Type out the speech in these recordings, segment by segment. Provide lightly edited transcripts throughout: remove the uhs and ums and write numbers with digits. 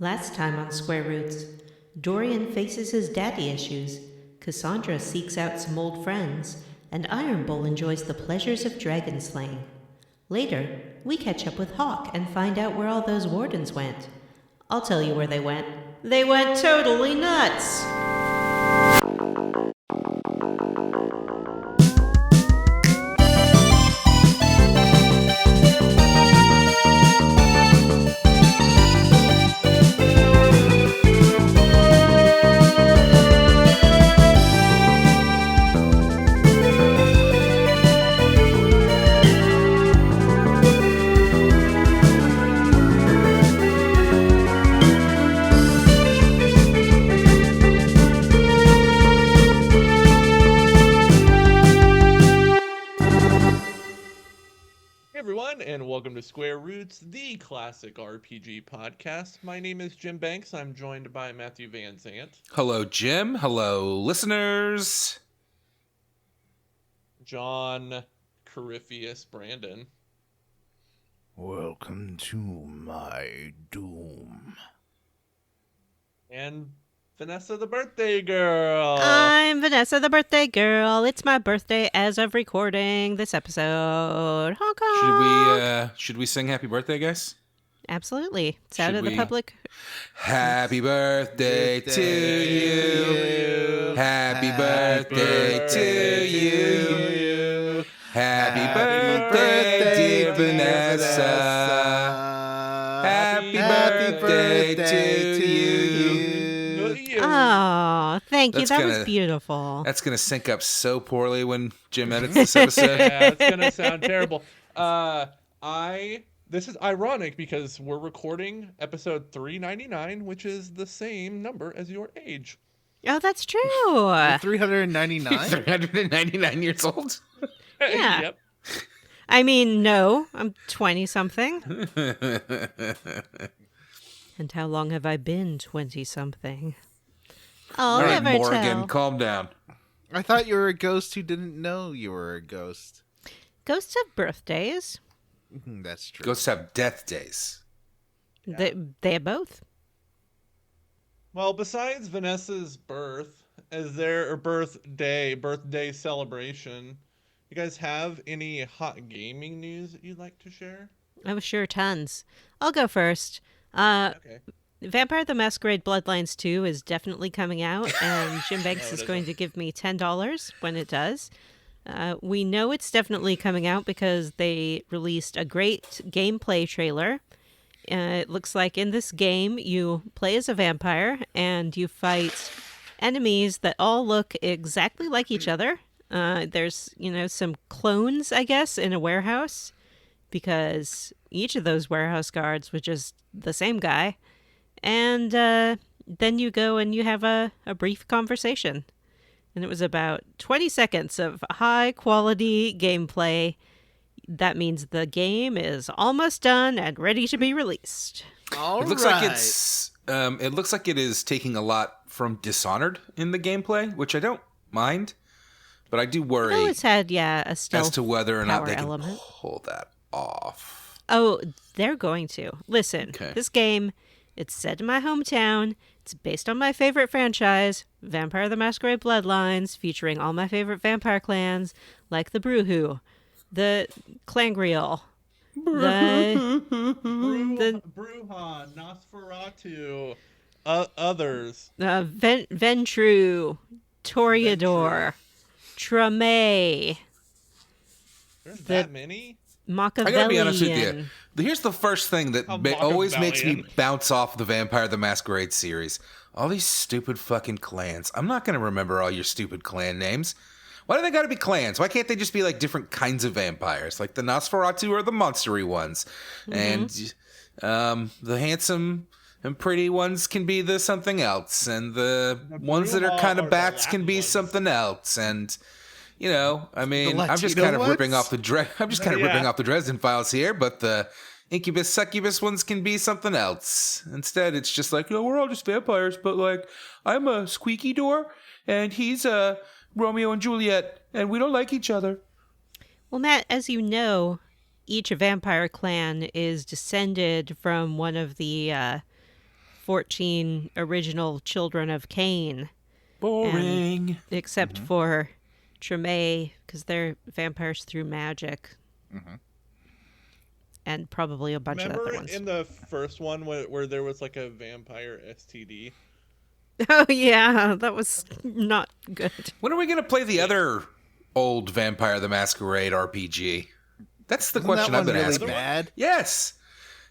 Last time on Square Roots, Dorian faces his daddy issues, Cassandra seeks out some old friends, and Iron Bull enjoys the pleasures of dragon slaying. Later, we catch up with Hawk and find out where all those wardens went. I'll tell you where they went. They went totally nuts! And welcome to Square Roots, the classic RPG podcast. My name is Jim Banks. I'm joined by Matthew Van Zandt. Hello, Jim. Hello, listeners. John Corypheus Brandon. Welcome to my doom. And Vanessa the birthday girl. I'm Vanessa the birthday girl. It's my birthday as of recording this episode. Honk honk. Should we sing happy birthday, guys? Absolutely. It's out of the public. Happy birthday to you. Happy birthday to you. Happy birthday, dear Vanessa. Happy birthday to you. Oh, thank you. That was beautiful. That's going to sync up so poorly when Jim edits this episode. Yeah, it's going to sound terrible. This is ironic because we're recording episode 399, which is the same number as your age. Oh, that's true. 399? 399 years old? Yeah. Yep. I mean, no, I'm 20-something. And how long have I been 20-something? I'll All right, never Morgan, tell. calm down. I thought you were a ghost who didn't know you were a ghost. Ghosts have birthdays. That's true. Ghosts have death days. Yeah. They have both. Well, besides Vanessa's birth, is there a birthday celebration? You guys have any hot gaming news that you'd like to share? Oh, sure, tons. I'll go first. Okay. Vampire the Masquerade Bloodlines 2 is definitely coming out, and Jim Banks is going to give me $10 when it does. We know it's definitely coming out because they released a great gameplay trailer. It looks like in this game, you play as a vampire, and you fight enemies that all look exactly like each other. There's, some clones, I guess, in a warehouse, because each of those warehouse guards was just the same guy. And then you go and you have a brief conversation. And it was about 20 seconds of high-quality gameplay. That means the game is almost done and ready to be released. It looks like it looks like it is taking a lot from Dishonored in the gameplay, which I don't mind. But I do worry It's had, a stealth as to whether or not they can element. pull that off. Oh, they're going to. Listen, This game, it's set in my hometown. It's based on my favorite franchise, Vampire the Masquerade Bloodlines, featuring all my favorite vampire clans, like the Brewhu, the Clangreal, the Bruja, Nosferatu, others. Ventru, Toreador, Treme. There's that many? Machiavellian. I gotta be honest with you. Here's the first thing that always makes me bounce off the Vampire the Masquerade series. All these stupid fucking clans. I'm not gonna remember all your stupid clan names. Why do they gotta be clans? Why can't they just be like different kinds of vampires? Like the Nosferatu or the monstery ones. Mm-hmm. And the handsome and pretty ones can be the something else. And the ones that are kind of bats can be something else. And I'm just kind of ripping off the Dresden Files here, but the incubus succubus ones can be something else. Instead, it's just like, we're all just vampires, but like I'm a squeaky door and he's a Romeo and Juliet, and we don't like each other. Well, Matt, as you know, each vampire clan is descended from one of the 14 original children of Cain. Boring. Except for Treme, because they're vampires through magic. And probably a bunch of other Remember ones. in the first one where there was like a vampire STD? Oh, yeah. That was not good. When are we going to play the other old Vampire the Masquerade RPG? That's the question I've been really asking. bad? Yes.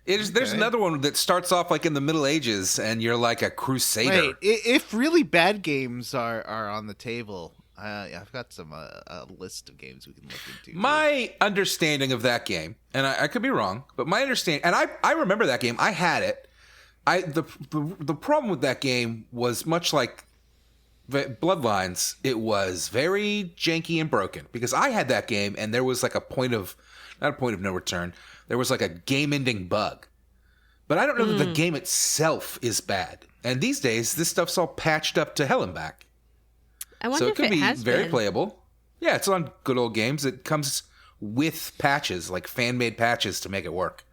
There's another one that starts off like in the Middle Ages, and you're like a crusader. Wait, if really bad games are on the table, I've got some a list of games we can look into. My understanding of that game, and I could be wrong, but my understanding, and I remember that game. I had it. The problem with that game was much like Bloodlines. It was very janky and broken because I had that game, and there was like not a point of no return. There was like a game-ending bug. But I don't know that the game itself is bad. And these days, this stuff's all patched up to hell and back. I wonder So it if could it be has very been. playable. Yeah, it's on good old games. It comes with patches, like fan-made patches to make it work.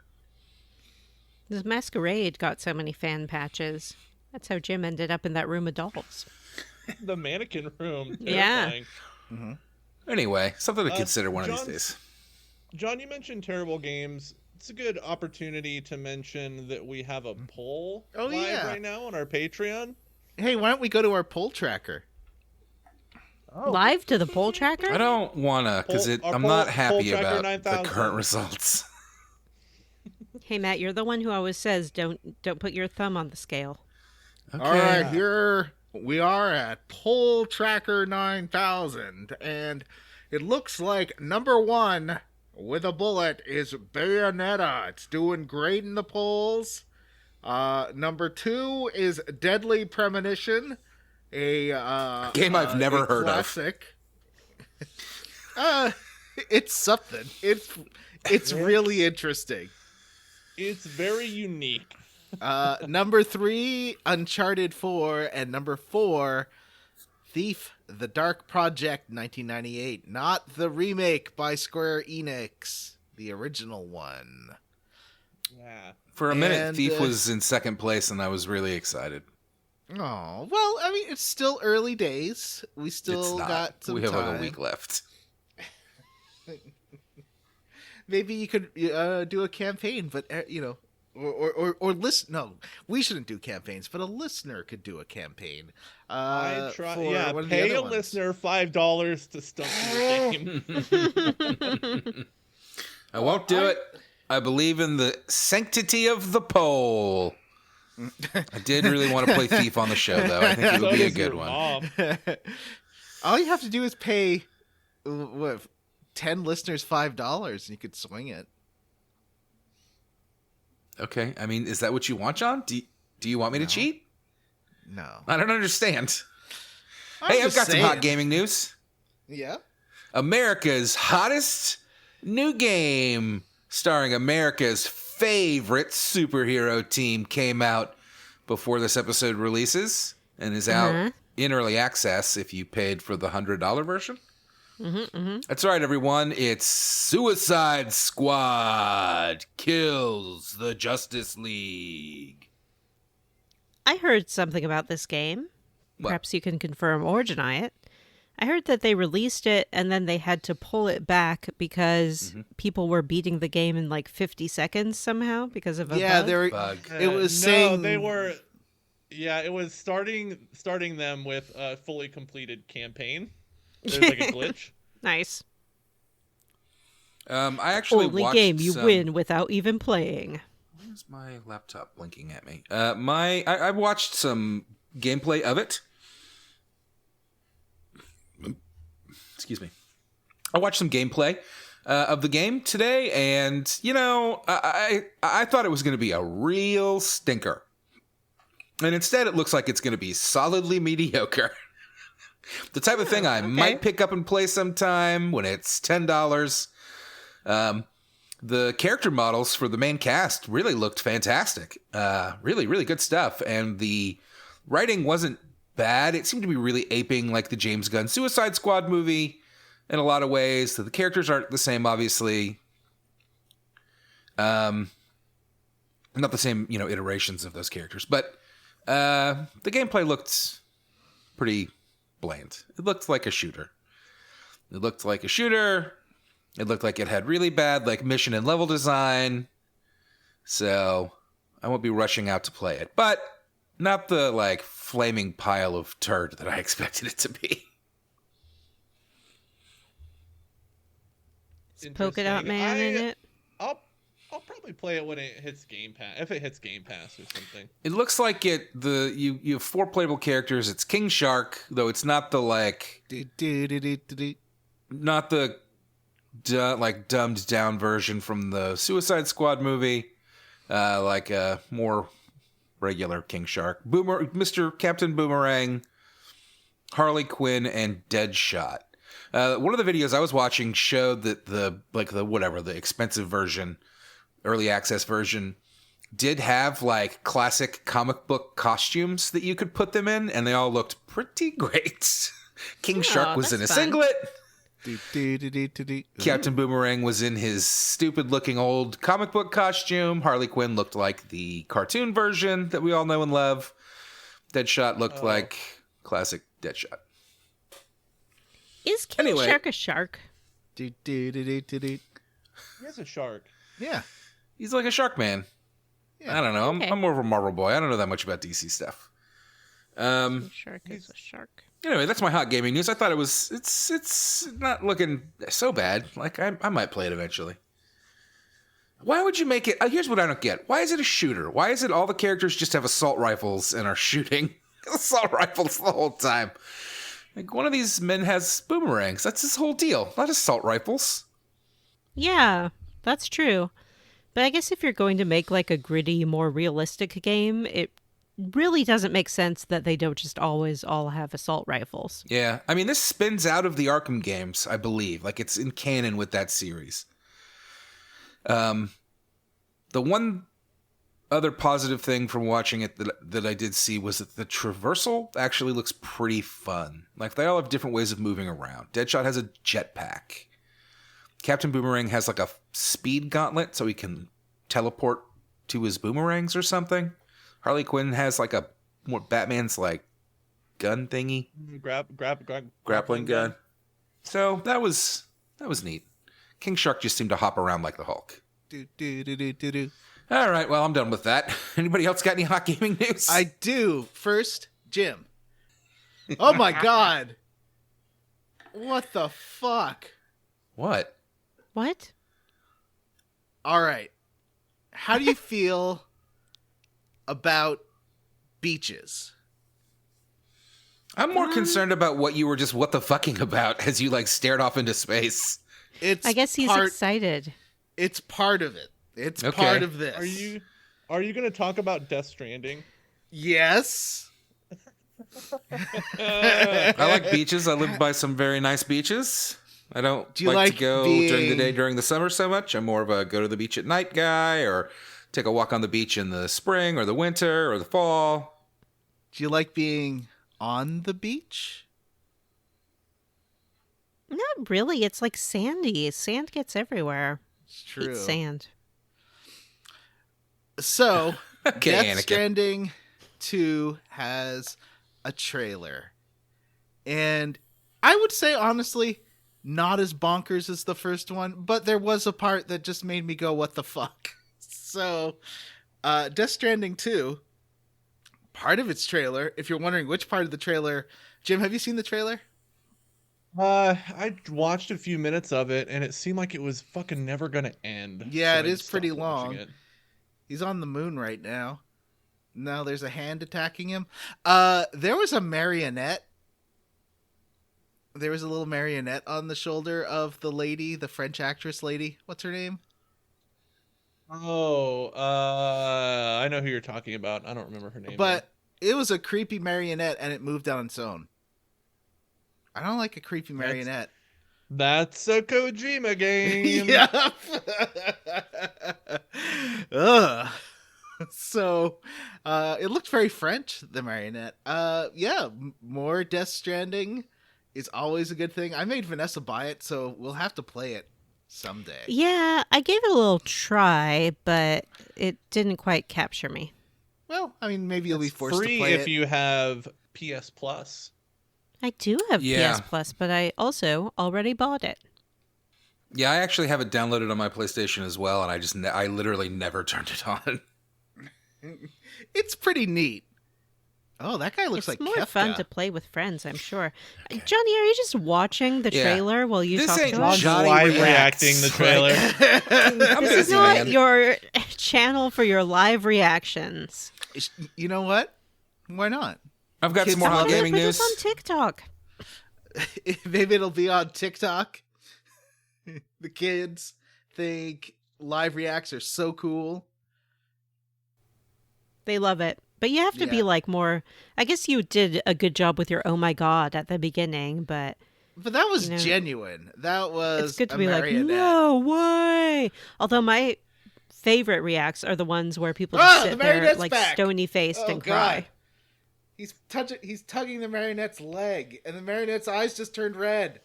This Masquerade got so many fan patches. That's how Jim ended up in that room of dolls. The mannequin room. Yeah. Terrifying. Anyway, something to consider one of John- these days. John, you mentioned terrible games. It's a good opportunity to mention that we have a poll live right now on our Patreon. Hey, why don't we go to our poll tracker? Live to the poll tracker? I don't want to, because I'm not happy Poll Tracker about the 9000. current results. Hey, Matt, you're the one who always says don't put your thumb on the scale. Okay. All right, here we are at Poll Tracker 9000, and it looks like number one with a bullet is Bayonetta. It's doing great in the polls. Number two is Deadly Premonition, a Game I've never heard classic. It's something. It's really interesting. It's very unique. Number 3, Uncharted 4, and number 4, Thief: The Dark Project 1998, not the remake by Square Enix, the original one. Yeah. For a minute, And, Thief was in second place, and I was really excited. Oh, well, I mean, it's still early days. We It's still not. got some We have time. like a week left. Maybe you could do a campaign, but or listen. No, we shouldn't do campaigns, but a listener could do a campaign. I try. For Yeah, one of the pay other a ones. listener $5 to stump your game. I won't do it. I believe in the sanctity of the poll. I did really want to play Thief on the show, though. I think it would So be a does your good one. mom. All you have to do is pay 10 listeners $5, and you could swing it. Okay. I mean, is that what you want, John? Do you want me to cheat? No. I don't understand. I'm Hey, I've just got some hot saying. gaming news. Yeah. America's hottest new game, starring America's favorite superhero team, came out before this episode releases and is out in early access if you paid for the $100 version. That's right, everyone. It's Suicide Squad Kills the Justice League. I heard something about this game. What? Perhaps you can confirm or deny it. I heard that they released it and then they had to pull it back because people were beating the game in like 50 seconds somehow because of a Yeah, bug. there. Bug. It was no, saying they were. Yeah, it was starting them with a fully completed campaign. There's like a glitch. Nice. I actually Only watched game you some... win without even playing. Where's my laptop blinking at me? I watched some gameplay of it. Excuse me. I watched some gameplay of the game today, and I thought it was going to be a real stinker, and instead it looks like it's going to be solidly mediocre. The type of thing I might pick up and play sometime when it's $10. The character models for the main cast really looked fantastic. Really, really good stuff. And the writing wasn't bad. It seemed to be really aping like the James Gunn Suicide Squad movie in a lot of ways. So the characters aren't the same, obviously. Not the same, iterations of those characters. But The gameplay looked pretty bland. It looked like a shooter. It looked like it had really bad like mission and level design. So I won't be rushing out to play it, but not the like flaming pile of turd that I expected it to be. Is Polka Dot Man in it? I'll probably play it when it hits Game Pass, if it hits Game Pass or something. It looks like you have 4 playable characters. It's King Shark, though it's not the like not the like dumbed down version from the Suicide Squad movie. Like a more regular King Shark. Mr. Captain Boomerang, Harley Quinn, and Deadshot. One of the videos I was watching showed that the expensive version, early access version, did have like classic comic book costumes that you could put them in, and they all looked pretty great. King Shark was in a singlet. Captain Boomerang was in his stupid-looking old comic book costume. Harley Quinn looked like the cartoon version that we all know and love. Deadshot looked like classic Deadshot. Is King Shark a shark? He is a shark. Yeah. He's like a shark man. Yeah. I don't know. Okay. I'm more of a Marvel boy. I don't know that much about DC stuff. King Shark is a shark. Anyway, that's my hot gaming news. I thought it's not looking so bad. Like, I might play it eventually. Why would you make it? Here's what I don't get. Why is it a shooter? Why is it all the characters just have assault rifles and are shooting assault rifles the whole time? Like, one of these men has boomerangs. That's his whole deal. Not assault rifles. Yeah, that's true. But I guess if you're going to make, like, a gritty, more realistic game, it really doesn't make sense that they don't just always all have assault rifles. Yeah. I mean, this spins out of the Arkham games, I believe. Like, it's in canon with that series. The one other positive thing from watching it that I did see was that the traversal actually looks pretty fun. Like, they all have different ways of moving around. Deadshot has a jetpack. Captain Boomerang has, like, a speed gauntlet so he can teleport to his boomerangs or something. Harley Quinn has like a more Batman's like gun thingy, grappling gun. So that was neat. King Shark just seemed to hop around like the Hulk. All right, well, I'm done with that. Anybody else got any hot gaming news? I do. First, Jim. Oh my God! What the fuck? What? All right. How do you feel about beaches? I'm more concerned about what you were just what the fucking about as you like stared off into space. I guess he's excited. It's part of it. It's part of this. Are you going to talk about Death Stranding? Yes. I like beaches. I live by some very nice beaches. I don't like to go during the day during the summer so much. I'm more of a go to the beach at night guy, or take a walk on the beach in the spring or the winter or the fall. Do you like being on the beach? Not really. It's like sandy. Sand gets everywhere. It's true. Eat sand. So, okay, Death Stranding 2 has a trailer. And I would say, honestly, not as bonkers as the first one, but there was a part that just made me go, what the fuck? So, Death Stranding 2, part of its trailer, if you're wondering which part of the trailer, Jim, have you seen the trailer? I watched a few minutes of it, and it seemed like it was fucking never gonna end. Yeah, so it is pretty long. He's on the moon right now. Now there's a hand attacking him. There was a marionette. There was a little marionette on the shoulder of the lady, the French actress lady. What's her name? Oh, I know who you're talking about. I don't remember her name. But it was a creepy marionette, and it moved on its own. I don't like a creepy marionette. That's a Kojima game. Yeah. Ugh. So, it looked very French, the marionette. Yeah, more Death Stranding is always a good thing. I made Vanessa buy it, so we'll have to play it someday. Yeah, I gave it a little try, but it didn't quite capture me. Well, I mean, maybe you'll be It's forced free to play if it. you have PS Plus. I do have Yeah. PS Plus, but I also already bought it. Yeah, I actually have it downloaded on my PlayStation as well, and I literally never turned it on. It's pretty neat. Oh, that guy looks It's like more Kefka. fun to play with friends, I'm sure. Johnny, are you just watching the Yeah. trailer while you This talk ain't to us? John's Johnny live reacts, reacting the like- trailer. I'm This is busy, not man. your channel for your live reactions. You know what? Why not? I've got Kids some more hot love it. gaming Put news. this on TikTok. Maybe it'll be on TikTok. The kids think live reacts are so cool. They love it. But you have to be Yeah. like more. I guess you did a good job with your "Oh my god" at the beginning, but But that was You know, genuine. That was it's good to a be like, marionette. no way. Although my favorite reacts are the ones where people Ah, just the sit there marionette's like back. stony faced Oh, and cry. God. He's tugging the marionette's leg, and the marionette's eyes just turned red.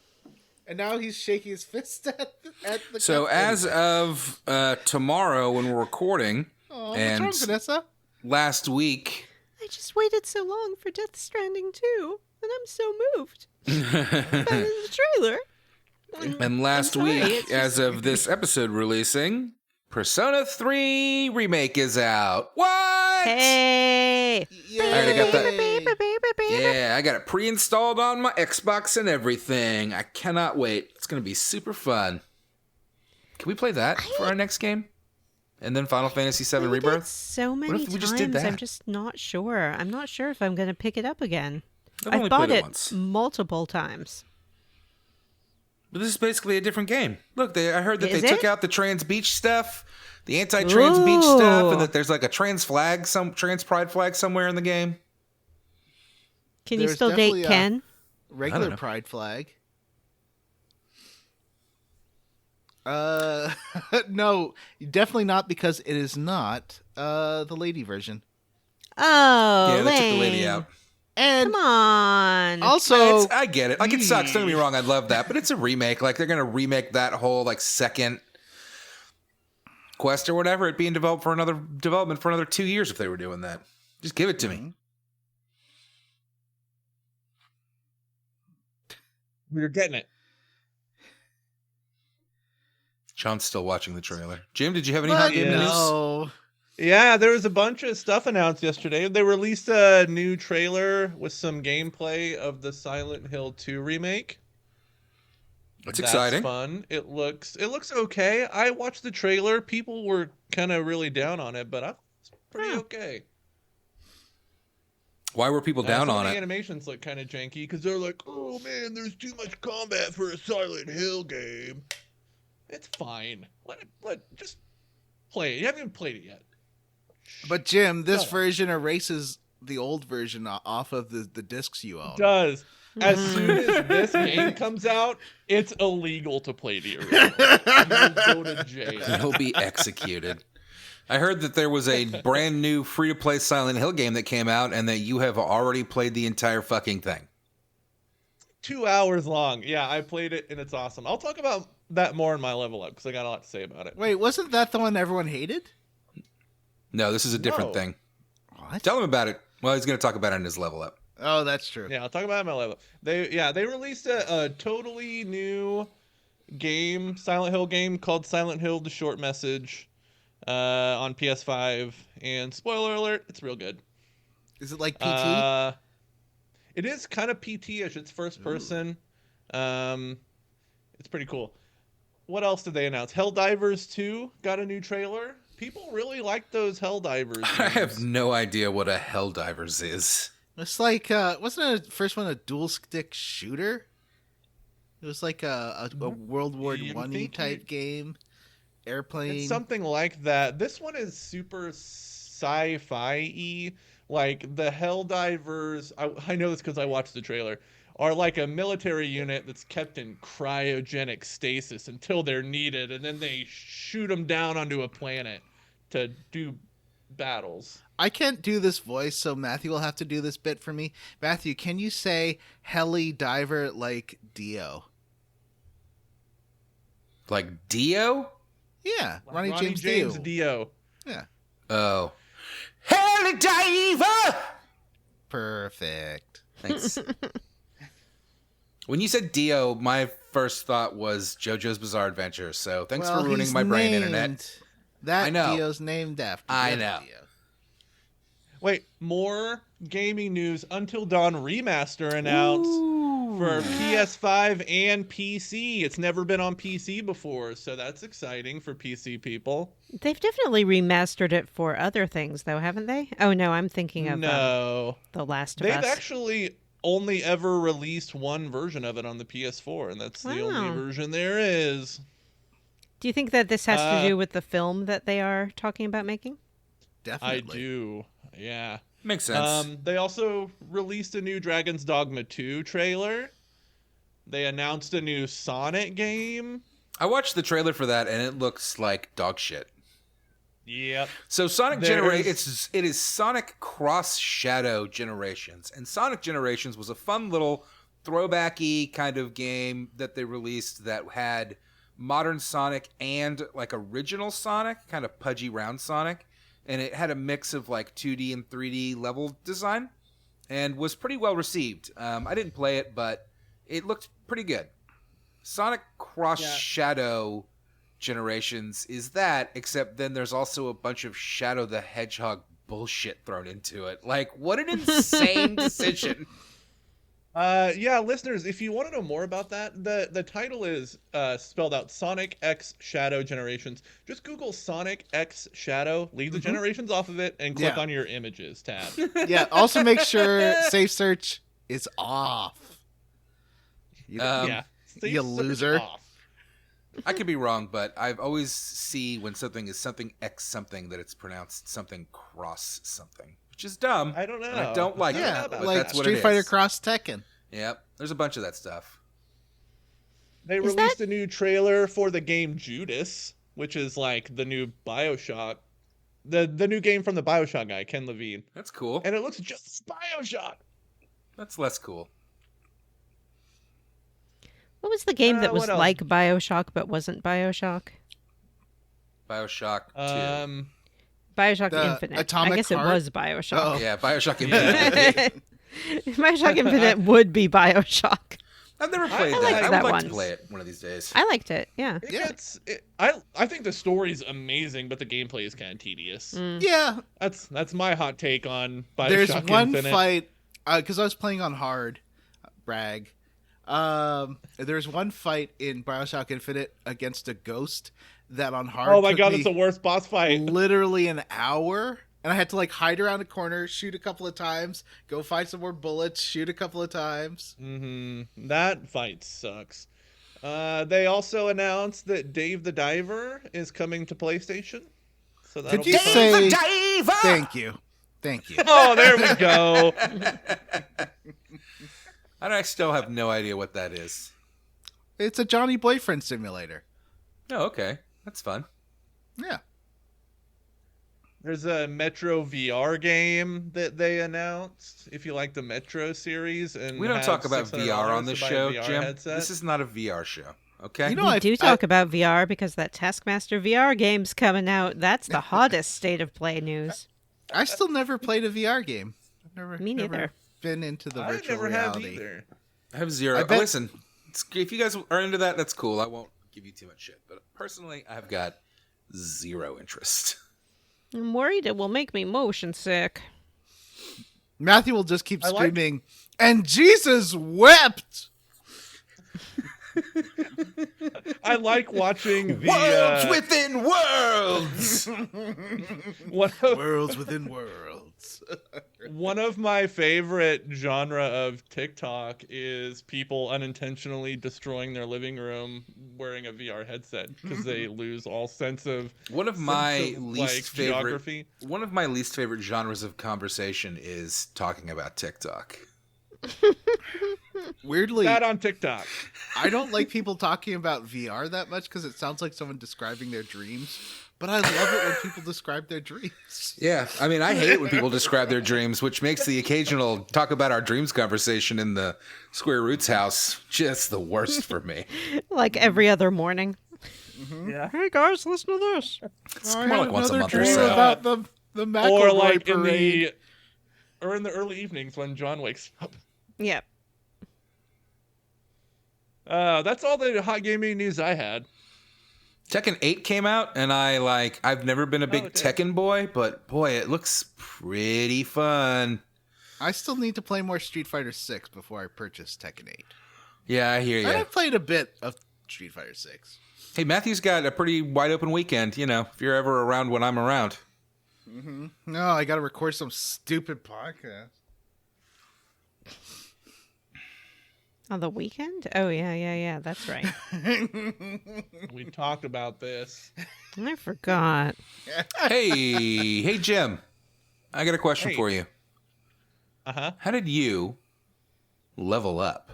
And now he's shaking his fist at the So cup. as of tomorrow when we're recording, Oh, and what's wrong, Vanessa? last week, I just waited so long for Death Stranding 2, and I'm so moved by the trailer. and last sorry, week, it's as of this episode releasing, Persona 3 remake is out. What? Hey! Yeah. I already got that. Baby. Yeah, I got it pre-installed on my Xbox and everything. I cannot wait. It's going to be super fun. Can we play that for our next game? And then Final Fantasy VII We did Rebirth? so many if we just did times, I'm that? just not sure. I'm not sure if I'm going to pick it up again. I've only I've bought played it it once. multiple times. But this is basically a different game. Look, I heard that Is they took it? out the trans beach stuff, the anti-trans beach stuff, Ooh. and that there's like a trans pride flag somewhere in the game. Can you There's still date definitely a- Ken? Regular know. pride flag. No, definitely not, because it is not the lady version. Oh, yeah, they took the lady lame. out. And Come on. also, I get it. Like, it sucks. Don't get me wrong. I love that. But it's a remake. Like, they're going to remake that whole, like, second quest or whatever. It being developed for another 2 years if they were doing that. Just give it to me. We're getting it. Sean's still watching the trailer. Jim, did you have any but hot game news? no. Yeah, there was a bunch of stuff announced yesterday. They released a new trailer with some gameplay of the Silent Hill 2 remake. That's exciting. Fun. It looks okay. I watched the trailer. People were kind of really down on it, but it's pretty okay. Why were people down Some on of the it? animations look kind of janky because they're like, "Oh man, there's too much combat for a Silent Hill game." It's fine. Just play it. You haven't even played it yet. But Jim, this Shut up. version erases the old version off of the discs you own. It does. As Mhm. soon as this game comes out, it's illegal to play the original. You will go to jail. He'll be executed. I heard that there was a brand new free-to-play Silent Hill game that came out and that you have already played the entire fucking thing. 2 hours long. Yeah, I played it and it's awesome. I'll talk about that more in my level up because I got a lot to say about it. Wait, wasn't that the one everyone hated? No, this is a different No. thing. What? Tell him about it. Well, he's going to talk about it in his level up. Oh, that's true. Yeah, I'll talk about it in my level. They released a totally new game, Silent Hill game called Silent Hill: The Short Message on PS5. And spoiler alert, it's real good. Is it like PT? It is kind of PT-ish. It's first person. It's pretty cool. What else did they announce? Helldivers 2 got a new trailer. People really like those Helldivers. I have games. no idea what a Helldivers is. It's like, wasn't the first one a dual stick shooter? It was like a World War You One think type game. Airplane. It's something like that. This one is super sci-fi-y. Like the Helldivers, I know this because I watched the trailer, are like a military unit that's kept in cryogenic stasis until they're needed, and then they shoot them down onto a planet to do battles. I can't do this voice, so Matthew will have to do this bit for me. Matthew, can you say heli diver like Dio? Like Dio? Yeah, Like Ronnie James Dio. Dio. Yeah. Oh. Heli Diver! Perfect. Thanks. When you said Dio, my first thought was JoJo's Bizarre Adventure, so thanks for ruining my brain, Internet. That I know. Dio's named after I know. Dio. Wait, more gaming news. Until Dawn Remaster announced for PS5 and PC. It's never been on PC before, so that's exciting for PC people. They've definitely remastered it for other things, though, haven't they? Oh, no, I'm thinking of The Last of They've Us. actually only ever released one version of it on the PS4, and that's the only version there is. Do you think that this has to do with the film that they are talking about making? Definitely. I do. Yeah. Makes sense. They also released a new Dragon's Dogma 2 trailer. They announced a new Sonic game. I watched the trailer for that, and it looks like dog shit. Yep. So Sonic it is Sonic Cross Shadow Generations, and Sonic Generations was a fun little throwbacky kind of game that they released that had modern Sonic and like original Sonic, kind of pudgy round Sonic, and it had a mix of like 2D and 3D level design, and was pretty well received. I didn't play it, but it looked pretty good. Sonic Cross Shadow Generations is that, except then there's also a bunch of Shadow the Hedgehog bullshit thrown into it. Like, what an insane decision. Listeners, if you want to know more about that, the title is spelled out Sonic X Shadow Generations. Just Google Sonic X Shadow, leave the generations off of it, and click on your images tab. Yeah, also make sure safe search is off. You loser. Off. I could be wrong, but I've always see when something is something X something that it's pronounced something cross something, which is dumb. I don't know. I don't like Yeah, it, but like that's what Street it Fighter is. Cross Tekken. Yep, there's a bunch of that stuff. They released a new trailer for the game Judas, which is like the new BioShock. The new game from the BioShock guy, Ken Levine. That's cool. And it looks just BioShock. That's less cool. What was the game that was what else? like BioShock but wasn't BioShock? BioShock 2. BioShock The Infinite. Atomic I guess Heart? it was BioShock. Oh. Yeah, BioShock Infinite. BioShock Infinite would be BioShock. I've never played I that. liked I would that like one. to play it one of these days. I liked it, yeah. I think the story's amazing, but the gameplay is kind of tedious. Yeah, That's my hot take on BioShock there's one Infinite. fight, because I was playing on hard, brag. There's one fight in BioShock Infinite against a ghost that on hard Oh my took god, me it's the worst boss fight. literally an hour, and I had to like hide around a corner, shoot a couple of times, go find some more bullets, shoot a couple of times. That fight sucks. They also announced that Dave the Diver is coming to PlayStation. So Could you fun. say Diver! thank you? Oh, there we go. I still have no idea what that is. It's a Johnny Boyfriend simulator. Oh, okay. That's fun. Yeah. There's a Metro VR game that they announced. If you like the Metro series, and We don't have talk about $600 VR on to this buy a show, VR Jim. headset. This is not a VR show, okay? You know, We do talk about VR because that Taskmaster VR game's coming out. That's the hottest state of play news. I still never played a VR game. I've Me neither. never been into the I virtual never reality. have either. I have zero. I bet- Listen, if you guys are into that, that's cool. I won't give you too much shit. But personally, I've got zero interest. I'm worried it will make me motion sick. Matthew will just keep I like- screaming, and Jesus wept! I like watching the Worlds within worlds! Worlds within worlds. One of my favorite genre of TikTok is people unintentionally destroying their living room wearing a VR headset because they lose all sense of One of my geography. One of my least favorite genres of conversation is talking about TikTok. Weirdly, That on TikTok. I don't like people talking about VR that much because it sounds like someone describing their dreams. But I love it when people describe their dreams. Yeah, I mean, I hate it when people describe their dreams, which makes the occasional talk about our dreams conversation in the Square Roots house just the worst for me. Like every other morning. Yeah. Hey guys, listen to this. It's more like once a month or dream so. about the The McElroy or like parade. in the early evenings when John wakes up. Yep. That's all the hot gaming news I had. Tekken 8 came out, and I've never been a big it did. Tekken boy, but boy, it looks pretty fun. I still need to play more Street Fighter 6 before I purchase Tekken 8. Yeah, I hear you. And I've played a bit of Street Fighter 6. Hey, Matthew's got a pretty wide open weekend, if you're ever around when I'm around. Mm-hmm. No, I got to record some stupid podcast. On the weekend? Oh, yeah. That's right. We talked about this. I forgot. Hey, Jim. I got a question for you. Uh-huh. How did you level up?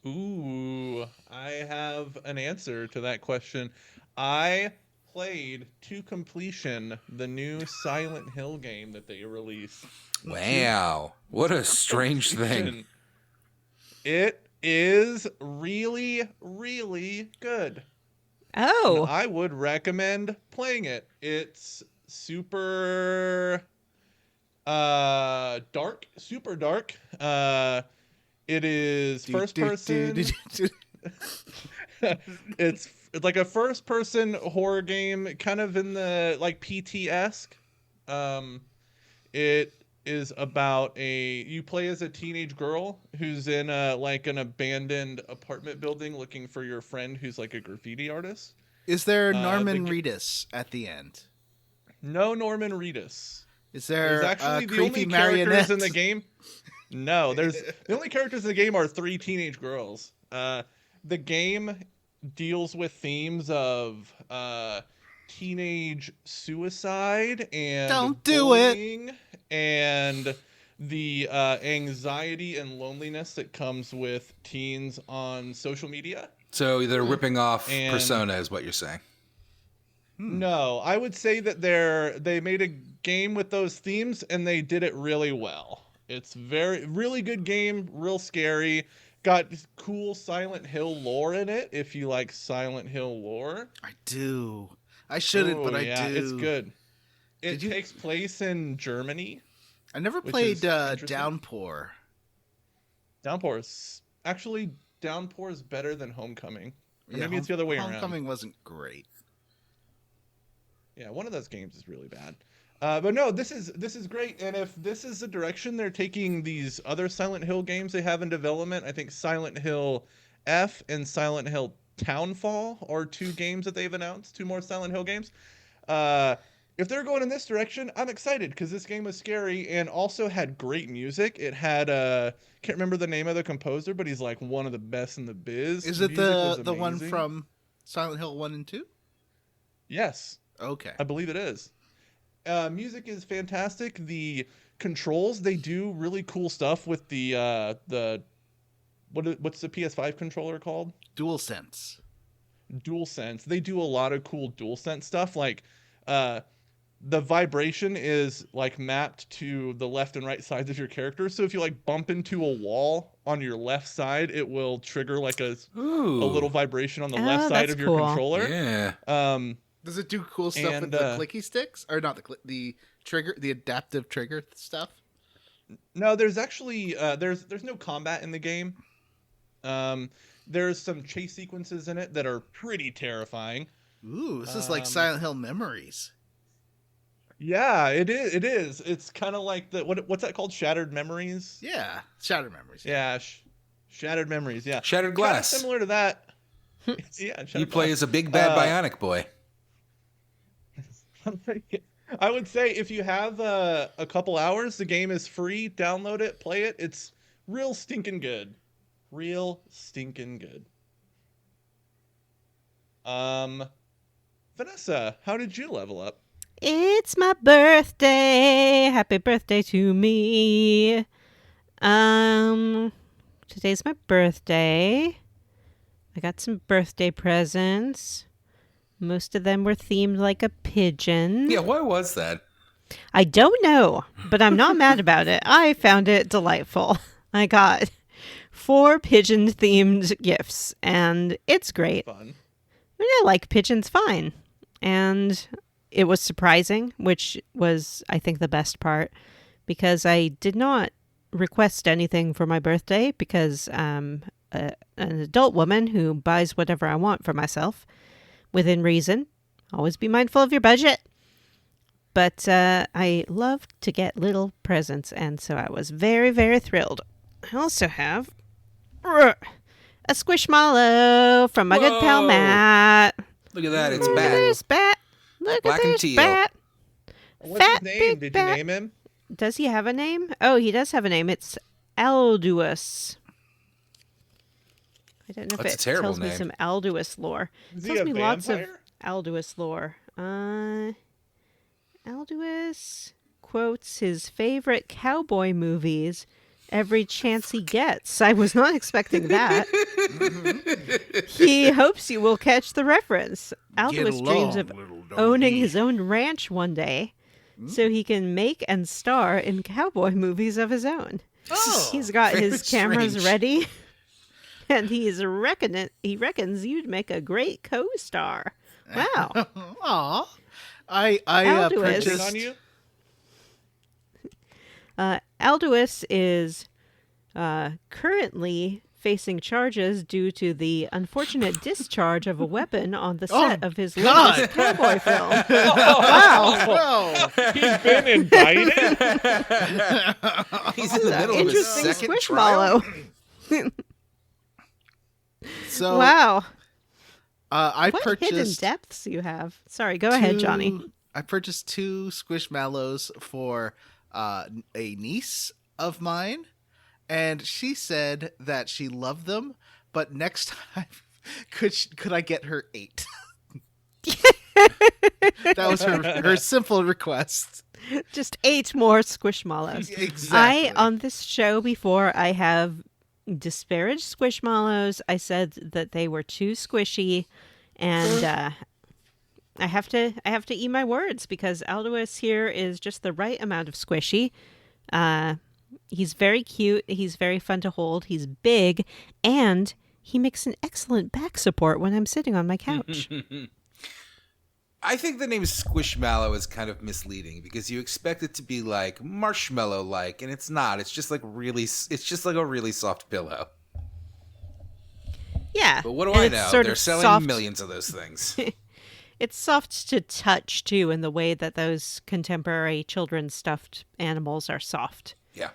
Ooh, I have an answer to that question. I played to completion the new Silent Hill game that they released. Wow. What a strange thing. It is really, really good. Oh. I would recommend playing it. It's super dark, super dark. It is first person. It's like a first person horror game, kind of in the like PT-esque. It is about you play as a teenage girl who's in an abandoned apartment building looking for your friend who's like a graffiti artist. Is there Norman Reedus at the end? No Norman Reedus. Is there actually the creepy only marionette characters in the game? No, the only characters in the game are 3 teenage girls. The game deals with themes of teenage suicide and Don't do bullying and the anxiety and loneliness that comes with teens on social media. So they're ripping off Persona is what you're saying. No, I would say that they made a game with those themes and they did it really well. It's really good game, real scary. Got cool Silent Hill lore in it if you like Silent Hill lore. I do. I shouldn't, but I do. It's good. It takes place in Germany. I never played Downpour. Downpour is better than Homecoming. Or maybe it's the other way around. Homecoming wasn't great. Yeah, one of those games is really bad. But no, this is great. And if this is the direction they're taking these other Silent Hill games they have in development, I think Silent Hill F and Silent Hill Townfall are 2 games that they've announced, 2 more Silent Hill games. If they're going in this direction, I'm excited because this game was scary and also had great music. It had can't remember the name of the composer, but he's like one of the best in the biz. Is it the one from Silent Hill 1 and 2? Yes. Okay. I believe it is. Music is fantastic. The controls, they do really cool stuff with the what's the PS5 controller called? DualSense. They do a lot of cool DualSense stuff. Like the vibration is like mapped to the left and right sides of your character. So if you like bump into a wall on your left side, it will trigger like a little vibration on the left side of your controller. Yeah. Does it do cool stuff with the clicky sticks, or not the trigger, the adaptive trigger stuff? No, there's actually there's no combat in the game. There's some chase sequences in it that are pretty terrifying. Ooh, this is like Silent Hill Memories. Yeah, it is. It is. It's kind of like what's that called? Shattered Memories. Yeah, Shattered Memories. Yeah, Shattered Memories. Yeah, Shattered Glass. Kinda similar to that. Yeah, you play as a big bad bionic boy. I would say if you have a couple hours, the game is free. Download it, play it. It's real stinking good. Real stinking good. Vanessa, how did you level up? It's my birthday. Happy birthday to me. Today's my birthday. I got some birthday presents. Most of them were themed like a pigeon. Yeah, why was that? I don't know, but I'm not mad about it. I found it delightful. I got 4 pigeon-themed gifts, and it's great. Fun. I mean, I like pigeons fine. And it was surprising, which was, I think, the best part, because I did not request anything for my birthday because I'm an adult woman who buys whatever I want for myself within reason. Always be mindful of your budget. But I love to get little presents, and so I was very, very thrilled. I also have a Squishmallow from my good pal Matt. Look at that, it's Look at Bat. this bat. Look Black at and this teal. bat. What's Fat, his name? big Did bat. you name him? Does he have a name? Oh, he does have a name. It's Alduus. I don't know if That's a it terrible tells me name. some Alduus lore. Is It he tells a me lots of vampire? Alduus lore. Alduus quotes his favorite cowboy movies every chance he gets. I was not expecting that. He hopes you will catch the reference. Alduus dreams of owning his own ranch one day so he can make and star in cowboy movies of his own. Oh, He's got very his cameras strange. ready, and he reckons you'd make a great co-star. Wow. Aw. I Alduus. Is it purchased. on you? Alduus is currently facing charges due to the unfortunate discharge of a weapon on the set of his God. latest cowboy film. Wow. He's been indicted. He's in the middle of his Interesting second trial. Squishmallow. So Wow. I What hidden purchased depths you have. Sorry, go ahead, Johnny. I purchased 2 Squishmallows for a niece of mine, and she said that she loved them, but next time could I get her 8? That was her simple request. Just 8 more Squishmallows. Exactly. On this show before, I have disparaged Squishmallows. I said that they were too squishy, and I have to eat my words because Alduus here is just the right amount of squishy. He's very cute. He's very fun to hold. He's big, and he makes an excellent back support when I'm sitting on my couch. I think the name Squishmallow is kind of misleading because you expect it to be like marshmallow-like, and it's not. It's just like a really soft pillow. Yeah, But what do and I it's know? sort They're of selling soft. millions of those things. It's soft to touch too, in the way that those contemporary children's stuffed animals are soft. Yeah.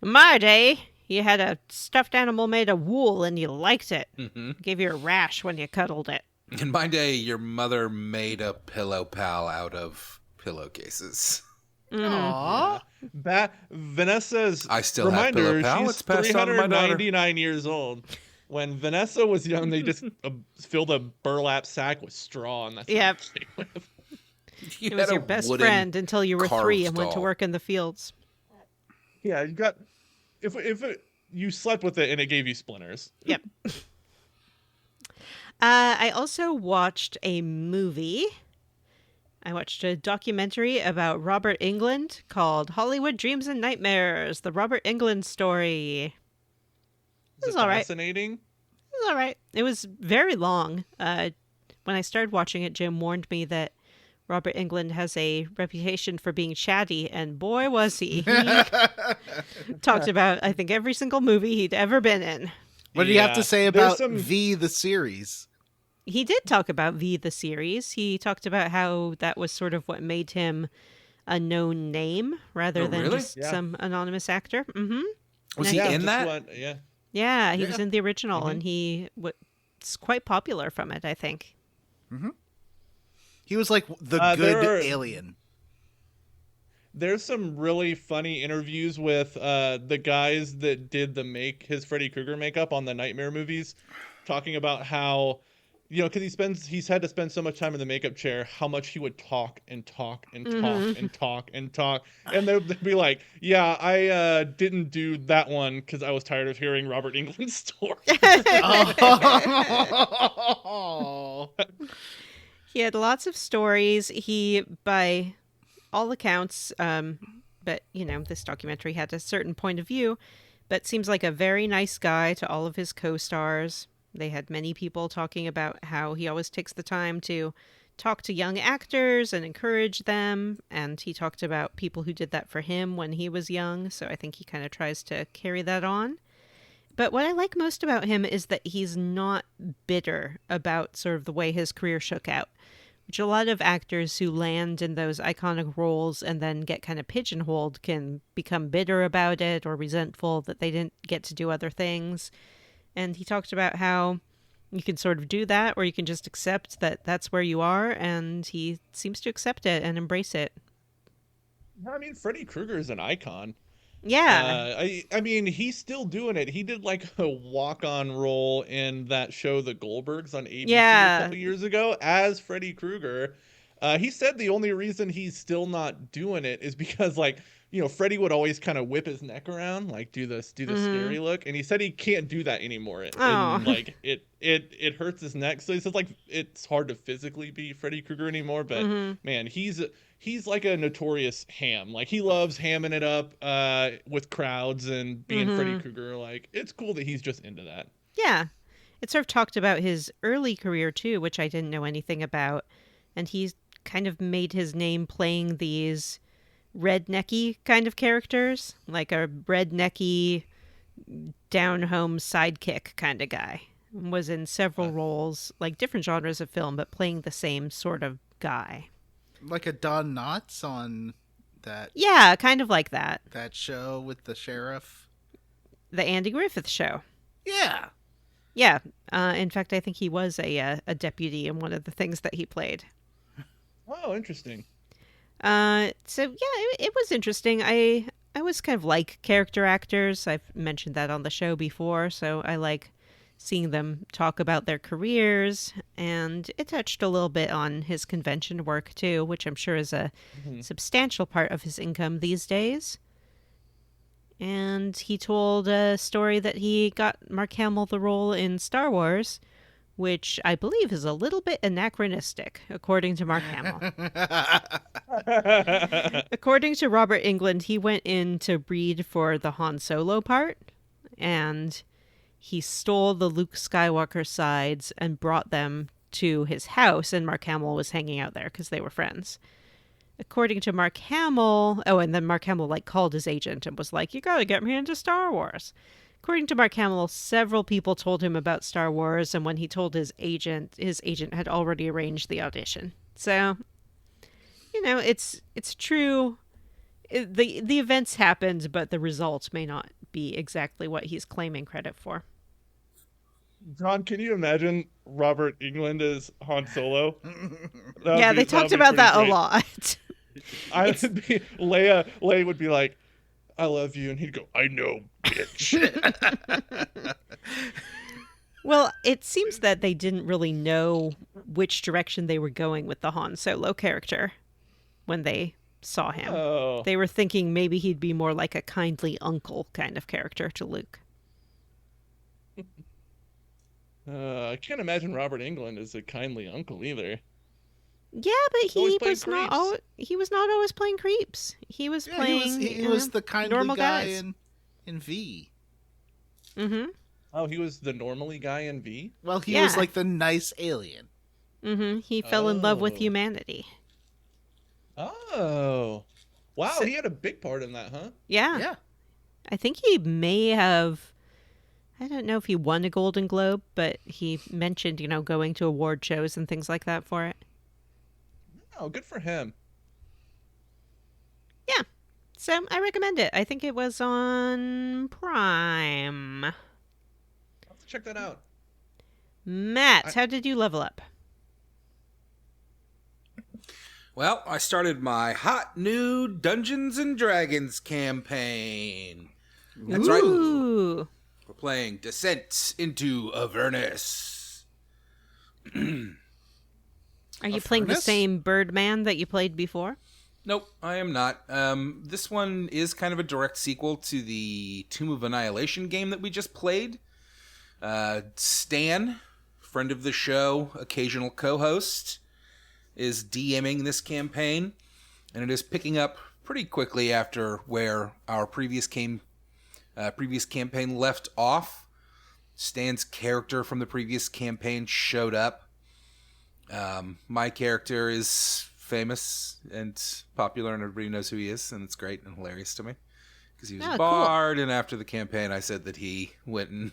In my day, you had a stuffed animal made of wool and you liked it. Gave you a rash when you cuddled it. In my day, your mother made a pillow pal out of pillowcases. Aw. Vanessa's I still have reminder, Pillow Pal. she's It's passed on to my daughter. 399 years old. When Vanessa was young, they just filled a burlap sack with straw, and that's Yep. what they with. You It was had your a best wooden friend until you were 3 and went to doll. work in the fields. Yeah, you got you slept with it and it gave you splinters. Yep. I also watched a movie. I watched a documentary about Robert Englund called Hollywood Dreams and Nightmares, the Robert Englund story. It was all right. Fascinating. It was all right. It was very long. When I started watching it, Jim warned me that Robert Englund has a reputation for being chatty, and boy was he. He talked about, I think, every single movie he'd ever been in. What do you have Yeah. to say There's about some- V the series? He did talk about V the series. He talked about how that was sort of what made him a known name rather Oh, than really? just Yeah. some anonymous actor. Mm-hmm. Was he Yeah, in that's that? what- yeah. Yeah, he was Yeah. in the original, and he was quite popular from it, I think. He was like the There good are- alien. There's some really funny interviews with the guys that did his Freddy Krueger makeup on the Nightmare movies, talking about how, because he's had to spend so much time in the makeup chair, how much he would talk and talk and talk and talk and talk, and they'd be like, "Yeah, I didn't do that one because I was tired of hearing Robert Englund's story." Oh. He had lots of stories. He, by all accounts, but, this documentary had a certain point of view, but seems like a very nice guy to all of his co-stars. They had many people talking about how he always takes the time to talk to young actors and encourage them. And he talked about people who did that for him when he was young. So I think he kind of tries to carry that on. But what I like most about him is that he's not bitter about sort of the way his career shook out, which a lot of actors who land in those iconic roles and then get kind of pigeonholed can become bitter about it or resentful that they didn't get to do other things. And he talked about how you can sort of do that, or you can just accept that that's where you are, and he seems to accept it and embrace it. I mean, Freddy Krueger is an icon. Yeah. I mean, he's still doing it. He did like a walk-on role in that show, The Goldbergs, on ABC a couple years ago as Freddy Krueger. He said the only reason he's still not doing it is because, like, you know, Freddy would always kind of whip his neck around, like do the scary look, and he said he can't do that anymore. It hurts his neck, so he says like it's hard to physically be Freddy Krueger anymore. But man, he's like a notorious ham. Like, he loves hamming it up with crowds and being Freddy Krueger. Like, it's cool that he's just into that. Yeah. It sort of talked about his early career, too, which I didn't know anything about. And he's kind of made his name playing these rednecky kind of characters. Like a rednecky, down-home sidekick kind of guy. Was in several roles, like different genres of film, but playing the same sort of guy. Like a Don Knotts on that. Yeah, kind of like that. That show with the sheriff. The Andy Griffith Show. Yeah. Yeah. In fact, I think he was a deputy in one of the things that he played. Oh, interesting. So yeah, it was interesting. I always kind of like character actors. I've mentioned that on the show before, so I like seeing them talk about their careers, and it touched a little bit on his convention work too, which I'm sure is a substantial part of his income these days. And he told a story that he got Mark Hamill the role in Star Wars, which I believe is a little bit anachronistic, according to Mark Hamill. According to Robert Englund, he went in to read for the Han Solo part, and he stole the Luke Skywalker sides and brought them to his house, and Mark Hamill was hanging out there because they were friends. According to Mark Hamill, and then Mark Hamill called his agent and was like, "You gotta get me into Star Wars." According to Mark Hamill, several people told him about Star Wars, and when he told his agent had already arranged the audition. So, you know, it's true. The events happened, but the results may not be exactly what he's claiming credit for. John, can you imagine Robert Englund as Han Solo? Yeah, they talked about that a lot. Leia would be like, "I love you," and he'd go, "I know, bitch." Well, it seems that they didn't really know which direction they were going with the Han Solo character when they saw him. Oh. They were thinking maybe he'd be more like a kindly uncle kind of character to Luke. I can't imagine Robert Englund as a kindly uncle either. Yeah, but he was not always playing creeps. He was playing. He was the kindly normal guy guys. in V. Mm-hmm. Oh, he was the normally guy in V? Well, he was like the nice alien. Mm-hmm. He fell in love with humanity. Oh. Wow, he had a big part in that, huh? Yeah. Yeah. I think he may have, I don't know if he won a Golden Globe, but he mentioned, going to award shows and things like that for it. Oh, good for him. Yeah. So I recommend it. I think it was on Prime. I'll have to check that out. Matt, how did you level up? Well, I started my hot new Dungeons and Dragons campaign. That's right. Ooh. We're playing Descent into Avernus. Are you playing the same Birdman that you played before? Nope, I am not. This one is kind of a direct sequel to the Tomb of Annihilation game that we just played. Stan, friend of the show, occasional co-host, is DMing this campaign, and it is picking up pretty quickly after where our previous campaign left off. Stan's character from the previous campaign showed up, My character is famous and popular, and everybody knows who he is, and it's great and hilarious to me because he was a bard. Cool. And after the campaign, I said that he went and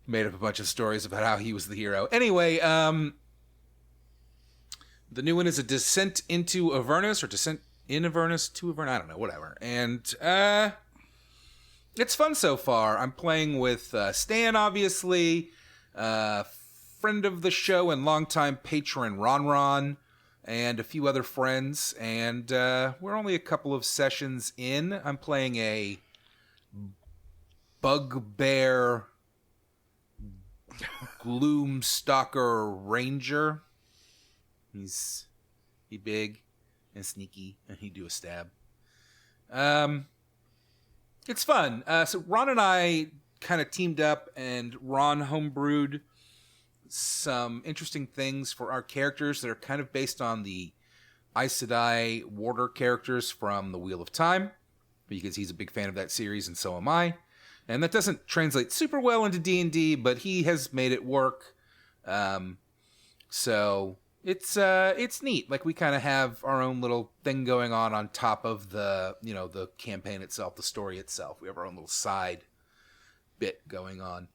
made up a bunch of stories about how he was the hero. Anyway, the new one is a Descent into Avernus, or Descent in Avernus to Avernus. I don't know, whatever. And it's fun so far. I'm playing with Stan, obviously, friend of the show and longtime patron Ron, and a few other friends. And we're only a couple of sessions in. I'm playing a bugbear Gloomstalker Ranger. He's big and sneaky, and he do a stab. It's fun. So Ron and I kind of teamed up, and Ron homebrewed some interesting things for our characters that are kind of based on the Aes Sedai warder characters from the Wheel of Time, because he's a big fan of that series, and so am I. And that doesn't translate super well into D&D, but he has made it work. So it's neat. Like, we kind of have our own little thing going on top of the, the campaign itself, the story itself. We have our own little side bit going on.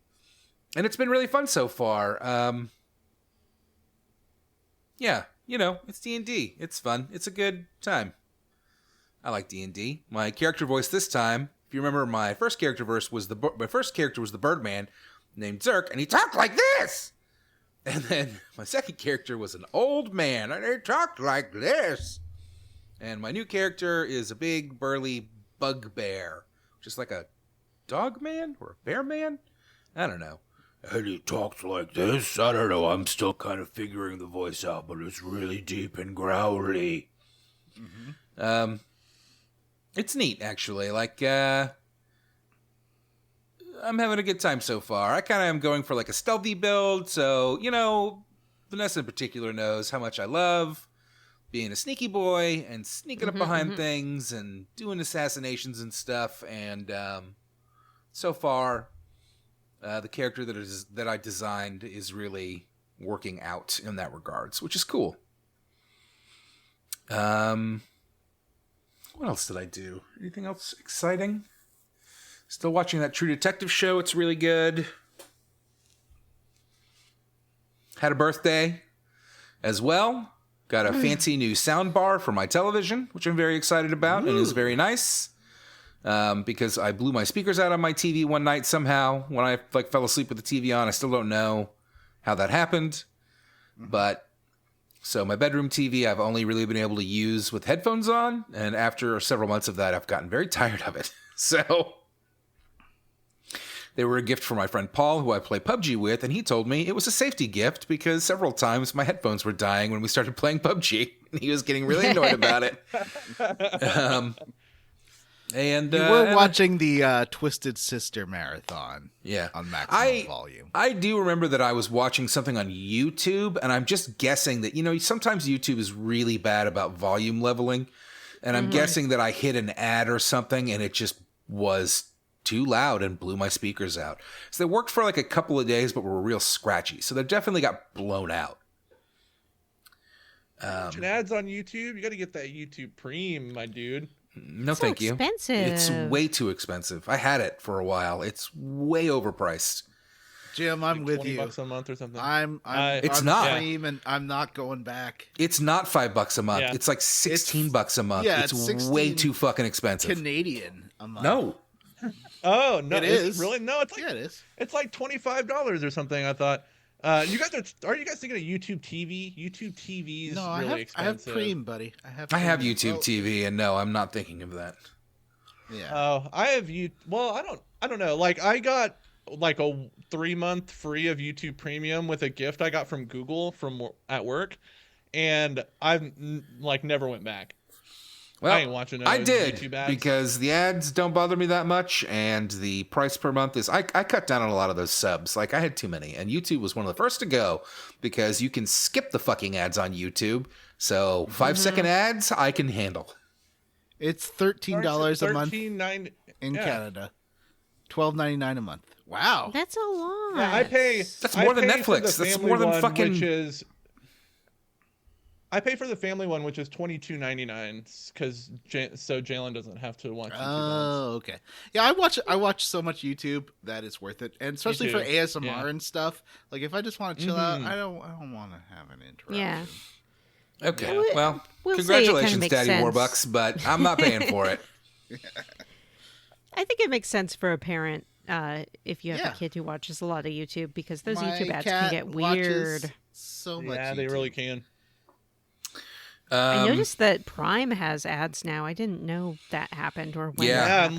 And it's been really fun so far. Yeah, it's D&D. It's fun. It's a good time. I like D&D. My character voice this time, if you remember, my first character was the Birdman named Zerk, and he talked like this. And then my second character was an old man, and he talked like this. And my new character is a big, burly bugbear, just like a dog man or a bear man. I don't know. And he talks like this. I don't know. I'm still kind of figuring the voice out, but it's really deep and growly. Mm-hmm. It's neat, actually. Like, I'm having a good time so far. I kind of am going for like a stealthy build, so, Vanessa in particular knows how much I love being a sneaky boy and sneaking up behind things and doing assassinations and stuff. And so far, the character that I designed is really working out in that regards, which is cool. What else did I do? Anything else exciting? Still watching that True Detective show. It's really good. Had a birthday as well. Got a fancy new sound bar for my television, which I'm very excited about. Ooh. And is very nice. Because I blew my speakers out on my TV one night somehow when I fell asleep with the TV on. I still don't know how that happened. But so my bedroom TV I've only really been able to use with headphones on. And after several months of that, I've gotten very tired of it. So they were a gift from my friend Paul, who I play PUBG with, and he told me it was a safety gift because several times my headphones were dying when we started playing PUBG, and he was getting really annoyed about it. And you were watching the Twisted Sister marathon, on maximum volume. I do remember that I was watching something on YouTube, and I'm just guessing that sometimes YouTube is really bad about volume leveling, and I'm guessing that I hit an ad or something, and it just was too loud and blew my speakers out. So they worked for like a couple of days, but were real scratchy. So they definitely got blown out. Watching ads on YouTube? You got to get that YouTube Premium, my dude. No, thank you. Expensive. It's way too expensive. I had it for a while. It's way overpriced. Jim, I'm with you. $20 a month or something. It's not. And I'm not going back. It's not $5 a month. Yeah. It's like $16 a month. Yeah, it's way too fucking expensive. Canadian a month. No. Oh no! It is really no. It's like it is. It's like $25 or something. I thought. Are you guys thinking of YouTube TV? YouTube TV is really expensive. I have Preem, buddy. I have YouTube TV, and no, I'm not thinking of that. Yeah. Oh, I have Well, I don't know. Like, I got like a 3-month free of YouTube Premium with a gift I got from Google at work, and I've never went back. Well, I ain't watching those I did YouTube ads. because the ads don't bother me that much, and the price per month is. I cut down on a lot of those subs. Like, I had too many, and YouTube was one of the first to go because you can skip the fucking ads on YouTube. So 5-second ads I can handle. It's $13 a month in Canada. $12.99 a month. Wow, that's a lot. Yeah, I pay. That's more than Netflix. That's more than fucking. Which is I pay for the family one, which is $22.99, because so Jalen doesn't have to watch YouTube ads. Oh, okay. Yeah, I watch so much YouTube that it's worth it, and especially for ASMR and stuff. Like if I just want to chill out, I don't want to have an interruption. Yeah. Okay. Well, we'll congratulations, Daddy Warbucks, but I'm not paying for it. I think it makes sense for a parent if you have a kid who watches a lot of YouTube, because those YouTube ads can get weird. So much. Yeah, YouTube. they really can. I noticed that Prime has ads now. I didn't know that happened or when that happened.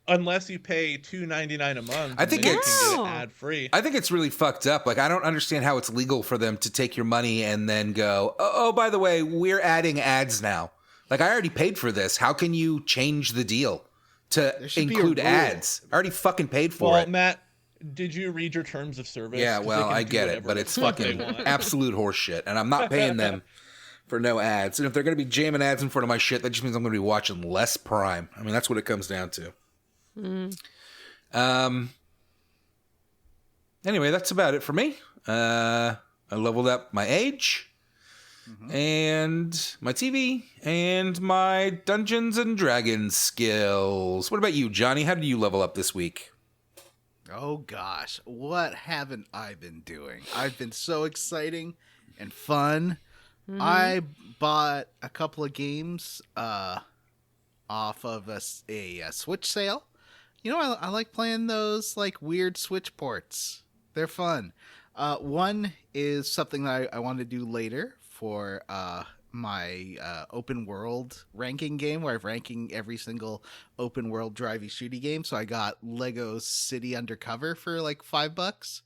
unless you pay $2.99 a month. I think you can get it ad free. I think it's really fucked up. Like, I don't understand how it's legal for them to take your money and then go, oh, by the way, we're adding ads now. Like, I already paid for this. How can you change the deal to include ads? I already fucking paid for it. Well, Matt, did you read your terms of service? Yeah, well, I get it, but it's fucking absolute horseshit, and I'm not paying them for no ads. And if they're going to be jamming ads in front of my shit, that just means I'm going to be watching less Prime. I mean, that's what it comes down to. Anyway, that's about it for me. I leveled up my age and my TV and my Dungeons and Dragons skills. What about you, Johnny? How did you level up this week? Oh gosh, what haven't I been doing? I've been so exciting and fun. I bought a couple of games off of a Switch sale. You know, I like playing those like weird Switch ports. They're fun. One is something that I want to do later for my open world ranking game, where I'm ranking every single open world drivey shooty game. So I got Lego City Undercover for like $5,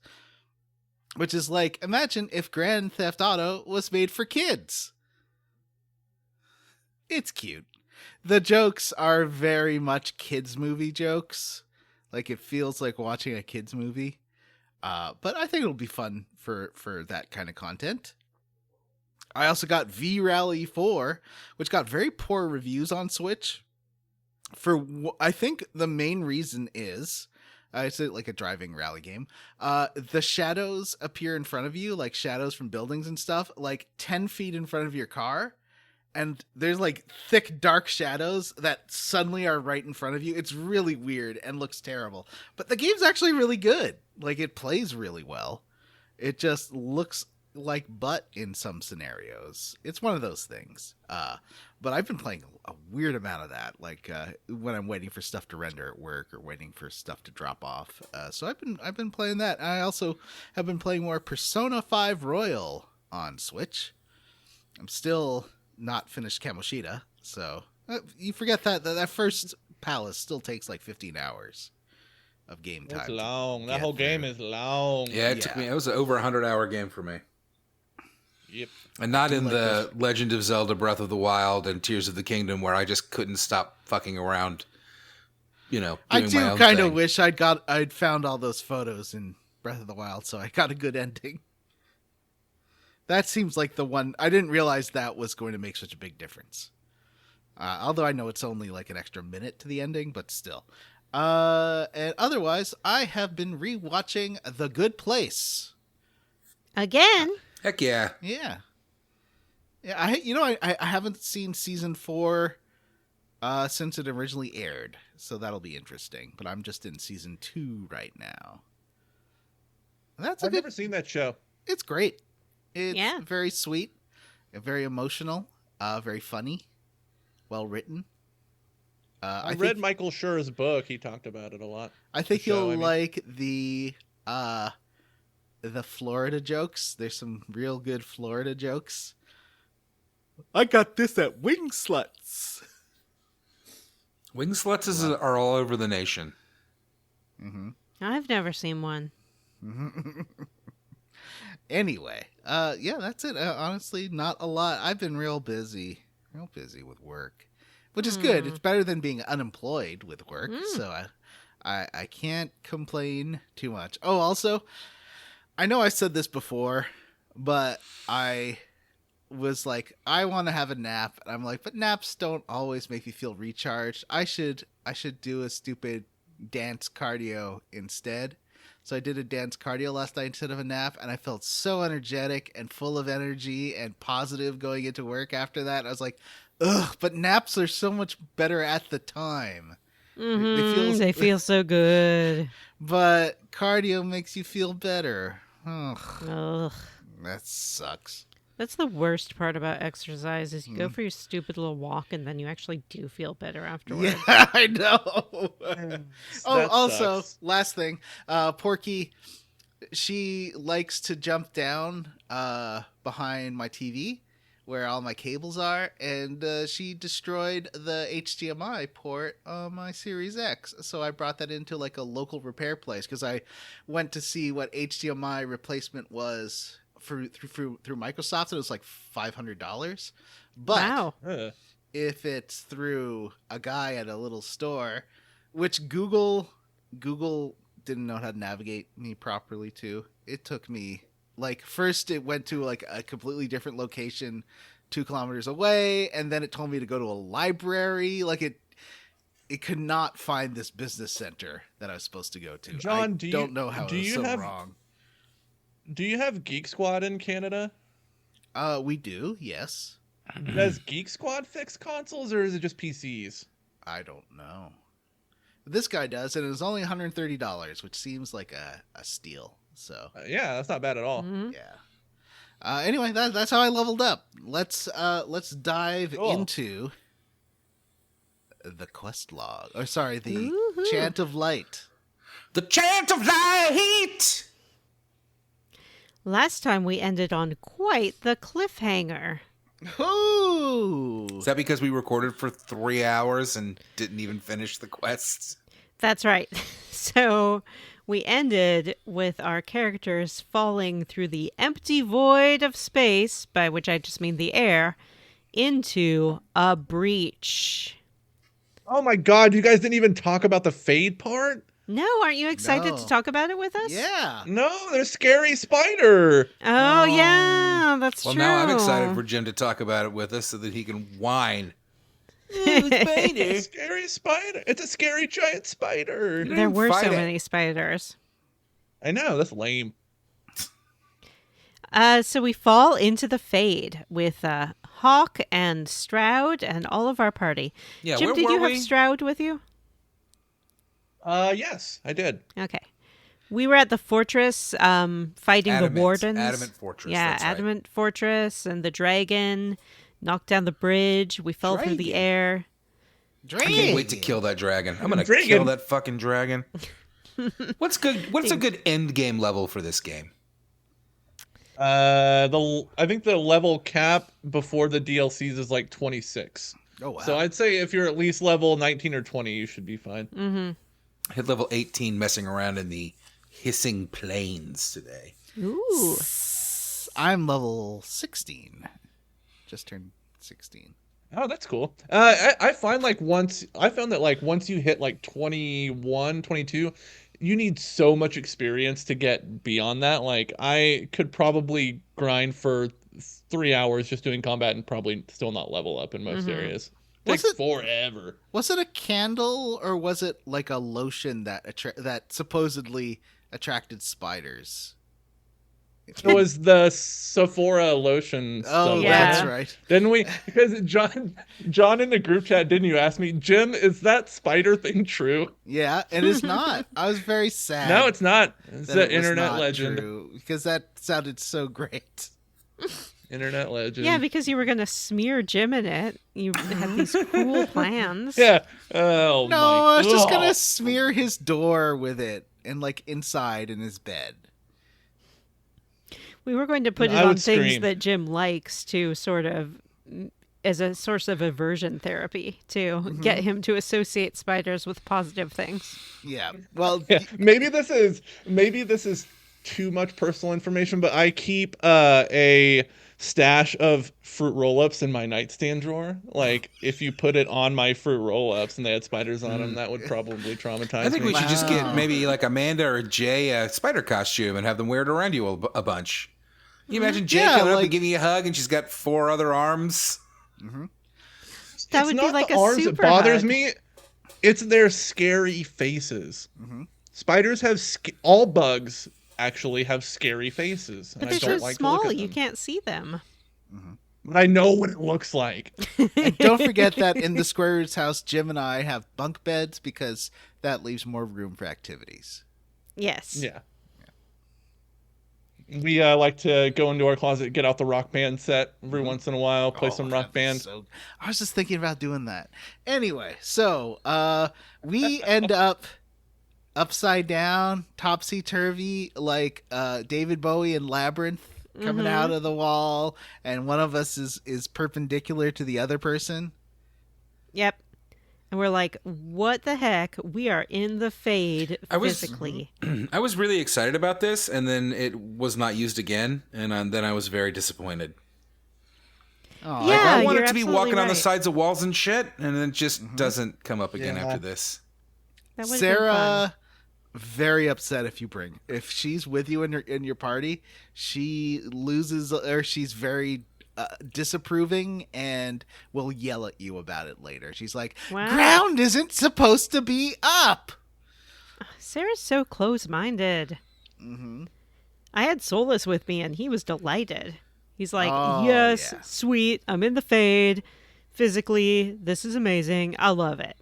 which is like, imagine if Grand Theft Auto was made for kids. It's cute. The jokes are very much kids movie jokes. Like, it feels like watching a kids movie. But I think it'll be fun for that kind of content. I also got V-Rally 4, which got very poor reviews on Switch. I think the main reason is, it's like a driving rally game. The shadows appear in front of you, like shadows from buildings and stuff, like 10 feet in front of your car. And there's like thick, dark shadows that suddenly are right in front of you. It's really weird and looks terrible. But the game's actually really good. Like, it plays really well. It just looks like butt in some scenarios. It's one of those things. But I've been playing a weird amount of that, like when I'm waiting for stuff to render at work or waiting for stuff to drop off. So I've been playing that. I also have been playing more Persona 5 Royal on Switch. I'm still not finished Kamoshida, so you forget that first palace still takes like 15 hours of game time. It's long. That whole game is long. Yeah, it took me. It was an over 100-hour game for me. Yep. And not in the Legend of Zelda Breath of the Wild and Tears of the Kingdom, where I just couldn't stop fucking around. You know, I do kind of wish I'd found all those photos in Breath of the Wild, so I got a good ending. That seems like the one. I didn't realize that was going to make such a big difference. Although I know it's only like an extra minute to the ending, but still. And otherwise, I have been rewatching The Good Place. Again? Heck yeah. Yeah. Yeah, I haven't seen season 4 since it originally aired, so that'll be interesting. But I'm just in season 2 right now. I've never seen that show. It's great. It's very sweet, very emotional, very funny, well written. I read Michael Schur's book. He talked about it a lot. I think you'll like the Florida jokes. There's some real good Florida jokes. I got this at Wing Sluts. Wing Sluts are all over the nation. Mm-hmm. I've never seen one. Anyway, that's it. Honestly, not a lot. I've been real busy with work, which is good. It's better than being unemployed with work. So I can't complain too much. Oh, also, I know I said this before, but I was like, I want to have a nap. And I'm like, but naps don't always make me feel recharged. I should do a stupid dance cardio instead. So I did a dance cardio last night instead of a nap, and I felt so energetic and full of energy and positive going into work after that. I was like, ugh, but naps are so much better at the time. They feel so good. But cardio makes you feel better. Ugh, Ugh. that sucks. That's the worst part about exercise is you go for your stupid little walk and then you actually do feel better afterwards. Yeah, I know. Also, sucks. last thing, Porky, she likes to jump down behind my TV where all my cables are, and she destroyed the HDMI port on my Series X. So I brought that into like a local repair place because I went to see what HDMI replacement was through Microsoft, and it was like $500. But Wow. if it's through a guy at a little store, which Google didn't know how to navigate me properly to, it took me like, first it went to like a completely different location 2 kilometers away, and then it told me to go to a library. Like it could not find this business center that I was supposed to go to. John, don't know how it was so wrong. Do you have Geek Squad in Canada? We do, yes. Does Geek Squad fix consoles, or is it just PCs? I don't know. This guy does, and it was only $130, which seems like a steal. So Yeah, that's not bad at all. Mhm. yeah. Anyway, that's how I leveled up. Let's dive Cool. into the quest log. Or sorry, the Woohoo. Chant of Light. The chant of light! Last time we ended on quite the cliffhanger. Ooh. Is that because we recorded for 3 hours and didn't even finish the quests? That's right. So we ended with our characters falling through the empty void of space, by which I just mean the air, into a breach. Oh my god, you guys didn't even talk about the Fade part? No, aren't you excited No. to talk about it with us? Yeah. No, there's Scary Spider. Oh, yeah, that's Well, true. now I'm excited for Jim to talk about it with us so that he can whine. Scary Spider. It's a scary giant spider. There were so Fight it. many spiders. I know, that's lame. So we fall into the Fade with Hawk and Stroud and all of our party. Yeah, Jim, where did were you we? have Stroud with you? Yes, I did. Okay. We were at the fortress fighting Adamant. the wardens. Adamant Fortress, Yeah, that's right. Adamant Fortress and the dragon. Knocked down the bridge. We fell through the Dragon. air. I can't wait to kill that dragon. I'm gonna Dragon. kill that fucking dragon. What's good? What's a good end game level for this game? I think the level cap before the DLCs is like 26. Oh, wow. So I'd say if you're at least level 19 or 20, you should be fine. Mm-hmm. Hit level 18 messing around in the hissing plains today. Ooh. I'm level 16. Just turned 16. Oh, that's cool. I find like once you hit like 21, 22, you need so much experience to get beyond that. Like I could probably grind for 3 hours just doing combat and probably still not level up in most areas. Was Takes it- forever. Was it a candle or was it like a lotion that that supposedly attracted spiders? It was the Sephora lotion stuff. Oh, Yeah. that's right. Didn't we? Because John in the group chat, didn't you ask me, Jim, is that spider thing true? Yeah, it is not. I was very sad. No, it's not. It's that an it was internet not legend. true, because that sounded so great. Internet legend. Yeah, because you were going to smear Jim in it. You had these cool plans. Yeah. Oh, No, my I was just God. gonna smear his door with it and like inside in his bed. We were going to put No, it I on would things scream. that Jim likes to sort of as a source of aversion therapy to get him to associate spiders with positive things. Yeah. Well, Yeah, maybe this is too much personal information, but I keep a stash of fruit roll-ups in my nightstand drawer. Like, if you put it on my fruit roll-ups and they had spiders on them, that would probably traumatize I think me. we should just get Wow. maybe like Amanda or Jay a spider costume and have them wear it around you a bunch. Can you imagine Jay Yeah, coming up like- and giving you a hug and she's got 4 other arms? That It's would not be like the a arms super that bothers hug. me. It's their scary faces. Spiders have all bugs actually have scary faces, and But I they're don't so like to look small, at you them. can't see them. But I know what it looks like. And don't forget that in the Square Roots house, Jim and I have bunk beds because that leaves more room for activities. Yes. Yeah. We like to go into our closet, get out the Rock Band set every once in a while, play some Rock Band. I was just thinking about doing that. Anyway, so we end up upside down, topsy-turvy, like David Bowie in Labyrinth coming out of the wall, and one of us is perpendicular to the other person. Yep. And we're like, what the heck? We are in the Fade physically. I was really excited about this, and then it was not used again, and then I was very disappointed. Oh, Yeah, I wanted you're to be absolutely walking on the right. sides of walls and shit, and it just doesn't come up again after this. That would've been fun. Sarah, very upset if she's with you in your party, she loses, or she's very disapproving and will yell at you about it later. She's like, Wow. ground isn't supposed to be up. Sarah's so close-minded. I had Solus with me, and he was delighted. He's like, Oh, yes, yeah. sweet, I'm in the Fade. Physically, this is amazing. I love it.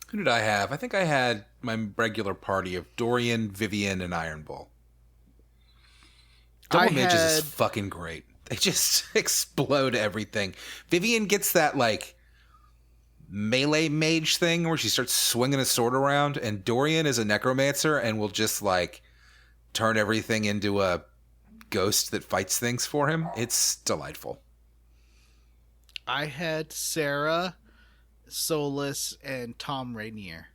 Who did I have? I think I had my regular party of Dorian, Vivian, and Iron Bull. Double Mages is fucking great. They just explode everything. Vivian gets that, like, melee mage thing where she starts swinging a sword around, and Dorian is a necromancer and will just, like, turn everything into a ghost that fights things for him. It's delightful. I had Sarah, Solus, and Tom Rainier.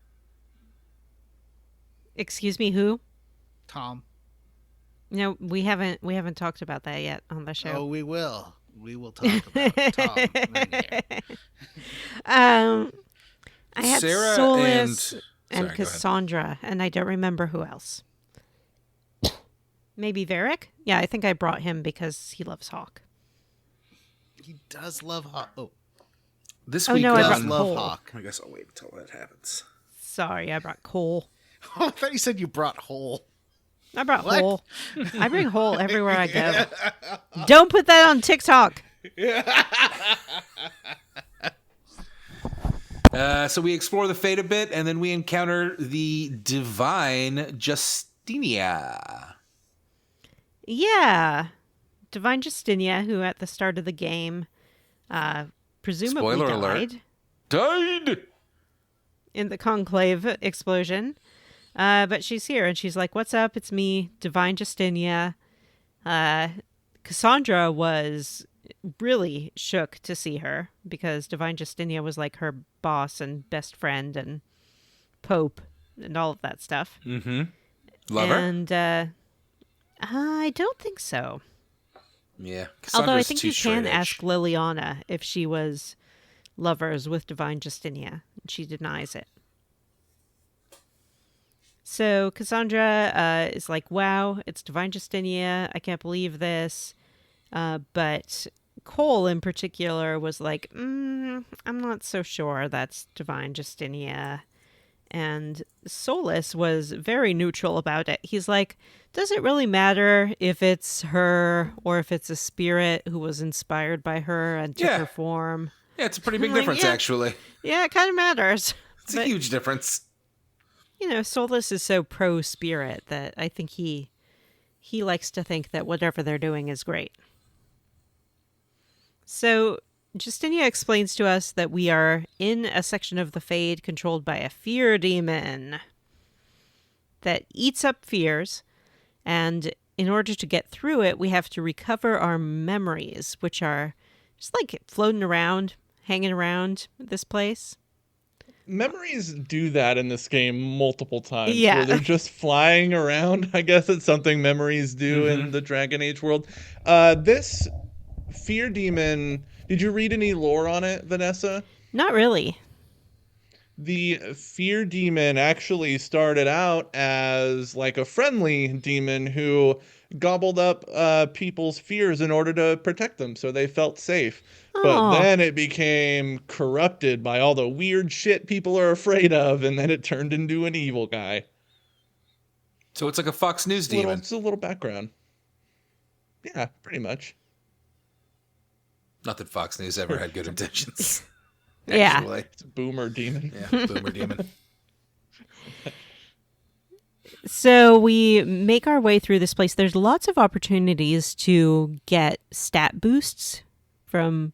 Excuse me, who? Tom. No, we haven't talked about that yet on the show. Oh, we will. We will talk about Tom Rainier. I had Sarah Solus and- and Sorry, go ahead. Cassandra, and I don't remember who else. Maybe Varric? Yeah, I think I brought him because he loves Hawk. He does love Hawk. Oh, This Oh, week no, I does brought love Cole. Hawk. I guess I'll wait until that happens. Sorry, I brought Cole. Oh, I thought you said you brought Hole. I brought What? Hole. I bring Hole everywhere I go. Don't put that on TikTok. So we explore the Fate a bit, and then we encounter the divine Justinia. Yeah. Divine Justinia, who at the start of the game presumably Spoiler died alert. Died! in the Conclave explosion. But she's here, and she's like, what's up? It's me, Divine Justinia. Cassandra was really shook to see her because Divine Justinia was like her boss and best friend and Pope and all of that stuff. Mm-hmm. Love her? And I don't think so. Yeah. Although I Cassandra's think too you can straight edge. ask Liliana if she was lovers with Divine Justinia, and she denies it. So Cassandra is like, wow, it's Divine Justinia. I can't believe this. But Cole in particular was like, I'm not so sure that's Divine Justinia. And Solus was very neutral about it. He's like, does it really matter if it's her or if it's a spirit who was inspired by her and took Yeah. her form? Yeah, it's a pretty big I'm like, difference, yeah. actually. Yeah, it kind of matters. It's But, a huge difference. you know, Solus is so pro-spirit that I think he likes to think that whatever they're doing is great. So Justinia explains to us that we are in a section of the Fade controlled by a fear demon that eats up fears, and in order to get through it, we have to recover our memories, which are just like floating around, hanging around this place. Memories do that in this game multiple times. Yeah. Where they're just flying around. I guess it's something memories do in the Dragon Age world. This fear demon, did you read any lore on it, Vanessa? Not really. the fear demon actually started out as like a friendly demon who gobbled up people's fears in order to protect them so they felt safe. But Oh, then it became corrupted by all the weird shit people are afraid of, and then it turned into an evil guy. So it's like a Fox News demon. It's a little background. Yeah, pretty much. Not that Fox News ever had good intentions. yeah. Actually. It's a boomer demon. Yeah, boomer demon. So we make our way through this place. There's lots of opportunities to get stat boosts from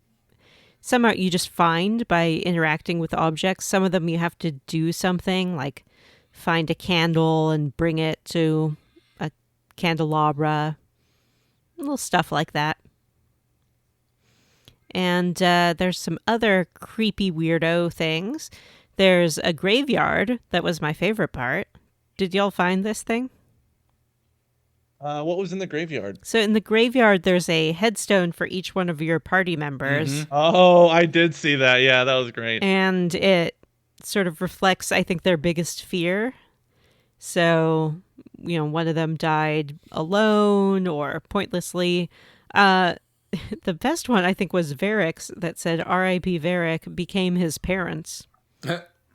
some you just find by interacting with objects. Some of them you have to do something like find a candle and bring it to a candelabra. Little stuff like that. And there's some other creepy weirdo things. There's a graveyard. That was my favorite part. Did y'all find this thing? What was in the graveyard? So in the graveyard, there's a headstone for each one of your party members. Mhm. Oh, I did see that. Yeah, that was great. And it sort of reflects, I think, their biggest fear. So, one of them died alone or pointlessly. The best one, I think, was Varric's that said R.I.P. Varric became his parents.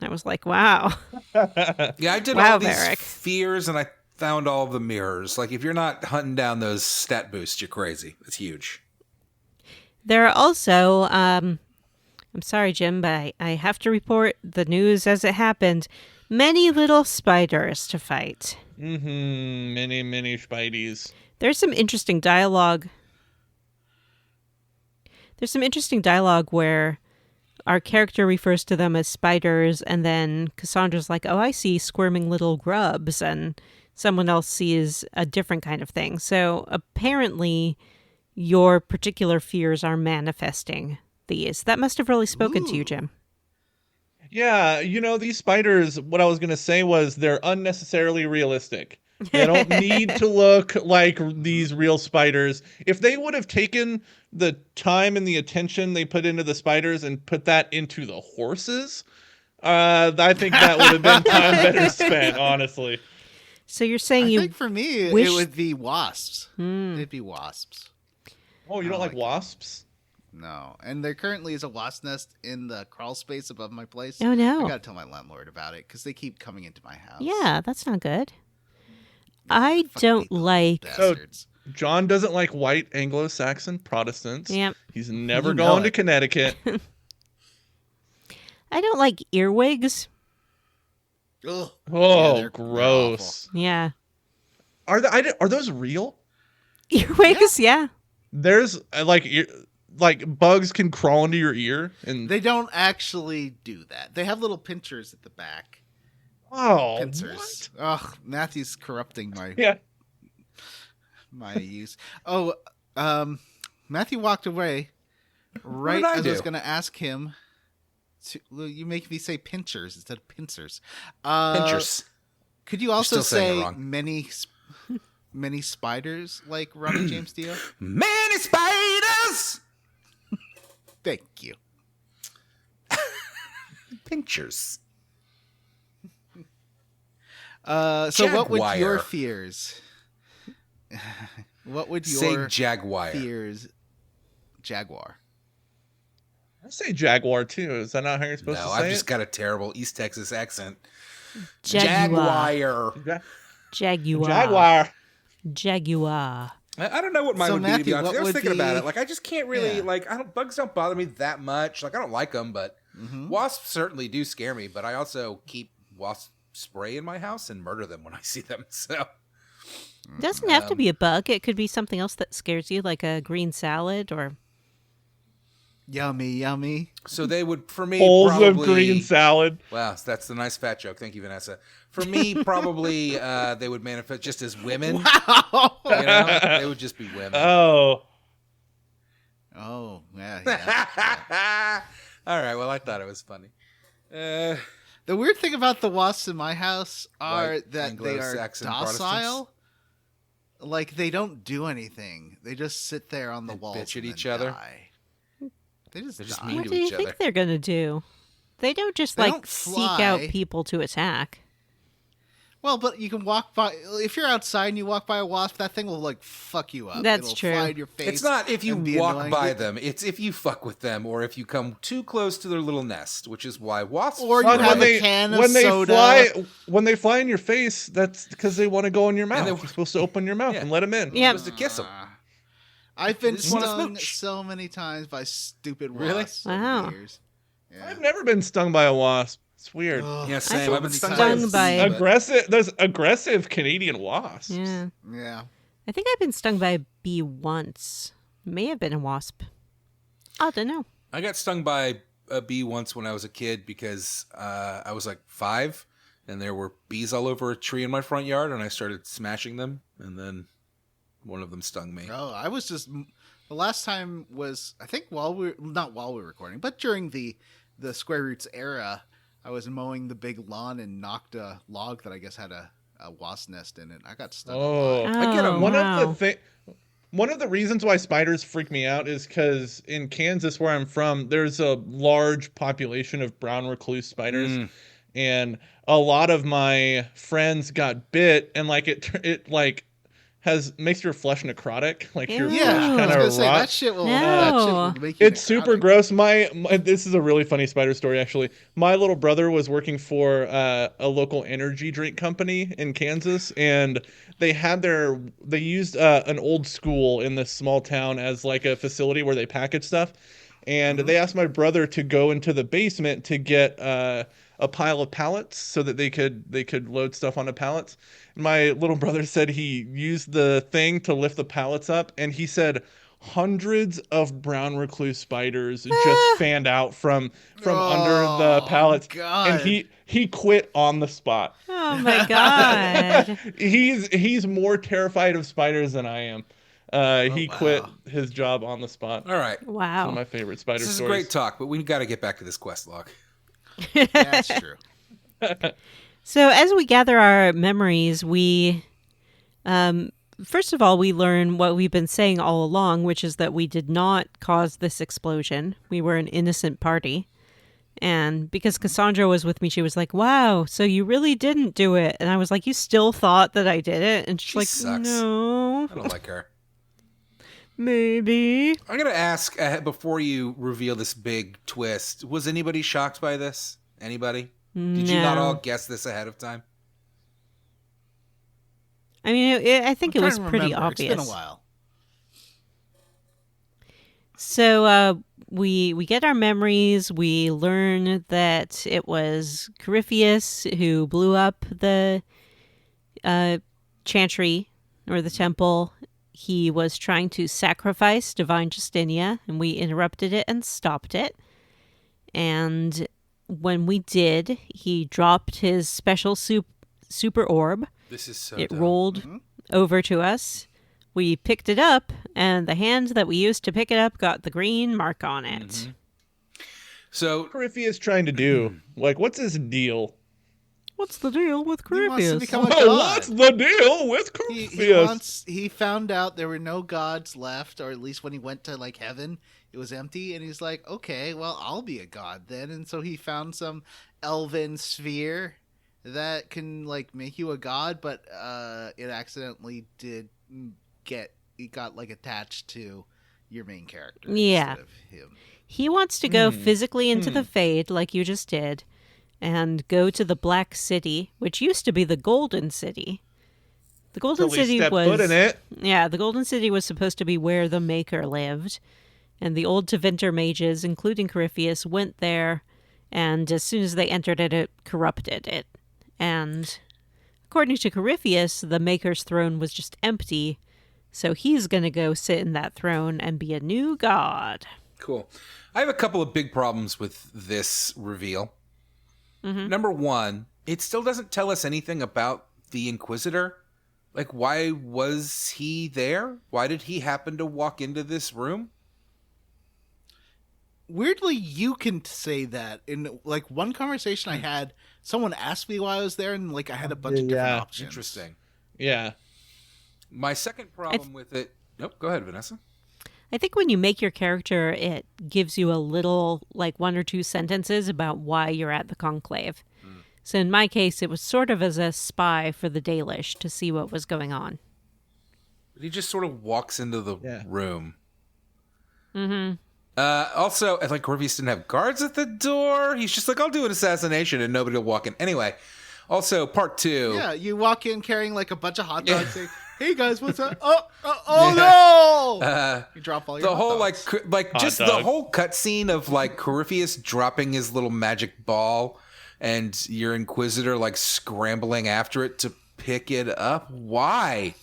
I was like, wow. Yeah, I did Wow, all these Varric. fears, and I found all the mirrors. Like, if you're not hunting down those stat boosts, you're crazy. It's huge. There are also, I'm sorry, Jim, but I have to report the news as it happened. Many little spiders to fight. Mm-hmm. Many spideys. There's some interesting dialogue. There's some interesting dialogue where our character refers to them as spiders, and then Cassandra's like, oh, I see squirming little grubs, and someone else sees a different kind of thing. So apparently your particular fears are manifesting these. That must have really spoken to you, Jim. Yeah, these spiders, what I was going to say was they're unnecessarily realistic. They don't need to look like these real spiders. If they would have taken the time and the attention they put into the spiders and put that into the horses, I think that would have been time better spent, honestly. So you're saying I think for me, wish- it would be wasps. It'd be wasps. Oh, you don't like wasps? No. And there currently is a wasp nest in the crawl space above my place. Oh, no. I gotta tell my landlord about it because they keep coming into my house. Yeah, that's not good. I don't like... Bastards. John doesn't like white Anglo-Saxon Protestants. Yep. He's never You know gone to it. Connecticut. I don't like earwigs. Ugh. Oh, they're gross. Yeah. Are those real? Earwigs, yeah. There's like bugs can crawl into your ear and They don't actually do that. They have little pinchers at the back. oh, Pincers. Ugh, Matthew's corrupting my what? Yeah. my use. Oh, Matthew walked away right did I as I was do? going to ask him. Well, you make me say pinchers instead of pincers. Pinchers. Could you also still saying it say wrong. many spiders like Ronnie James Dio? Many spiders! Thank you. Pinchers. So what would your Jaguar. fears? What would Say your Jaguar. fears? Jaguar. I say jaguar too. Is that not how you're supposed No, to say I've just it? got a terrible East Texas accent. Jaguar. Jaguar. Jaguar. Jaguar. Jaguar. I don't know what mine So, would be, to be Matthew, honest. what I was would thinking about be- it. Like, I just can't really, Yeah. bugs don't bother me that much. Like, I don't like them, but Mm-hmm. wasps certainly do scare me. But I also keep wasp spray in my house and murder them when I see them. So, It doesn't have to be a bug. It could be something else that scares you, like a green salad or... Yummy, yummy. so they would, for me, Bowls probably... of green salad. Wow, that's the nice fat joke. Thank you, Vanessa. For me, probably they would manifest just as women. Wow. You know? They would just be women. Oh. Oh, yeah. All right, well, I thought it was funny. The weird thing about the wasps in my house are White that they are Anglo-Saxon docile. Like, they don't do anything. They just sit there on the They walls bitch at and each then other? die. They just They're just die. mean What to do you each think other. they're going to do? They don't just They like don't seek out fly. people to attack. Well, but you can walk by. If you're outside and you walk by a wasp, that thing will like fuck you up. That's It'll true. Fly in your face. It's not if you and be walk annoying. by them. It's if you fuck with them or if you come too close to their little nest, which is why wasps. Or you But have a can of soda. when they fly in your face, that's because they want to go in your mouth. they- You're supposed to open your mouth Yeah. and let them in. Yeah. Supposed to kiss them. I've been Just wanna stung smooch. so many times by stupid Really? wasps over Wow. the years. Yeah. I've never been stung by a wasp. It's weird. Yeah, same. so I've been many stung times. by a bee, but- Aggressive. There's aggressive Canadian wasps. Yeah. Yeah. I think I've been stung by a bee once. May have been a wasp. I don't know. I got stung by a bee once when I was a kid because I was like 5 and there were bees all over a tree in my front yard and I started smashing them and then one of them stung me. Oh, I was just the last time was I think not while we were recording, but during the Square Roots era, I was mowing the big lawn and knocked a log that I guess had a wasp nest in it. I got stung. Oh, I get 'em. one wow. of the reasons why spiders freak me out is because in Kansas, where I'm from, there's a large population of brown recluse spiders, and a lot of my friends got bit, and like it like makes your flesh necrotic, like your Ew. flesh Yeah, I kind was of gonna say rot. that shit will. No. That shit will make you It's super necrotic. gross. My this is a really funny spider story actually. My little brother was working for a local energy drink company in Kansas, and they used an old school in this small town as like a facility where they package stuff, and they asked my brother to go into the basement to get a pile of pallets so that they could load stuff onto pallets. And my little brother said he used the thing to lift the pallets up, and he said hundreds of brown recluse spiders just fanned out from under the pallets, God. and he quit on the spot. Oh my god. He's more terrified of spiders than I am. He wow. quit his job on the spot. All right. One of Wow. my favorite spider This is a stories. great talk, but we got to get back to this quest log. That's true. So as we gather our memories, we first of all we learn what we've been saying all along, which is that we did not cause this explosion. We were an innocent party. And because Cassandra was with me, she was like, "Wow, so you really didn't do it." And I was like, "You still thought that I did it?" And she's She like, sucks. "No, I don't like her. maybe." I'm going to ask before you reveal this big twist, was anybody shocked by this? Anybody? Did you not No. all guess this ahead of time? I mean, I think it I'm was trying to pretty remember. obvious. It's been a while. So we get our memories. We learn that it was Corypheus who blew up the chantry or the temple. He was trying to sacrifice divine Justinia, and we interrupted it and stopped it. And when we did, he dropped his special super orb. This is so It dumb. rolled over to us. We picked it up, and the hand that we used to pick it up got the green mark on it. So Corypheus is trying to do? Like, what's his deal? What's the deal with He wants to Corypheus? become a Oh, god. what's the deal with He Corypheus? he found out there were no gods left, or at least when he went to like heaven, it was empty, and he's like, okay, well, I'll be a god then. And so he found some elven sphere that can like make you a god, but it accidentally got like attached to your main character Yeah. instead of him. He wants to go physically into the Fade, like you just did, and go to the Black City, which used to be the Golden City. The Golden Till he City stepped was foot in it. Yeah, the Golden City was supposed to be where the Maker lived, and the old Tevinter mages, including Corypheus, went there, and as soon as they entered it, it corrupted it. And according to Corypheus, the Maker's throne was just empty, so he's going to go sit in that throne and be a new god. cool. I have a couple of big problems with this reveal. Number one, it still doesn't tell us anything about the Inquisitor. Like, why was he there? Why did he happen to walk into this room? Weirdly, you can say that. In like one conversation I had, someone asked me why I was there, and like I had a bunch of different Yeah. options. Interesting. Yeah. My second problem with it... Nope, go ahead, Vanessa. I think when you make your character, it gives you a little, like 1 or 2 sentences about why you're at the conclave. So in my case, it was sort of as a spy for the Dalish to see what was going on. But he just sort of walks into the room. Mm-hmm. Also, like Corvius didn't have guards at the door. He's just like, I'll do an assassination and nobody will walk in. Anyway, also part 2. Yeah, you walk in carrying like a bunch of hot dogs saying, hey guys, what's up? Oh no! You drop all your the hot whole dogs. like Hot just dog. the whole cutscene of like Corypheus dropping his little magic ball and your Inquisitor like scrambling after it to pick it up. Why?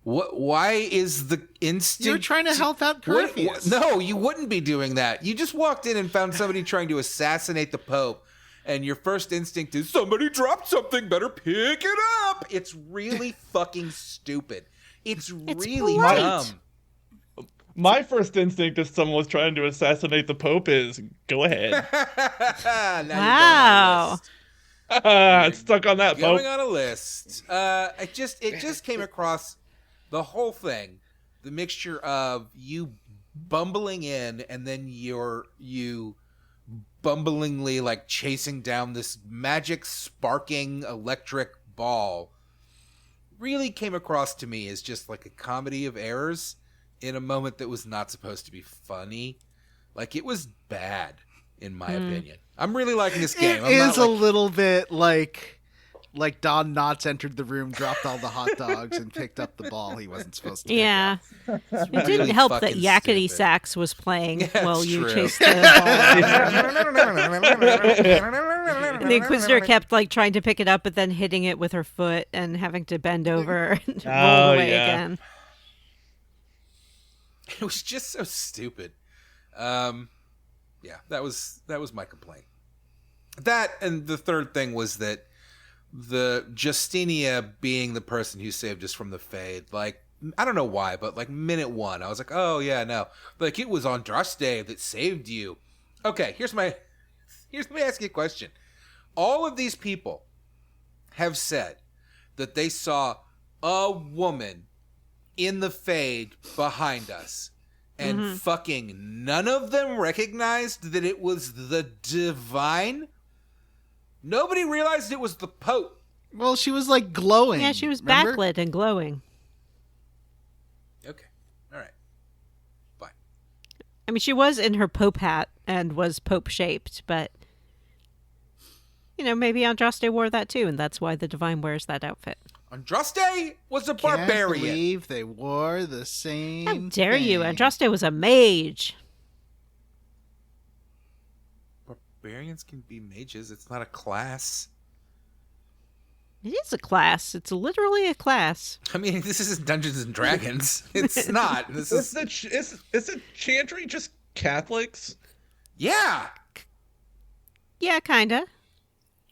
Why is the instinct? You're trying to help out Corypheus. No, you wouldn't be doing that. You just walked in and found somebody trying to assassinate the Pope, and your first instinct is somebody dropped something. Better pick it up. It's really fucking stupid. It's really polite. dumb. My first instinct if someone was trying to assassinate the Pope is, go ahead. Wow. It's stuck on that Pope. Going on a list. It just came across the whole thing, the mixture of you bumbling in and then you bumblingly like chasing down this magic sparking electric ball really came across to me as just like a comedy of errors in a moment that was not supposed to be funny. Like, it was bad, in my opinion. I'm really liking this game. It is a little bit like Don Knotts entered the room, dropped all the hot dogs, and picked up the ball he wasn't supposed to pick Yeah. up. It really didn't help that fucking Yakety stupid. Sax was playing Yeah, while it's you true. chased the ball. And the Inquisitor kept like trying to pick it up, but then hitting it with her foot and having to bend over and roll away again. It was just so stupid. Yeah, that was my complaint. That, and the third thing was that the Justinia being the person who saved us from the Fade, like, I don't know why, but like minute 1, I was like, oh yeah, no. Like, it was Andraste that saved you. Okay, let me ask you a question. All of these people have said that they saw a woman in the Fade behind us, and fucking none of them recognized that it was the Divine. Nobody realized it was the Pope. Well, she was like glowing. Yeah, she was remember? backlit and glowing. Okay, all right, fine. I mean, she was in her Pope hat and was Pope shaped, but you know, maybe Andraste wore that too, and that's why the Divine wears that outfit. Andraste was a Can't barbarian. believe they wore the same. How dare you? thing. Andraste was a mage. Barbarians can be mages. It's not a class. It is a class. It's literally a class. I mean, this isn't Dungeons and Dragons. It's not. This is Is it Chantry just Catholics? yeah. Yeah, kinda.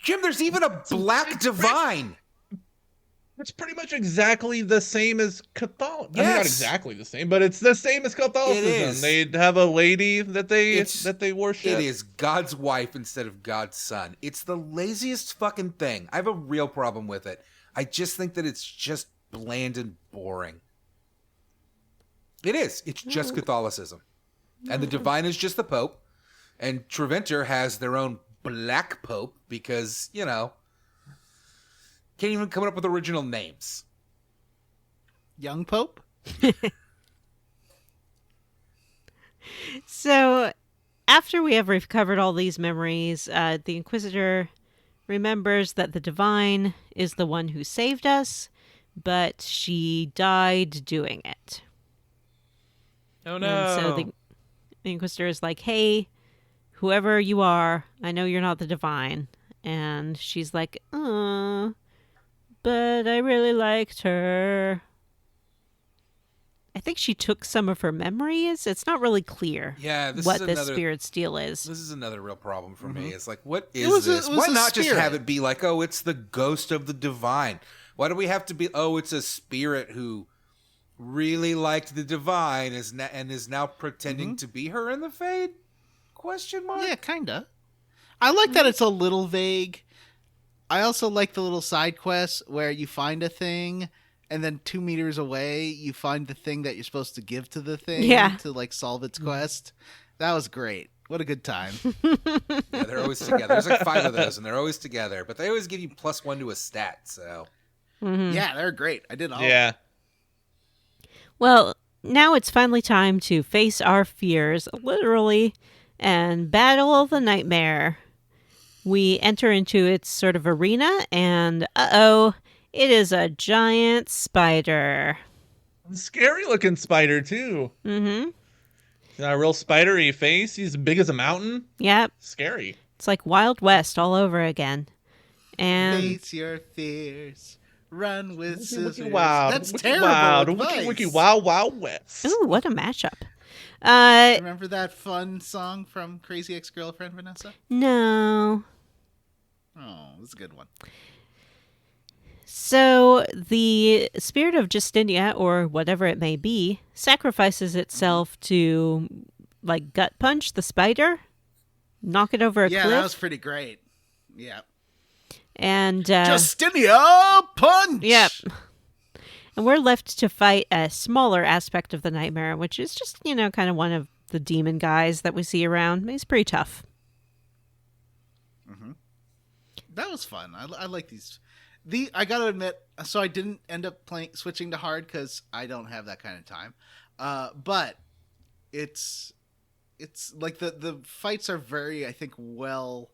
Jim, there's even a black divine. It's pretty much exactly the same as Catholicism. I mean, not Yes. exactly the same, but it's the same as Catholicism. is. They'd have a lady that they It worship. is God's wife instead of God's son. It's the laziest fucking thing. I have a real problem with it. I just think that it's just bland and boring. It is. It's just Catholicism. And the divine is just the Pope. And Treventer has their own black Pope because, you know, can't even come up with original names. Young Pope? So, after we have recovered all these memories, the Inquisitor remembers that the Divine is the one who saved us, but she died doing it. Oh And so the Inquisitor is like, hey, whoever you are, I know you're not the Divine. And she's like, but I really liked her. I think she took some of her memories. It's not really clear Yeah, this what is this another spirit's deal is. This is another real problem for me. It's like, what It is was this? it was Why a not just spirit. have it be like, oh, it's the ghost of the divine? Why do we have to be, oh, it's a spirit who really liked the divine and is now pretending to be her in the Fade? Question mark? Yeah, kinda. I like that it's a little vague. I also like the little side quests where you find a thing and then 2 meters away you find the thing that you're supposed to give to the thing to like solve its quest. That was great. What a good time. Yeah, they're always together. There's like 5 of those, and they're always together. But they always give you +1 to a stat, so... Yeah, they're great. I did all Yeah. Well, now it's finally time to face our fears, literally, and battle the nightmare. We enter into its sort of arena, and it is a giant spider. Scary looking spider, too. Mm-hmm. A real spidery face. He's big as a mountain. Yep. Scary. It's like Wild West all over again. And face your fears. Run with scissors. Wiki wild. That's Wiki terrible wild. advice. Wiki wild wild west. ooh, what a mashup. Remember that fun song from Crazy Ex-Girlfriend, Vanessa? No. Oh, it was a good one. So the spirit of Justinia, or whatever it may be, sacrifices itself to, like, gut punch the spider, knock it over a cliff. Yeah, that was pretty great. Yeah. And Justinia punch. Yep. And we're left to fight a smaller aspect of the nightmare, which is just, kind of one of the demon guys that we see around. He's pretty tough. Mm-hmm. That was fun. I like these. I gotta admit, so I didn't end up switching to hard because I don't have that kind of time. But it's like the fights are very, I think, well.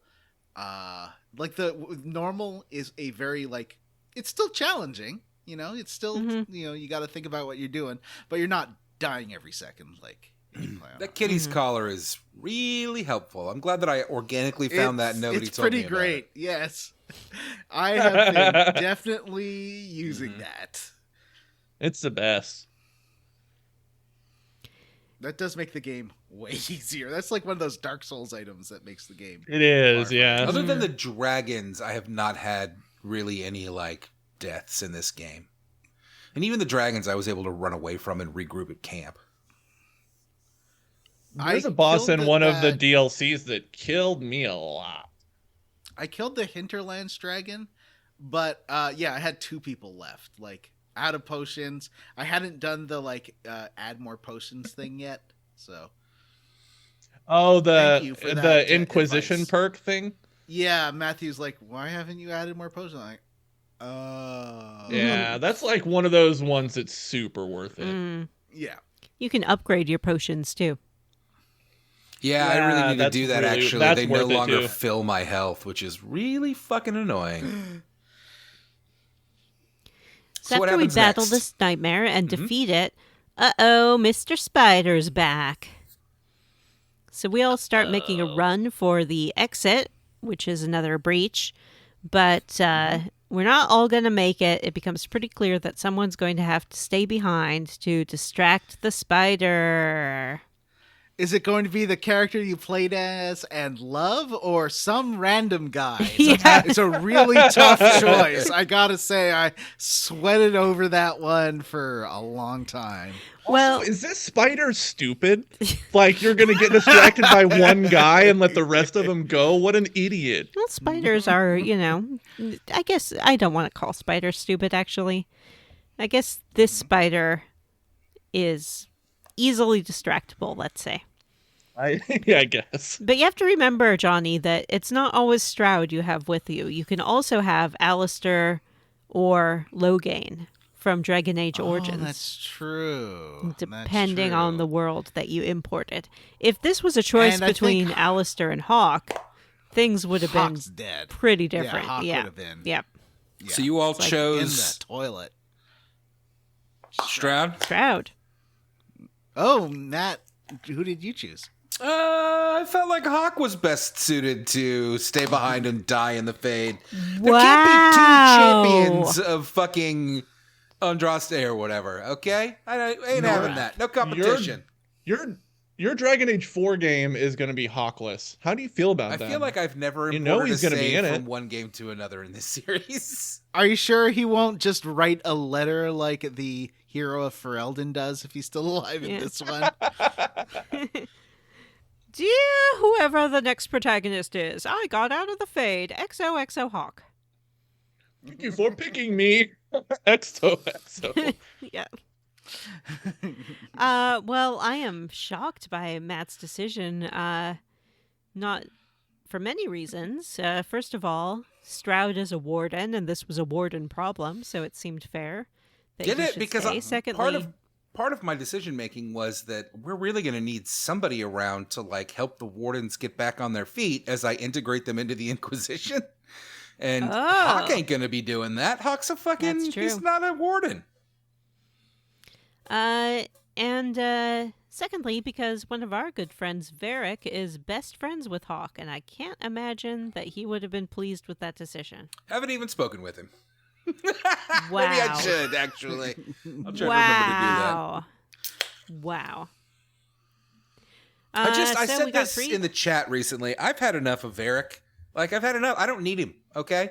Like the normal is a very like it's still challenging. It's still you got to think about what you're doing, but you're not dying every second like. That kitty's collar is really helpful. I'm glad that I organically found that and nobody told me about it. It's pretty great. Yes. I have been definitely using that. It's the best. That does make the game way easier. That's like one of those Dark Souls items that makes the game. It is, yeah. Other than the dragons, I have not had really any like deaths in this game. And even the dragons I was able to run away from and regroup at camp. There's a boss in one of the DLCs that killed me a lot. I killed the Hinterlands dragon, but I had 2 people left, like out of potions. I hadn't done the like add more potions thing yet, so. Oh, the Inquisition advice. perk thing? Yeah, Matthew's like, why haven't you added more potions? I'm like, yeah, that's like one of those ones that's super worth it. Yeah. You can upgrade your potions too. Yeah, I really need to do that, really, actually. They no worth it, longer too. fill my health, which is really fucking annoying. So what after we happens battle next? this nightmare and defeat it, Mr. Spider's back. So we all start making a run for the exit, which is another breach. But we're not all going to make it. It becomes pretty clear that someone's going to have to stay behind to distract the spider. Is it going to be the character you played as and love, or some random guy? Yeah. It's a really tough choice. I gotta say, I sweated over that one for a long time. Well, Also, is this spider stupid? Like, you're going to get distracted by one guy and let the rest of them go? What an idiot. well, spiders are, I guess I don't want to call spiders stupid, actually. I guess this spider is easily distractible, let's say. I guess. But you have to remember, Johnny, that it's not always Stroud you have with you. You can also have Alistair or Loghain from Dragon Age Origins. That's true. Depending on the world that you imported. If this was a choice between Alistair and Hawk, things would have Hawk's been dead. pretty different. Yeah, Hawk would have been. Yep. Yeah. So you all It's like chose in the toilet. Stroud? Stroud. Oh, Matt, who did you choose? I felt like Hawk was best suited to stay behind and die in the fade. There Wow. can't be 2 champions of fucking Andraste or whatever, okay? I ain't having that. No competition. Your Dragon Age 4 game is going to be Hawkless. How do you feel about that? I feel like I've never You know imported he's a gonna be save in from it. one game to another in this series. Are you sure he won't just write a letter like the hero of Ferelden does if he's still alive in this one? Dear whoever the next protagonist is, I got out of the fade. XOXO Hawk. Thank you for picking me. XOXO. Yeah. Well, I am shocked by Matt's decision. Not for many reasons. First of all, Stroud is a warden, and this was a warden problem, so it seemed fair that Get he it? should Because stay. Secondly, part of my decision making was that we're really going to need somebody around to like help the wardens get back on their feet as I integrate them into the Inquisition. And Hawk ain't going to be doing that. Hawk's a fucking, That's true. he's not a warden. Secondly, because one of our good friends, Varric, is best friends with Hawk, and I can't imagine that he would have been pleased with that decision. Haven't even spoken with him. Wow. Maybe I should, actually. I'll try to remember to do that. Wow. I so said we got this 3? in the chat recently. I've had enough of Varric. Like, I've had enough. I don't need him, okay?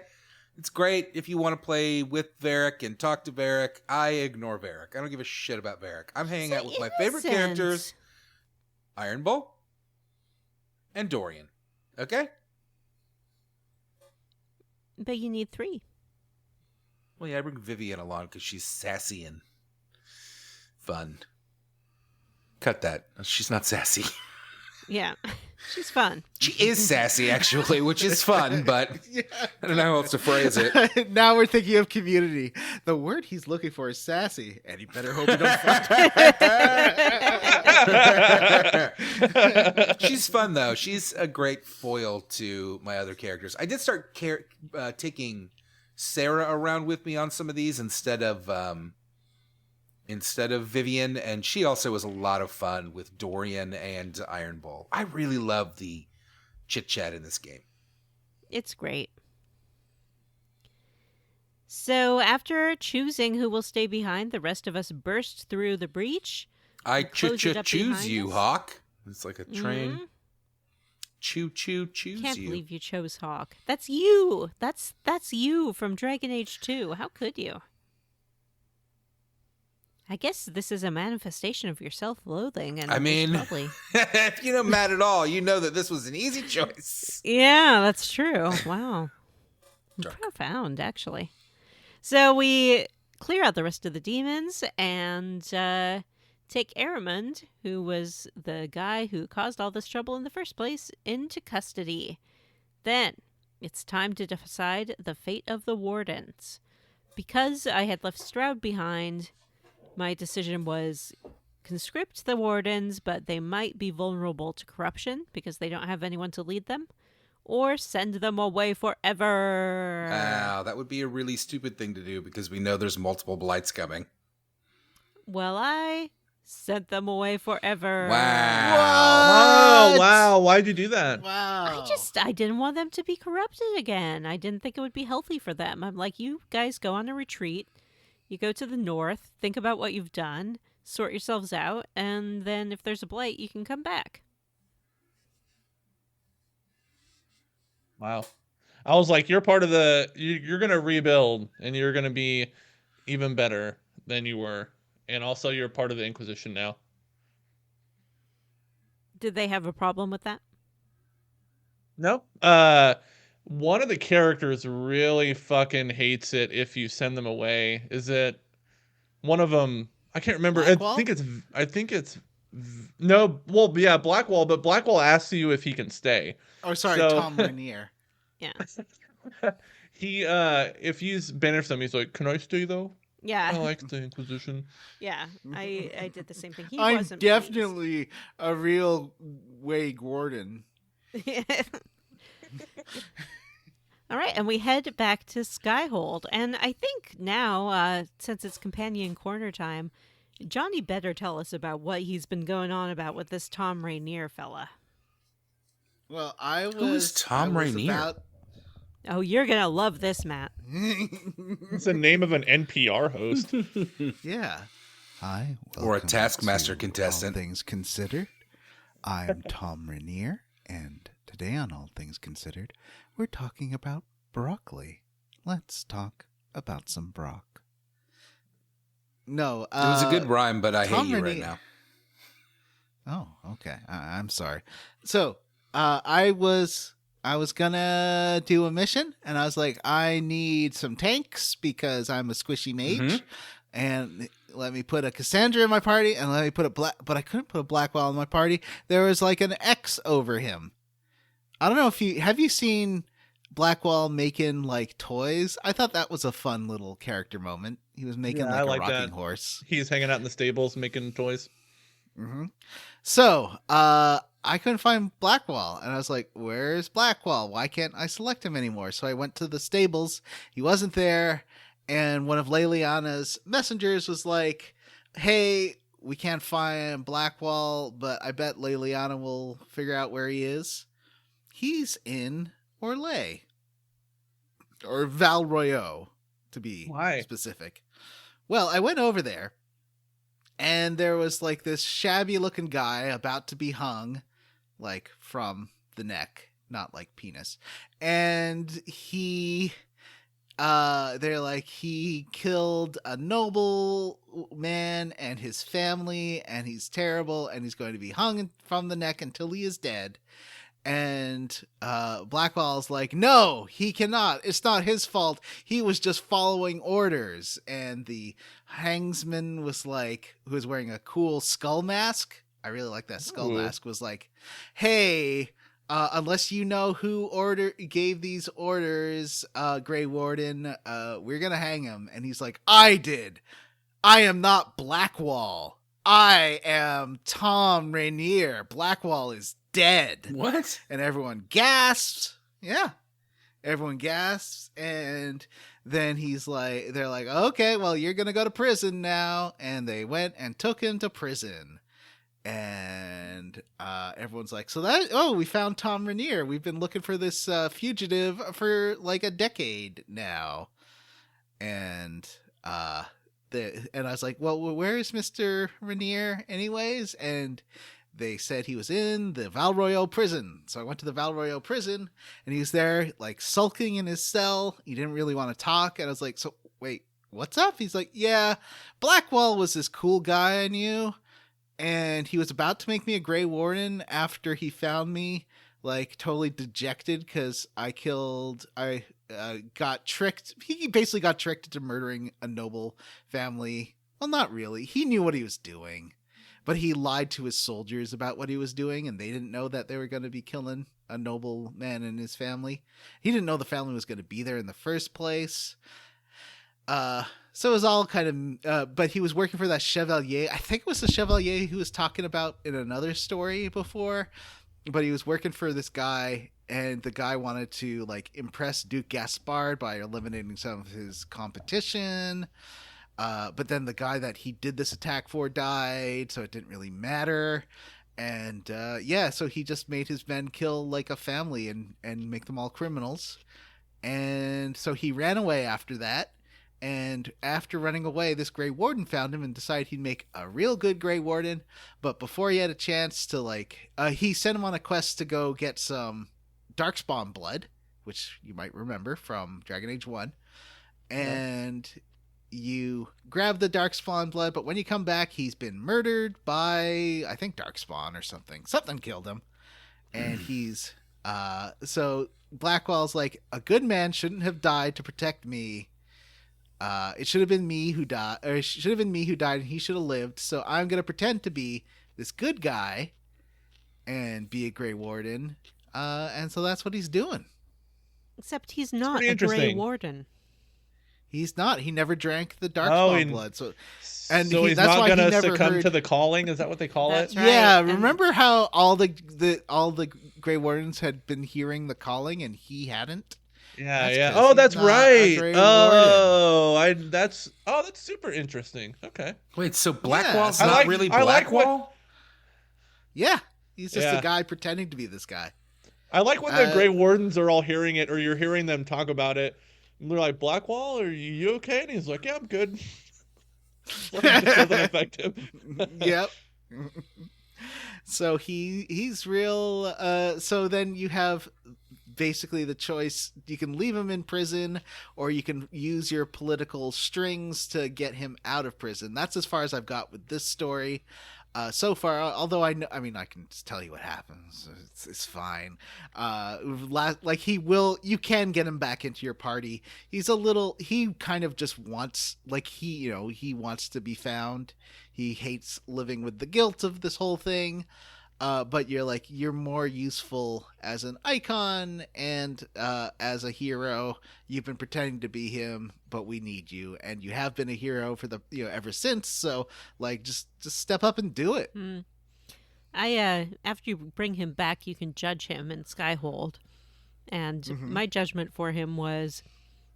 It's great if you want to play with Varric and talk to Varric. I ignore Varric. I don't give a shit about Varric. I'm hanging out with my favorite characters, Iron Bull and Dorian. Okay? But you need 3. Well, yeah, I bring Vivian along because she's sassy and fun. Cut that. She's not sassy. Yeah. She's fun. She is sassy, actually, which is fun, but I don't know how else to phrase it. Now we're thinking of Community. The word he's looking for is sassy, and he better hope he don't find it. She's fun, though. She's a great foil to my other characters. I did start taking Sarah around with me on some of these instead of Vivian, and she also was a lot of fun with Dorian and Iron Bull. I really love the chit-chat in this game. It's great. So after choosing who will stay behind, the rest of us burst through the breach. I close it up choose behind you, us. Hawk. It's like a train. Mhm. Choose Can't you. believe you chose Hawk. That's you. That's you from Dragon Age 2. How could you? I guess this is a manifestation of your self-loathing. And I mean, probably... if you know Matt at all, you know that this was an easy choice. Yeah, that's true. Wow. Profound, actually. So we clear out the rest of the demons and take Aramond, who was the guy who caused all this trouble in the first place, into custody. Then it's time to decide the fate of the wardens. Because I had left Stroud behind, my decision was conscript the wardens, but they might be vulnerable to corruption because they don't have anyone to lead them, or send them away forever. Wow, that would be a really stupid thing to do because we know there's multiple blights coming. Well, I sent them away forever. Wow. Wow. Why'd you do that? Wow. I didn't want them to be corrupted again. I didn't think it would be healthy for them. I'm like, you guys go on a retreat. You go to the north, think about what you've done, sort yourselves out, and then if there's a blight, you can come back. Wow. I was like, you're part of you're going to rebuild and you're going to be even better than you were. And also you're part of the Inquisition now. Did they have a problem with that? No. One of the characters really fucking hates it if you send them away. Is it one of them? I can't remember. Blackwall? I think it's no. Well, yeah, Blackwall. But Blackwall asks you if he can stay. Oh, sorry, So- Tom Rainier. Yeah. He if you banish them, he's like, "Can I stay though? Yeah. I like the Inquisition." Yeah. I did the same thing. He I'm wasn't definitely a real Wade Gordon. pleased. All right, and we head back to Skyhold. And I think now, since it's companion corner time, Johnny better tell us about what he's been going on about with this Tom Rainier fella. Well, I was. Who is Tom Rainier? Oh, you're going to love this, Matt. It's the name of an NPR host. Yeah. Hi. Or a welcome Taskmaster to contestant. All Things Considered. I'm Tom Rainier, and today on All Things Considered, we're talking about broccoli. Let's talk about some brock. No, It was a good rhyme, but I Tom hate you right Rainier- now. Oh, okay. I'm sorry. So, I was I was gonna do a mission, and I was like, I need some tanks because I'm a squishy mage, and let me put a Cassandra in my party, and let me put a but I couldn't put a Blackwell in my party. There was like an X over him. I don't know if you seen Blackwell making like toys. I thought that was a fun little character moment. He was making like a rocking horse. He's hanging out in the stables making toys. Mm-hmm. So, I couldn't find Blackwell, and I was like, where's Blackwell? Why can't I select him anymore? So I went to the stables. He wasn't there, and one of Leliana's messengers was like, hey, we can't find Blackwell, but I bet Leliana will figure out where he is. He's in Orlais. Or Val Royeaux, to be specific. Well, I went over there, and there was like this shabby looking guy about to be hung, like from the neck, not like penis. And they're like, he killed a noble man and his family, and he's terrible, and he's going to be hung from the neck until he is dead. And Blackwell's like, no, he cannot. It's not his fault. He was just following orders. And the hangsman was like, who was wearing a cool skull mask. I really like that skull mask. Was like, hey, unless you know who gave these orders, Grey Warden, we're gonna hang him. And he's like, I did. I am not Blackwall. I am Tom Rainier. Blackwall is dead. What? And everyone gasps. Yeah. Everyone gasps. And then they're like, okay, well, you're going to go to prison now. And they went and took him to prison. And everyone's like, we found Tom Rainier. We've been looking for this fugitive for like a decade now. And I was like, well, where is Mr. Rainier anyways? And they said he was in the Val Royeaux prison. So I went to the Val Royeaux prison, and he was there like sulking in his cell. He didn't really want to talk. And I was like, so wait, what's up? He's like, yeah, Blackwell was this cool guy I knew, and he was about to make me a Grey Warden after he found me like totally dejected because I got tricked. He basically got tricked into murdering a noble family. Well, not really. He knew what he was doing, but he lied to his soldiers about what he was doing, and they didn't know that they were going to be killing a noble man and his family. He didn't know the family was going to be there in the first place. So it was all kind of, but he was working for that Chevalier. I think it was the Chevalier he was talking about in another story before, but he was working for this guy, and the guy wanted to like impress Duke Gaspard by eliminating some of his competition. But then the guy that he did this attack for died, so it didn't really matter. And so he just made his men kill like a family and make them all criminals. And so he ran away after that. And after running away, this Grey Warden found him and decided he'd make a real good Grey Warden. But before he had a chance to he sent him on a quest to go get some Darkspawn blood, which you might remember from Dragon Age 1. And you grab the Darkspawn blood, but when you come back, he's been murdered by, I think, Darkspawn or something. Something killed him. And he's, so Blackwell's like, a good man shouldn't have died to protect me. It should have been me who died, or it should have been me who died, and he should have lived. So I'm going to pretend to be this good guy and be a Grey Warden. And so that's what he's doing. Except he's not a Grey Warden. He's not. He never drank the Darkspawn blood. So he's not going to succumb to the calling. Is that what they call it? Right. Yeah. Remember how all the Grey Wardens had been hearing the calling and he hadn't? Yeah. Oh, that's right. That's super interesting. Okay. Wait, so Blackwell's not really Blackwell? Yeah. He's just a guy pretending to be this guy. I like when the Grey Wardens are all hearing it, or you're hearing them talk about it. And they're like, Blackwall, are you okay? And he's like, yeah, I'm good. It doesn't affect him. Yep. So he's real. So then you have basically the choice. You can leave him in prison, or you can use your political strings to get him out of prison. That's as far as I've got with this story. So far, although I know, I mean, I can just tell you what happens. It's fine. Like you can get him back into your party. He kind of just wants, like he wants to be found. He hates living with the guilt of this whole thing. But you're more useful as an icon and as a hero. You've been pretending to be him, but we need you, and you have been a hero for the ever since. So just step up and do it. After you bring him back, you can judge him in Skyhold, and my judgment for him was,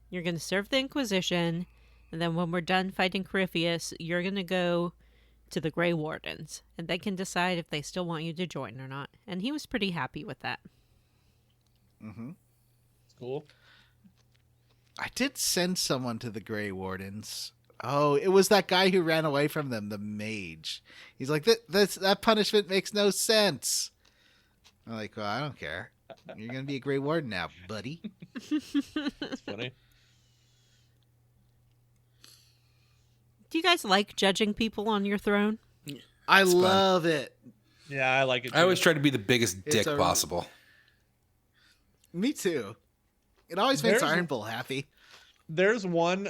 you're going to serve the Inquisition, and then when we're done fighting Corypheus, you're going to go to the Grey Wardens, and they can decide if they still want you to join or not. And he was pretty happy with that. It's cool. I did send someone to the Grey Wardens. Oh, it was that guy who ran away from them, the mage. He's like, that punishment makes no sense. I'm like, well, I don't care. You're going to be a Grey Warden now, buddy. It's funny. Do you guys like judging people on your throne? I love it. Yeah, I like it too. I always try to be the biggest dick possible. Me too. It always makes Iron Bull happy. There's one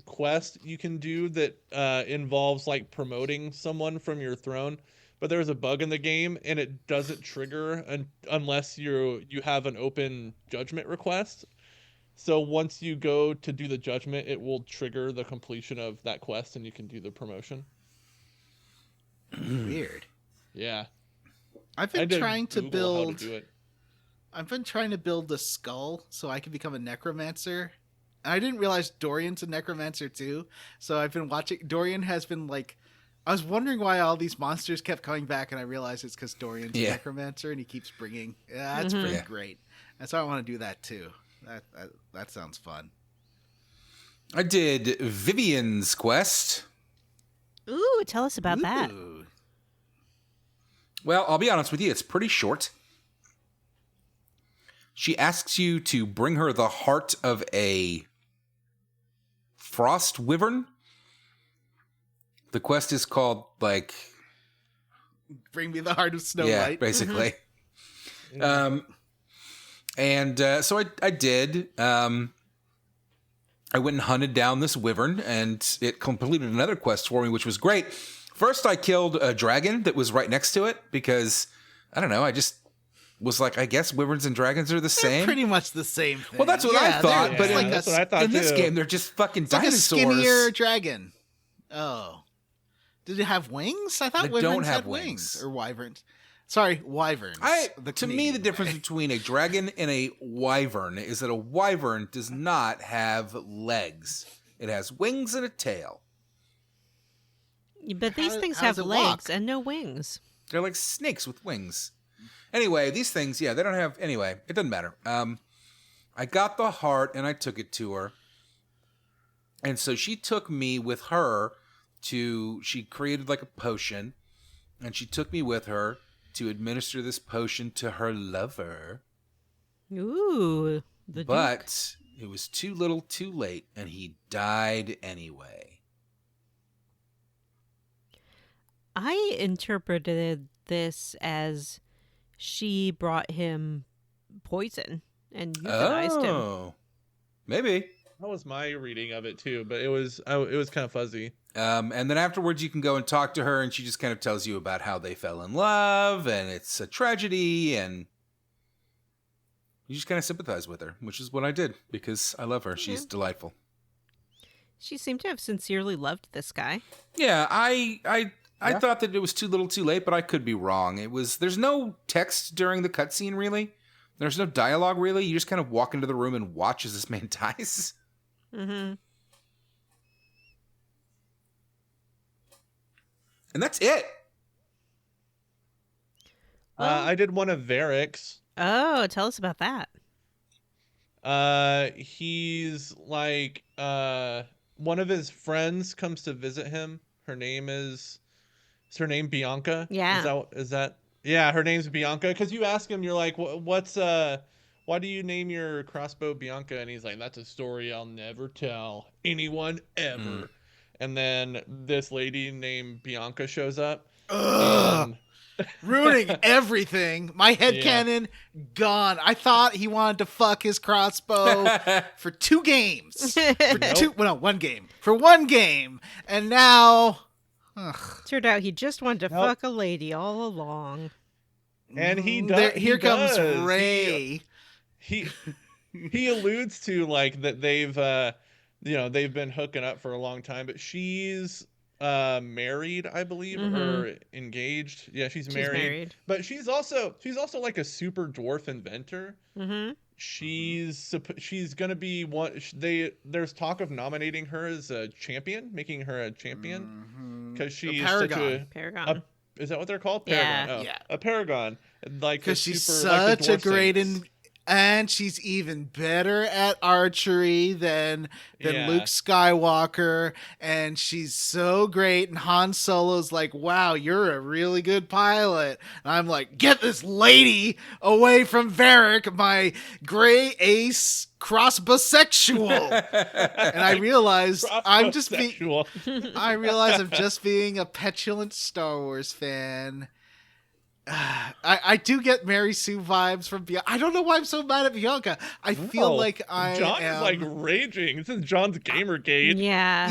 quest you can do that involves promoting someone from your throne, but there's a bug in the game and it doesn't trigger unless you have an open judgment request. So once you go to do the judgment, it will trigger the completion of that quest and you can do the promotion. Weird. Yeah. I've been trying to build how to do it. I've been trying to build a skull so I can become a necromancer. And I didn't realize Dorian's a necromancer too. So I've been watching. Dorian has been I was wondering why all these monsters kept coming back, and I realized it's because Dorian's a necromancer and he keeps bringing. Yeah, that's pretty great. And so I want to do that too. That sounds fun. I did Vivian's quest. Ooh, tell us about that. Well, I'll be honest with you, it's pretty short. She asks you to bring her the heart of a frost wyvern. The quest is called, Bring me the heart of Snow White. Yeah, basically. So I did. I went and hunted down this wyvern, and it completed another quest for me, which was great. First, I killed a dragon that was right next to it because, I don't know, I just was like, I guess wyverns and dragons are the same. They're pretty much the same thing. Well, that's what I thought, but that's what I thought in this too. game, they're just fucking dinosaurs. Like a skinnier dragon. Oh. Did it have wings? I thought wyverns had wings. Or wyverns. Sorry, wyverns. To me, the difference between a dragon and a wyvern is that a wyvern does not have legs. It has wings and a tail. But these things have legs and no wings. They're like snakes with wings. Anyway, these things, they don't have... Anyway, it doesn't matter. I got the heart and I took it to her. And so she took me with her to... She created a potion. And she took me with her to administer this potion to her lover. Ooh. But it was too little too late, and he died anyway. I interpreted this as she brought him poison and euthanized him. Maybe. That was my reading of it too, but it was kind of fuzzy. And then afterwards you can go and talk to her, and she just kind of tells you about how they fell in love, and it's a tragedy, and you just kind of sympathize with her, which is what I did, because I love her. She's delightful. She seemed to have sincerely loved this guy. Yeah, I thought that it was too little too late, but I could be wrong. There's no text during the cutscene, really. There's no dialogue, really. You just kind of walk into the room and watch as this man dies. Mm-hmm. And that's it. I did one of Varric's. Oh, tell us about that. He's one of his friends comes to visit him. Is her name Bianca? Yeah. Is that? Yeah, her name's Bianca. Because you ask him, you're like, why do you name your crossbow Bianca? And he's like, that's a story I'll never tell anyone ever. And then this lady named Bianca shows up, Ugh. Ruining everything. My headcanon gone. I thought he wanted to fuck his crossbow for 2 games. One game. For 1 game. And now... Turned out he just wanted to fuck a lady all along. And he does. Here comes Ray. He alludes to like that they've they've been hooking up for a long time, but she's married, I believe, or engaged. Yeah, she's married. But she's also like a super dwarf inventor. Mm-hmm. She's gonna be one. There's talk of nominating her as a champion, making her a champion, because she's such a paragon. Is that what they're called? Paragon. Yeah. A paragon. Like because she's super, such like a great and she's even better at archery than Luke Skywalker, and she's so great. And Han Solo's like, "Wow, you're a really good pilot." And I'm like, "Get this lady away from Varric, my gray ace crossbowsexual." And I realize I'm just being a petulant Star Wars fan. I do get Mary Sue vibes from Bianca. I don't know why I'm so mad at Bianca. I feel like John is like raging. This is John's Gamergate. Yeah.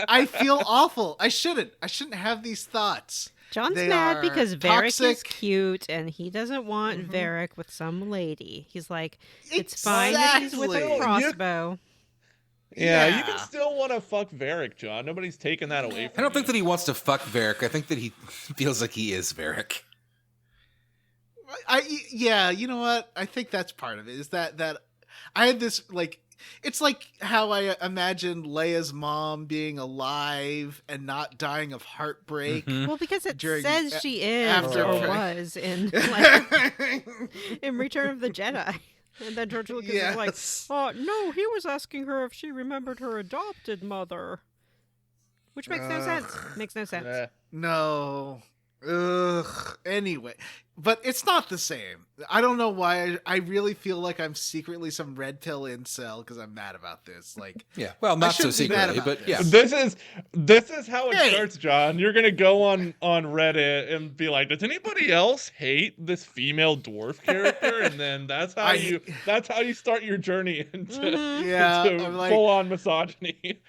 I feel awful. I shouldn't have these thoughts. John's mad because Varric is cute and he doesn't want Varric with some lady. He's like, it's fine that he's with a crossbow. Yeah, you can still want to fuck Varric, John. Nobody's taking that away from you. I don't think that he wants to fuck Varric. I think that he feels like he is Varric. You know what? I think that's part of it. Is that I had this like, it's like how I imagine Leia's mom being alive and not dying of heartbreak. Well, because it says she is was in in Return of the Jedi. And then George Lucas is like, no, he was asking her if she remembered her adopted mother. Which makes no sense. Makes no sense. No. Ugh. Anyway. But it's not the same. I don't know why. I really feel like I'm secretly some red pill incel because I'm mad about this. Like, yeah, well, not so secretly, but yeah. This is how it starts, John. You're gonna go on Reddit and be like, "Does anybody else hate this female dwarf character?" And then that's how you start your journey into full on misogyny.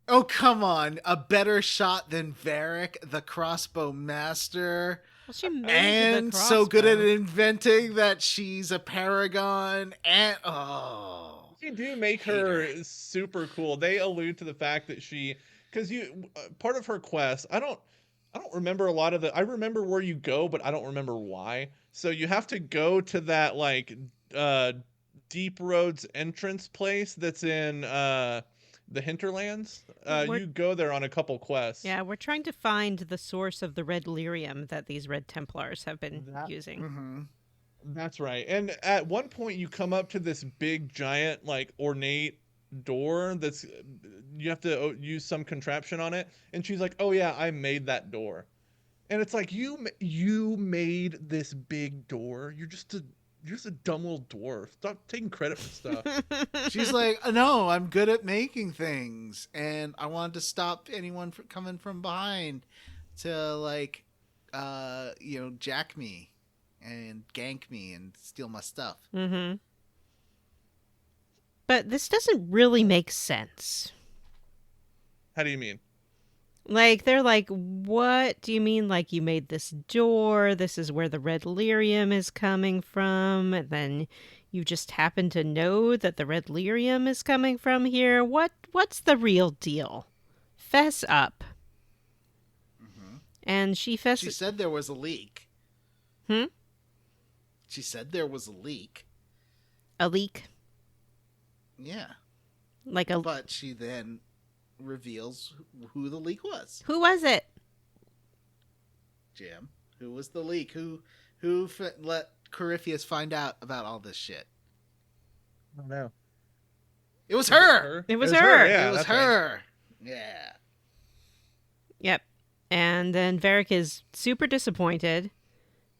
Oh, come on. A better shot than Varric, the crossbow master. Well, she made and so good at inventing that she's a paragon. And you do make her super cool. They allude to the fact that because part of her quest, I don't remember a lot of I remember where you go, but I don't remember why. So you have to go to that like Deep Roads entrance place that's in the hinterlands. You go there on a couple quests. Yeah, we're trying to find the source of the red lyrium that these Red Templars have been using. Mm-hmm. That's right. And at one point you come up to this big giant like ornate door that's you have to use some contraption on it, and she's like, "Oh yeah, I made that door." And it's like, you made this big door. You're just a dumb little dwarf. Stop taking credit for stuff. She's like, "No, I'm good at making things, and I wanted to stop anyone from coming from behind to like, jack me and gank me and steal my stuff." Mm-hmm. But this doesn't really make sense. How do you mean? Like, they're like, what do you mean? Like, you made this door, this is where the red lyrium is coming from, and then you just happen to know that the red lyrium is coming from here. What's the real deal? Fess up. Mm-hmm. And she said there was a leak. She said there was a leak. A leak? Yeah. But she then reveals who the leak was. Who was it? Jim. Who was the leak? Who let Corypheus find out about all this shit? I don't know. It was her. It was her. Yeah, it was her. Right. Yeah. Yep. And then Varric is super disappointed.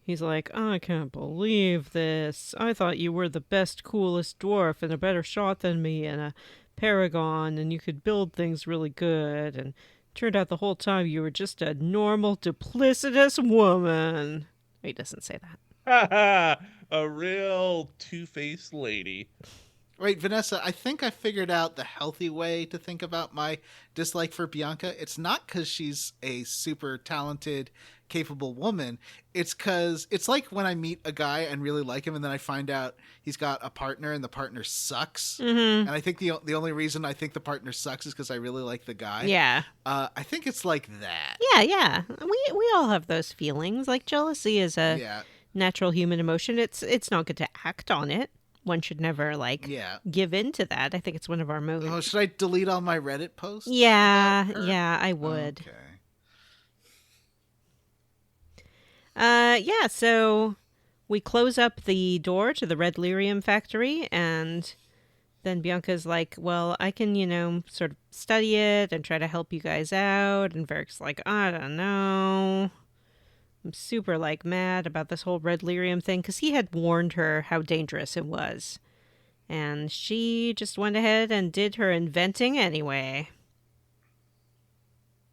He's like, "I can't believe this. I thought you were the best, coolest dwarf and a better shot than me and a paragon, and you could build things really good. And Turned out the whole time you were just a normal, duplicitous woman. He doesn't say that. A real two-faced lady. Wait, Vanessa, I think I figured out the healthy way to think about my dislike for Bianca. It's not because she's a super talented, capable woman. It's because it's like when I meet a guy and really like him, and then I find out he's got a partner and the partner sucks. Mm-hmm. And I think the only reason I think the partner sucks is because I really like the guy. Yeah. I think it's like that. Yeah. We all have those feelings. Like jealousy is a natural human emotion. It's not good to act on it. One should never give in to that. I think it's one of our most. Oh, should I delete all my Reddit posts? Yeah, I would. Okay. So we close up the door to the red lyrium factory, and then Bianca's like, well, I can, sort of study it and try to help you guys out. And Varric's like, I don't know. I'm super, mad about this whole red lyrium thing, because he had warned her how dangerous it was. And she just went ahead and did her inventing anyway.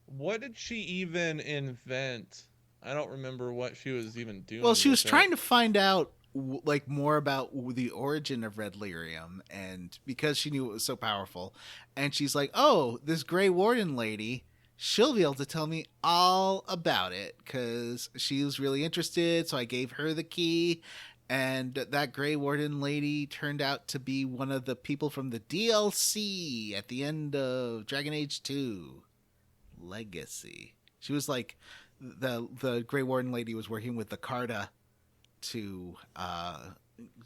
What did she even invent? I don't remember what she was even doing. Well, she was trying to find out more about the origin of red lyrium, and because she knew it was so powerful, and she's like, oh, this Grey Warden lady, she'll be able to tell me all about it, because she was really interested, so I gave her the key, and that Grey Warden lady turned out to be one of the people from the DLC at the end of Dragon Age 2 Legacy. She was like, the Grey Warden lady was working with the Carta to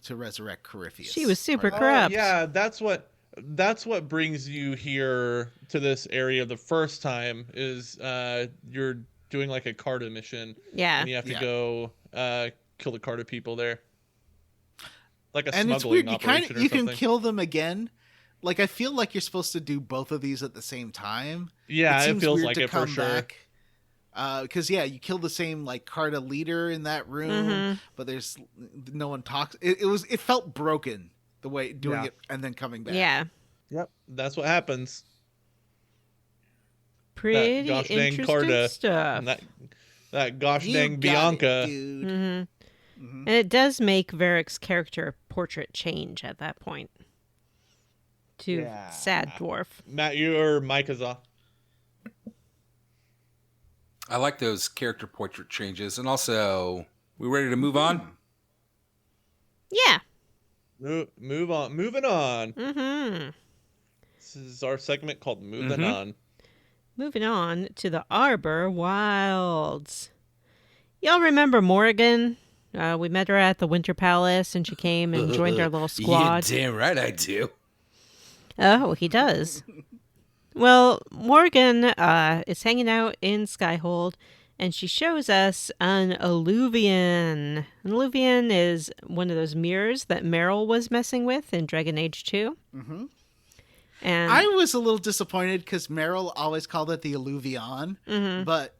resurrect Corypheus. She was super corrupt. Yeah, that's what brings you here to this area the first time is you're doing like a Carta mission. Yeah. And you have to go kill the Carta people there. Like a and smuggling it's weird. operation or something. You can kill them again. Like, I feel like you're supposed to do both of these at the same time. Yeah, it feels weird like to it for sure. Because you kill the same Carta leader in that room, but there's no one talks. It felt broken the way doing it and then coming back. Yeah. Yep, that's what happens. Pretty gosh dang interesting Carta, stuff. That gosh You dang got Bianca. it, dude. Mm-hmm. And it does make Varric's character portrait change at that point to sad dwarf. Matt, your mic is off. I like those character portrait changes. And also, we ready to move on? Yeah. Move on. Moving on. Mm-hmm. This is our segment called Moving On. Moving on to the Arbor Wilds. Y'all remember Morrigan? We met her at the Winter Palace, and she came and joined our little squad. Yeah, damn right I do. Oh, he does. Well, Morgan is hanging out in Skyhold, and she shows us an alluvian. An alluvian is one of those mirrors that Meryl was messing with in Dragon Age 2. Mm-hmm. And I was a little disappointed because Meryl always called it the alluvion, but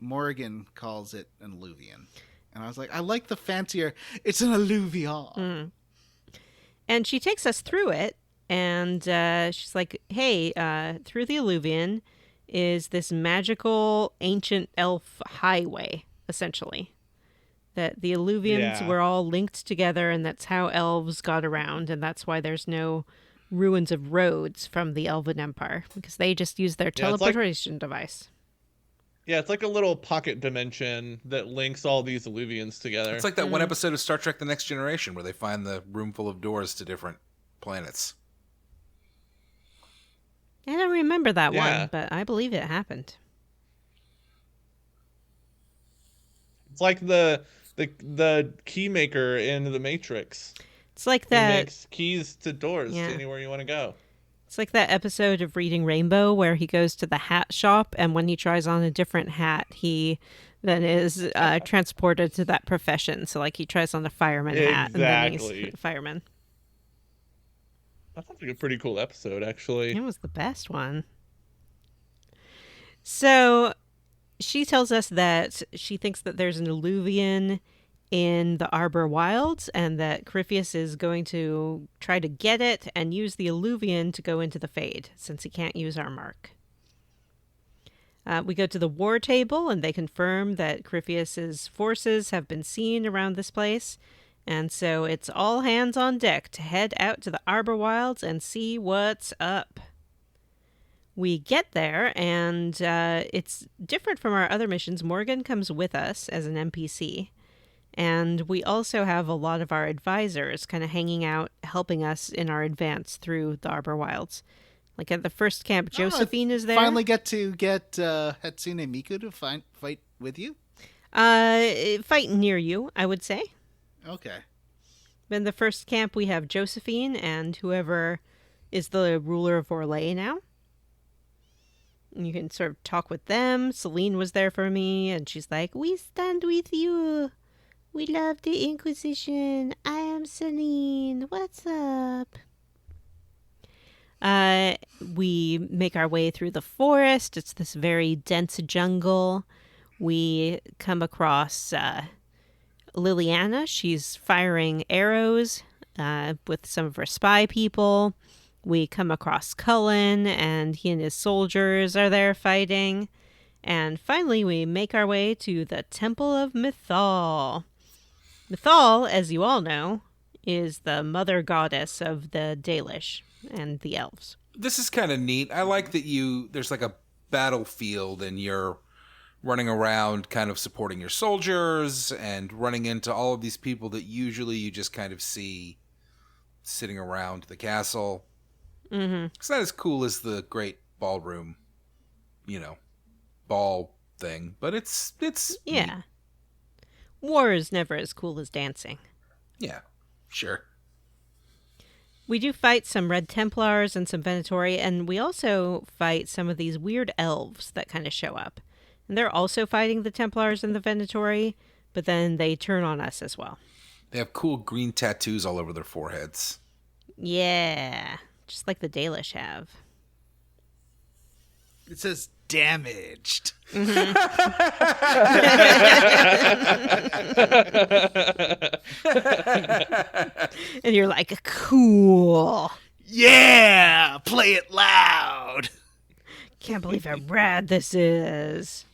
Morrigan calls it an alluvian. And I was like, I like the fancier. It's an alluvion. And she takes us through it. And she's like, hey, through the alluvian is this magical ancient elf highway, essentially. That the alluvians were all linked together, and that's how elves got around. And that's why there's no ruins of roads from the Elven Empire, because they just use their teleportation device. Yeah, it's like a little pocket dimension that links all these alluvians together. It's like that one episode of Star Trek The Next Generation where they find the room full of doors to different planets. I don't remember that one, but I believe it happened. It's like the key maker in the Matrix. It's like It that. makes keys to doors to anywhere you want to go. It's like that episode of Reading Rainbow where he goes to the hat shop, and when he tries on a different hat, he then is transported to that profession. So, like, he tries on a fireman hat, and then he's a fireman. That sounds like a pretty cool episode, actually. It was the best one. So, she tells us that she thinks that there's an alluvian in the Arbor Wilds, and that Corypheus is going to try to get it and use the alluvian to go into the Fade, since he can't use our mark. We go to the war table, and they confirm that Corypheus's forces have been seen around this place. And so it's all hands on deck to head out to the Arbor Wilds and see what's up. We get there, and it's different from our other missions. Morgan comes with us as an NPC. And we also have a lot of our advisors kind of hanging out, helping us in our advance through the Arbor Wilds. Like at the first camp, Josephine is there. Finally get to get Hatsune Miku to fight with you? Fight near you, I would say. Okay. In the first camp, we have Josephine and whoever is the ruler of Orlais now. And you can sort of talk with them. Celine was there for me, and she's like, "We stand with you. We love the Inquisition. I am Celine. What's up?" We make our way through the forest. It's this very dense jungle. We come across Liliana. She's firing arrows with some of her spy people. We come across Cullen, and he and his soldiers are there fighting. And finally, we make our way to the Temple of Mythal. Mythal, as you all know, is the mother goddess of the Dalish and the elves. This is kind of neat. I like that there's like a battlefield and you're running around kind of supporting your soldiers and running into all of these people that usually you just kind of see sitting around the castle. Mm-hmm. It's not as cool as the great ballroom, ball thing, but it's Yeah. neat. War is never as cool as dancing. Yeah, sure. We do fight some Red Templars and some Venatori, and we also fight some of these weird elves that kind of show up. And they're also fighting the Templars and the Venatori, but then they turn on us as well. They have cool green tattoos all over their foreheads. Yeah, just like the Dalish have. It says damaged. Mm-hmm. And you're like, cool. Yeah, play it loud. Can't believe how rad this is.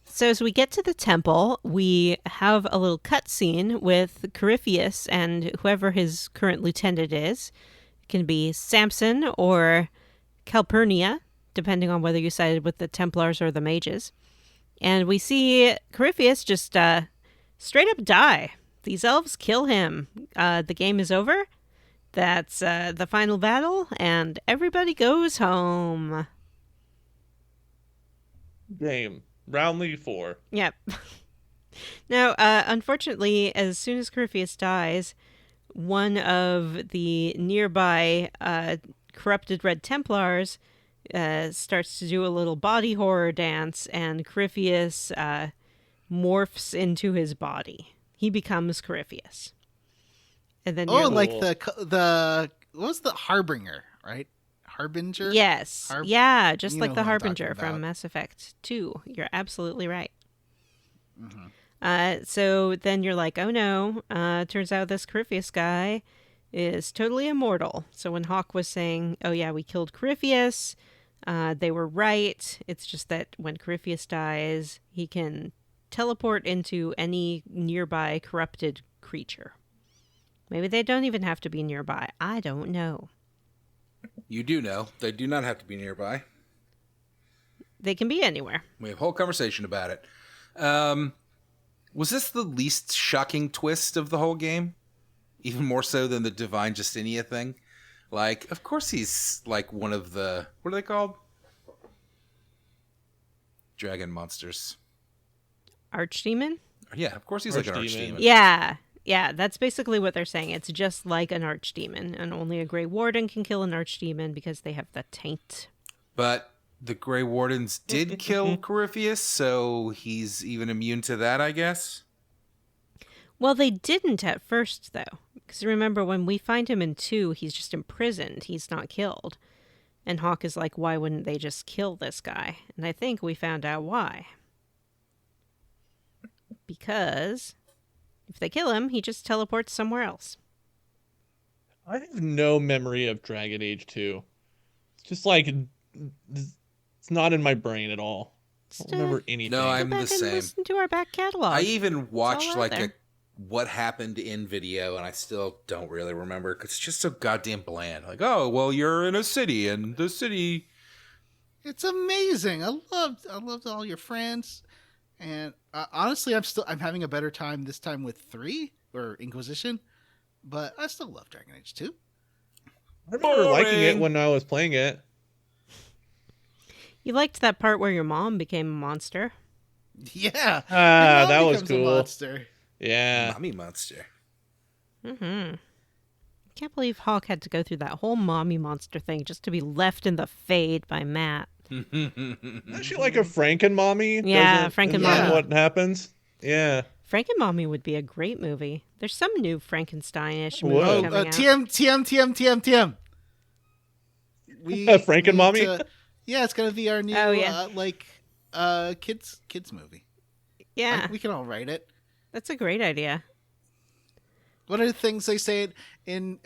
So as we get to the temple, we have a little cutscene with Corypheus and whoever his current lieutenant is. It can be Samson or Calpurnia, depending on whether you sided with the Templars or the mages. And we see Corypheus just straight up die. These elves kill him. The game is over. That's the final battle, and everybody goes home. Game. Round 4. Yep. Now, unfortunately, as soon as Corypheus dies, one of the nearby corrupted Red Templars starts to do a little body horror dance, and Corypheus morphs into his body. He becomes Corypheus. And then like the what was the Harbinger, right? Harbinger? Yes. Yeah, just like the who I'm Harbinger talking from about. Mass Effect 2. You're absolutely right. Mm-hmm. So then you're like, oh no, turns out this Corypheus guy is totally immortal. So when Hawk was saying, oh yeah, we killed Corypheus, they were right. It's just that when Corypheus dies, he can teleport into any nearby corrupted creature. Maybe they don't even have to be nearby. I don't know. You do know. They do not have to be nearby. They can be anywhere. We have a whole conversation about it. Was this the least shocking twist of the whole game? Even more so than the Divine Justinia thing? Like, of course he's like one of the... What are they called? Dragon monsters. Archdemon? Yeah, of course he's like an Archdemon. archdemon. Yeah, that's basically what they're saying. It's just like an archdemon, and only a Grey Warden can kill an archdemon because they have the taint. But the Grey Wardens did kill Corypheus, so he's even immune to that, I guess? Well, they didn't at first, though. Because remember, when we find him in 2, he's just imprisoned. He's not killed. And Hawk is like, why wouldn't they just kill this guy? And I think we found out why. Because if they kill him, he just teleports somewhere else. I have no memory of Dragon Age 2. just like it's not in my brain at all. I don't remember anything. No, I'm Go back the and same. listen to our back catalog. I even watched all like out a there. what happened in video, and I still don't really remember because it's just so goddamn bland. Like, oh, well, you're in a city, and the city. It's amazing. I loved all your friends, and honestly, I'm having a better time this time with 3 or Inquisition, but I still love Dragon Age 2. I remember liking it Boring. when I was playing it. You liked that part where your mom became a monster. Yeah, Ah, your mom that was becomes a cool. monster. Yeah. Mommy monster. Mm-hmm. Can't believe Hawk had to go through that whole mommy monster thing just to be left in the fade by Matt. Actually, like a Frankenmommy. Yeah, Isn't that Frankenmommy. what happens? Yeah. Frankenmommy would be a great movie. There's some new Frankenstein-ish Whoa. movie coming out. TM. Frankenmommy? Yeah, it's gonna be our new Oh, yeah. kids movie. Yeah, We can all write it. that's a great idea. What are the things they say in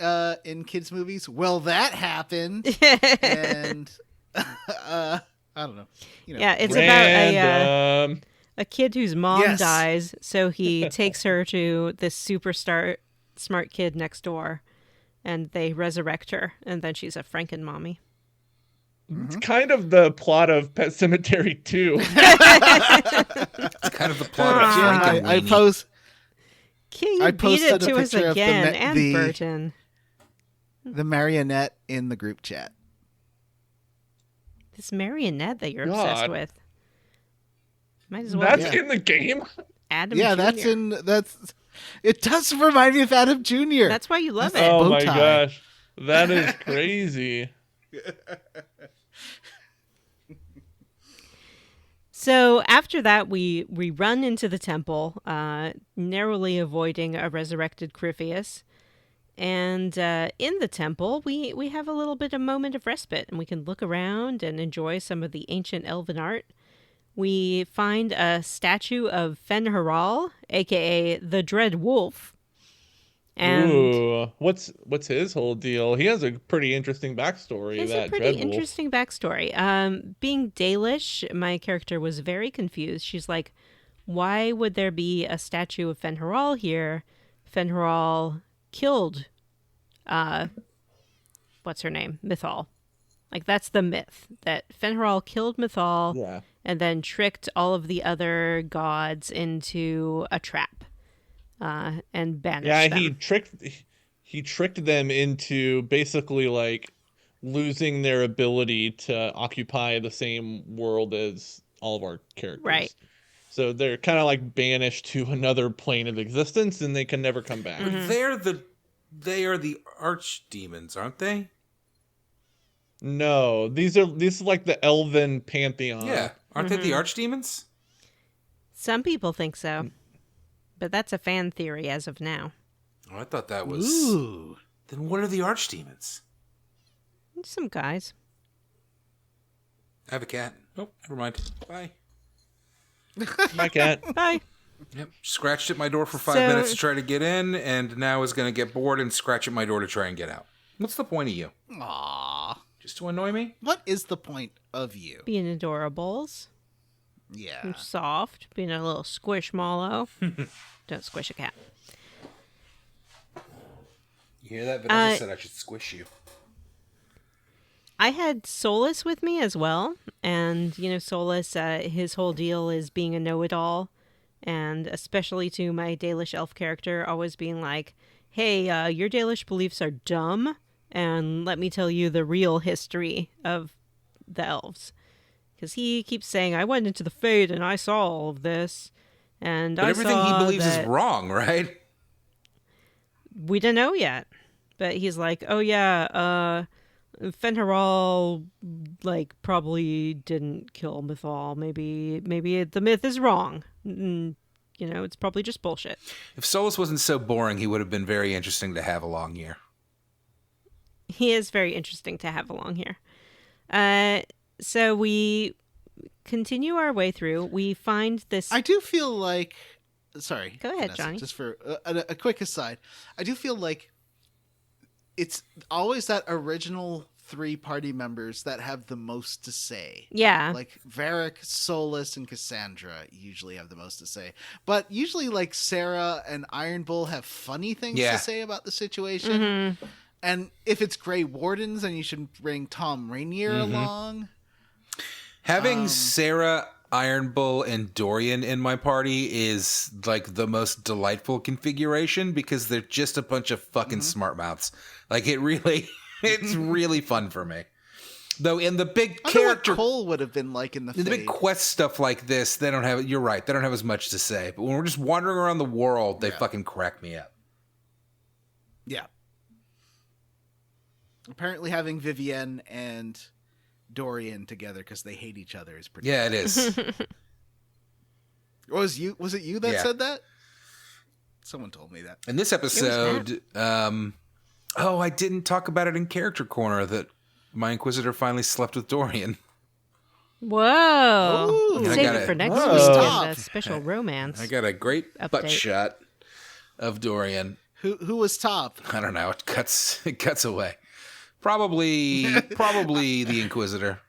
kids movies? Well, that happened, and I don't know. Yeah, it's about Random. a kid whose mom Yes. dies, so he takes her to this smart kid next door, and they resurrect her, and then she's a Frankenmommy. It's kind of the plot of Pet Cemetery 2. It's kind of the plot of Jim, Frankenweenie. I pose. Can I you beat posted it a to us picture of the again, ma- and the- Burton? The marionette in the group chat. This marionette that you're obsessed God. with. Might as well That's Yeah. in the game? Adam Yeah, Jr. it does remind me of Adam Jr. That's why you love That's- it. Oh bow my tie. gosh. That is crazy. So after that, we run into the temple, narrowly avoiding a resurrected Crifius. And in the temple, we have a little bit of moment of respite, and we can look around and enjoy some of the ancient elven art. We find a statue of Fen'Haral, a.k.a. the Dread Wolf. And Ooh, what's his whole deal? He has a pretty interesting backstory. it's That a pretty Dreadwolf. interesting backstory. Being Dalish, my character was very confused. She's like, why would there be a statue of Fen'Haral here? Fen'Haral killed, what's her name? Mythal. Like, that's the myth, that Fen'Haral killed Mythal Yeah. and then tricked all of the other gods into a trap and banished Yeah, them. he tricked them into basically like losing their ability to occupy the same world as all of our characters. Right. So they're kind of like banished to another plane of existence, and they can never come back. Mm-hmm. They are the archdemons, aren't they? No, these are like the elven pantheon. Yeah, aren't they the Mm-hmm. archdemons? Some people think so, but that's a fan theory as of now. Oh, I thought that was. Ooh. Then what are the archdemons? Some guys. I have a cat. Oh, never mind. Bye. My cat. Bye. Yep. Scratched at my door for 5 So- minutes to try to get in, and now is going to get bored and scratch at my door to try and get out. What's the point of you? Aww. Just to annoy me? What is the point of you? Being adorables. Yeah. And soft. Being a little squishmallow. Don't squish a cat. You hear that? Vanessa said I should squish you. I had Solus with me as well. And, Solus, his whole deal is being a know-it-all. And especially to my Dalish elf character, always being like, hey, your Dalish beliefs are dumb. And let me tell you the real history of the elves. Because he keeps saying, I went into the Fade and I saw all of this. And But I everything saw he believes that is wrong, right? we don't know yet. But he's like, oh yeah, Fen'Haral, probably didn't kill Mythal. Maybe the myth is wrong. It's probably just bullshit. If Solus wasn't so boring, he would have been very interesting to have along here. He is very interesting to have along here. So we continue our way through. We find this... I do feel like. Sorry. Go ahead, Vanessa, Johnny. Just for a quick aside, I do feel like it's always that original three party members that have the most to say. Yeah. Like Varric, Solus, and Cassandra usually have the most to say. But usually like Sarah and Iron Bull have funny things to say about the situation. Mm-hmm. And if it's Grey Wardens, then you should bring Tom Rainier along. Having Sarah, Iron Bull, and Dorian in my party is like the most delightful configuration because they're just a bunch of fucking smart mouths. Like it really, it's really fun for me. Though in the big character, what Cole would have been like in the big quest stuff like this, they don't have. You're right, they don't have as much to say. But when we're just wandering around the world, they fucking crack me up. Yeah. Apparently, having Vivienne and Dorian together because they hate each other is pretty. Yeah, it is. Was it you that said that? Someone told me that. In this episode, I didn't talk about it in Character Corner that my Inquisitor finally slept with Dorian. Whoa. Ooh. Save it for next week. Stop. And a special romance. I got a great butt Update. shot of Dorian. Who was top? I don't know. It cuts away. Probably the Inquisitor.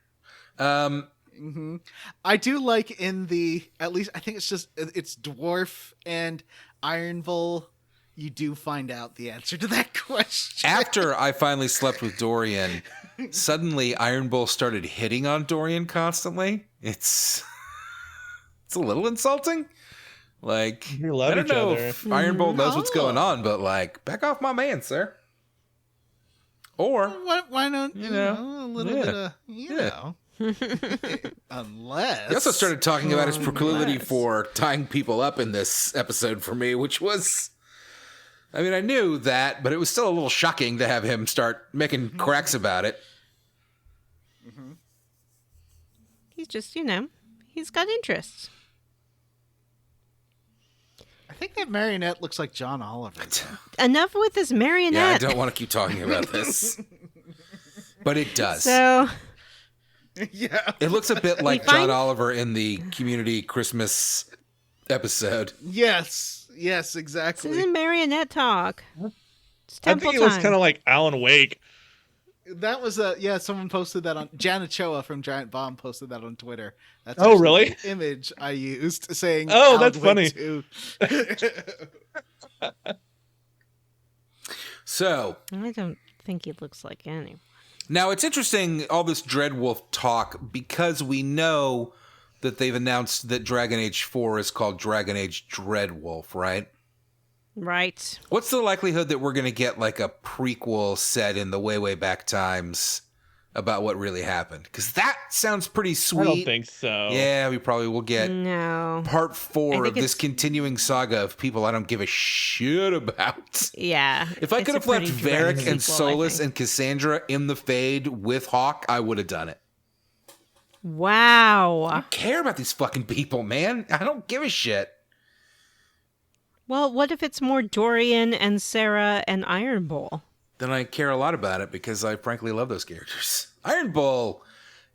I do like in the, at least I think it's Dwarf and Iron Bull. You do find out the answer to that question. After I finally slept with Dorian, suddenly Iron Bull started hitting on Dorian constantly. It's a little insulting. Like, You love I don't each know other. if Iron Bull knows what's going on, but like, back off my man, sir. Or Why not? You know, a little bit of, know. Unless. he also started talking about his proclivity Unless. for tying people up in this episode for me, which was, I mean, I knew that, but it was still a little shocking to have him start making cracks about it. He's just, he's got interests. I think that marionette looks like John Oliver. Enough with this marionette. Yeah, I don't want to keep talking about this. But it does. So, Yeah. It looks a bit like find- John Oliver in the Community Christmas episode. Yes, this exactly. isn't marionette talk. It's I temple think it was time. kind of like Alan Wake. That was someone posted that on Janet Choa from Giant Bomb posted that on Twitter. That's Oh, actually really? the image I used saying Oh, Alan that's Wake funny. 2. So, I don't think he looks like anyone. now it's interesting, all this Dreadwolf talk, because we know that they've announced that Dragon Age 4 is called Dragon Age Dreadwolf, right? Right. What's the likelihood that we're going to get like a prequel set in the way, way back times about what really happened? Because that sounds pretty sweet. I don't think so. Yeah, we probably will get No. part 4 I of think this it's- continuing saga of people I don't give a shit about. Yeah. If I it's could a have left pretty direct Varric and sequel, I Solus think. and Cassandra in the Fade with Hawk, I would have done it. Wow. I don't care about these fucking people, man. I don't give a shit. Well, what if it's more Dorian and Sarah and Iron Bull? Then I care a lot about it because I frankly love those characters. Iron Bull,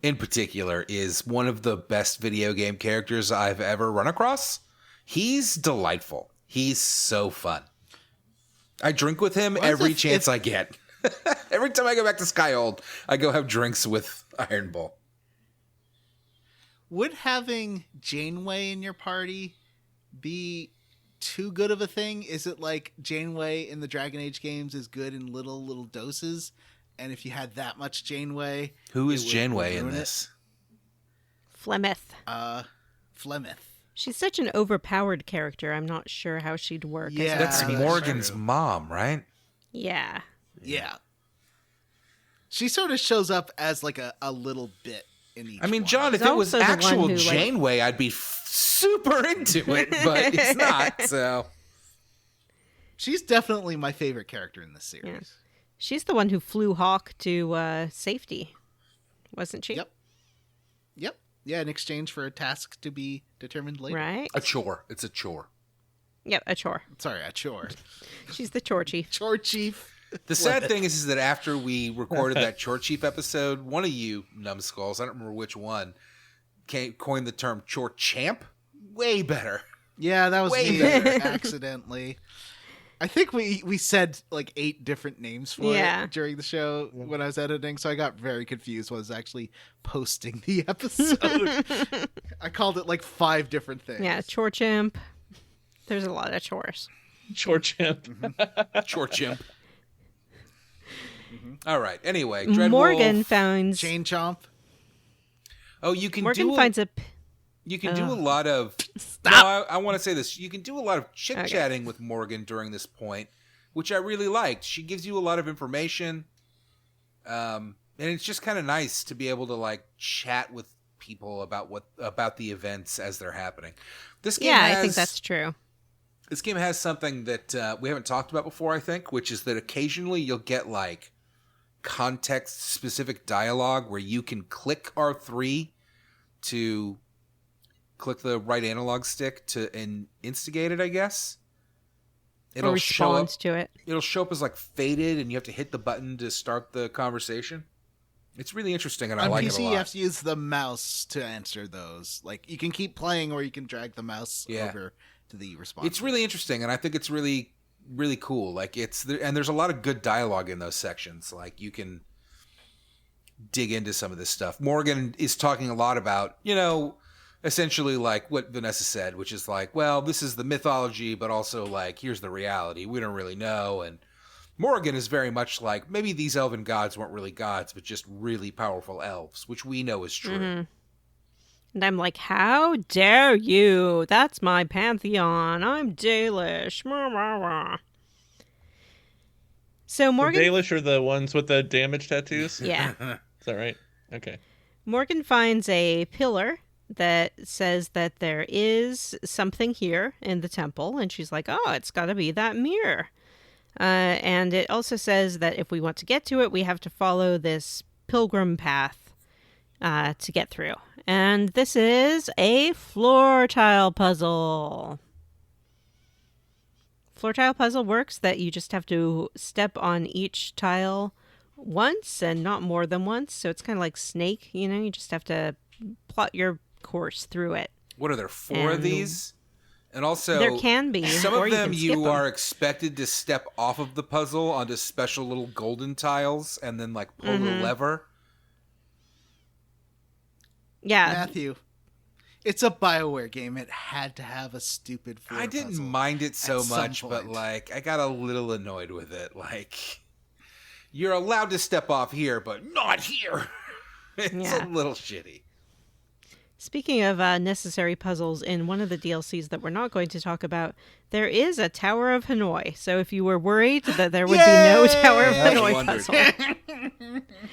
in particular, is one of the best video game characters I've ever run across. He's delightful. He's so fun. I drink with him every chance I get. Every time I go back to Skyhold, I go have drinks with Iron Bull. Would having Janeway in your party be too good of a thing? Is it like Janeway in the Dragon Age games is good in little doses, and if you had that much Janeway, Who is it would Janeway in ruin it? this? Flemeth. Flemeth. She's such an overpowered character. I'm not sure how she'd work. Yeah, as a That's party Morgan's member. mom, right? Yeah. Yeah. She sort of shows up as like a little bit in each I mean, one. John, if She's it was also the one actual who, like- Janeway, I'd be super into it, but it's not, so... She's definitely my favorite character in this series. Yeah. She's the one who flew Hawk to safety, wasn't she? Yep. Yeah, in exchange for a task to be determined later. Right? A chore. It's a chore. Yep, a chore. Sorry, a chore. She's the chore chief. Chore chief. The sad thing is that after we recorded that Chore Chief episode, one of you numbskulls, I don't remember which one, coined the term Chore Champ. Way better. Yeah, that was Way me better. accidentally. I think we said like 8 different names for Yeah. it during the show when I was editing, so I got very confused when I was actually posting the episode. I called it like 5 different things. Yeah, chore chimp. There's a lot of chores. Chore chimp. Chore chimp. All right. Anyway, Morgan finds Chain chomp. Oh, you can Morgan do finds a you can do a lot of Stop. No, I want to say this. You can do a lot of chit-chatting with Morgan during this point, which I really liked. She gives you a lot of information. And it's just kind of nice to be able to like chat with people about the events as they're happening. This game I think that's true. This game has something that we haven't talked about before, I think, which is that occasionally you'll get like context-specific dialogue where you can click R3 to click the right analog stick to instigate it, I guess. Or respond to it. It'll show up as like faded, and you have to hit the button to start the conversation. It's really interesting, and I like it a PC, lot. you have to use the mouse to answer those. Like, you can keep playing, or you can drag the mouse over to the response. It's really interesting, and I think it's really, really cool. Like, and there's a lot of good dialogue in those sections. Like, you can dig into some of this stuff. Morgan is talking a lot about, essentially like what Vanessa said, which is like, well, this is the mythology, but also like, here's the reality. We don't really know. And Morgan is very much like, maybe these elven gods weren't really gods, but just really powerful elves, which we know is true. Mm-hmm. And I'm like, how dare you? That's my pantheon. I'm Dalish. So Morgan... The Dalish are the ones with the damage tattoos? Yeah. Is that right? Okay. Morgan finds a pillar that says that there is something here in the temple, and she's like, oh, it's got to be that mirror. And it also says that if we want to get to it, we have to follow this pilgrim path to get through. And this is a floor tile puzzle. Floor tile puzzle works that you just have to step on each tile once and not more than once. So it's kind of like Snake, you just have to plot your course through it. What are there, 4 of these? And also, there can be some or of them you are expected to step off of the puzzle onto special little golden tiles and then like pull the lever. Yeah, Matthew, it's a BioWare game. It had to have a stupid floor I didn't puzzle mind it so at some much, but point. like I got a little annoyed with it. Like, you're allowed to step off here, but not here. It's a little shitty. Speaking of necessary puzzles, in one of the DLCs that we're not going to talk about, there is a Tower of Hanoi. So if you were worried that there would be no Tower of Hanoi puzzle.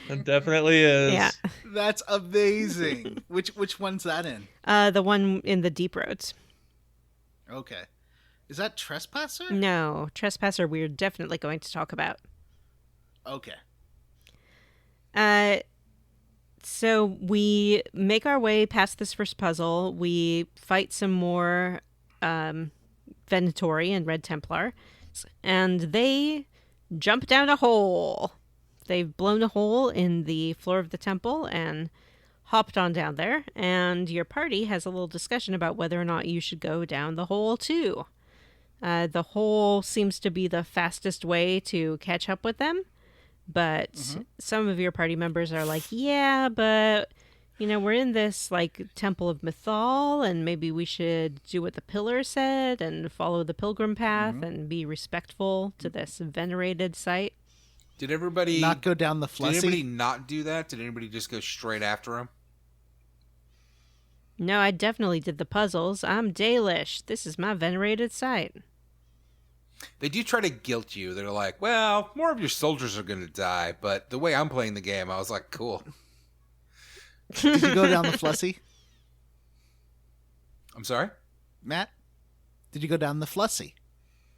It definitely is. Yeah. That's amazing. Which one's that in? The one in the Deep Roads. Okay. Is that Trespasser? No, Trespasser we're definitely going to talk about. Okay. So we make our way past this first puzzle. We fight some more Venatori and Red Templar, and they jump down a hole. They've blown a hole in the floor of the temple and hopped on down there, and your party has a little discussion about whether or not you should go down the hole too. The hole seems to be the fastest way to catch up with them. But some of your party members are like, yeah, but, we're in this, like, Temple of Mythal, and maybe we should do what the pillar said and follow the pilgrim path and be respectful to this venerated site. Did everybody not go down the Flussy? Did anybody not do that? Did anybody just go straight after him? No, I definitely did the puzzles. I'm Dalish. This is my venerated site. They do try to guilt you. They're like, well, more of your soldiers are going to die. But the way I'm playing the game, I was like, cool. Did you go down the Flussy? I'm sorry? Matt? Did you go down the Flussy?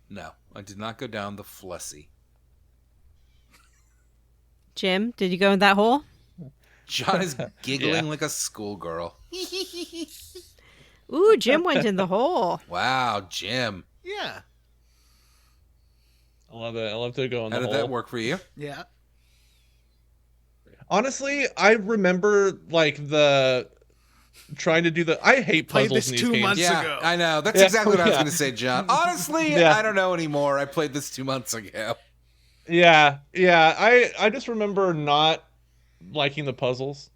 No, I did not go down the Flussy. Jim, did you go in that hole? John is giggling like a schoolgirl. Ooh, Jim went in the hole. Wow, Jim. Yeah. I love it. I love to go in the How hole. did that work for you? Yeah. Honestly, I remember like the trying to do the. I hate Played puzzles this in these 2 games. months Yeah, ago. I know. That's Yeah, exactly what I was yeah. going to say, John. Honestly, Yeah. I don't know anymore. I played this 2 months ago. Yeah. I just remember not liking the puzzles.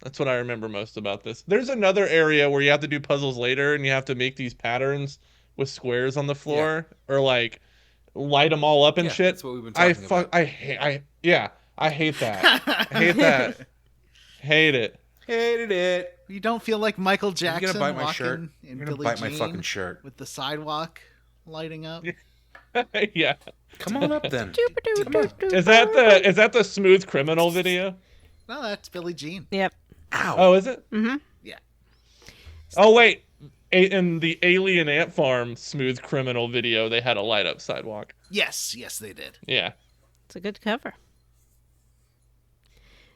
That's what I remember most about this. There's another area where you have to do puzzles later, and you have to make these patterns with squares on the floor, or like light them all up and Yeah, shit. that's what we've been talking about. I hate that. I hate that. Hate it. Hated it. You don't feel like Michael You're Jackson gonna bite my walking shirt. in You're gonna Billie bite my Jean fucking shirt. with the sidewalk lighting up? Yeah. Come on up then. Is that the Smooth Criminal video? No, that's Billie Jean. Yep. Ow. Oh, is it? Mm-hmm. Yeah. Oh wait. In the Alien Ant Farm Smooth Criminal video, they had a light up sidewalk. Yes, they did. Yeah. It's a good cover.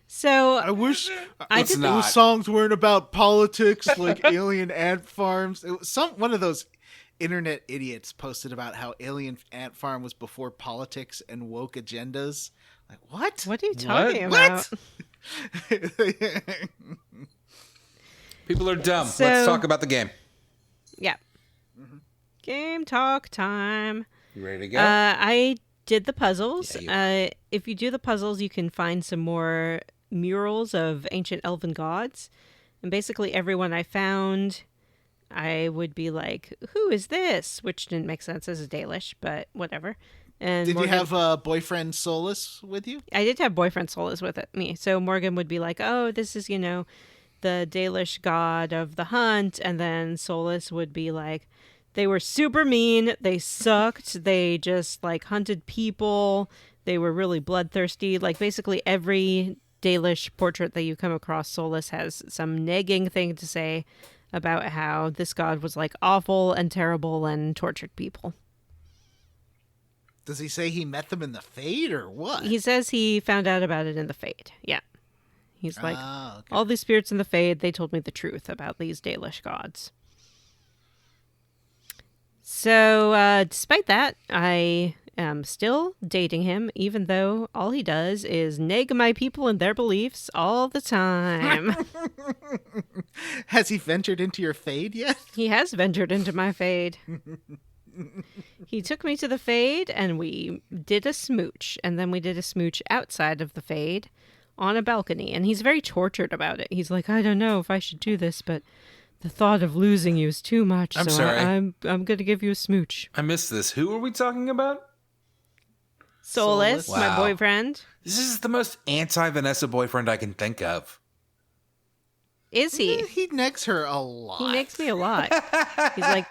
So I wish It's not. those songs weren't about politics like Alien Ant Farms. It was one of those internet idiots posted about how Alien Ant Farm was before politics and woke agendas. Like, what? what are you talking What? about? People are dumb. So- Let's talk about the game. Yeah. Game talk time. You ready to go? I did the puzzles. Yeah, If you do the puzzles, you can find some more murals of ancient elven gods. And basically everyone I found, I would be like, who is this? Which didn't make sense as a Dalish, but whatever. And Did Morgan, you have boyfriend Solus with you? I did have boyfriend Solus with me. So Morgan would be like, oh, this is, the Dalish god of the hunt. And then Solus would be like, they were super mean. They sucked. They just hunted people. They were really bloodthirsty. Basically every Dalish portrait that you come across, Solus has some nagging thing to say about how this god was awful and terrible and tortured people. Does he say he met them in the Fade or what? He says he found out about it in the Fade. Yeah. He's like, Ah, okay. all these spirits in the Fade, they told me the truth about these Dalish gods. So, despite that, I am still dating him, even though all he does is nag my people and their beliefs all the time. Has he ventured into your Fade yet? He has ventured into my Fade. He took me to the Fade, and we did a smooch. And then we did a smooch outside of the Fade on a balcony. And he's very tortured about it. He's like, I don't know if I should do this, but the thought of losing you is too much. I'm so sorry. I'm going to give you a smooch. I missed this. Who are we talking about? Solus, Solus. my Wow. boyfriend. This is the most anti-Vanessa boyfriend I can think of. Is he? He negs her a lot. He makes me a lot. He's like,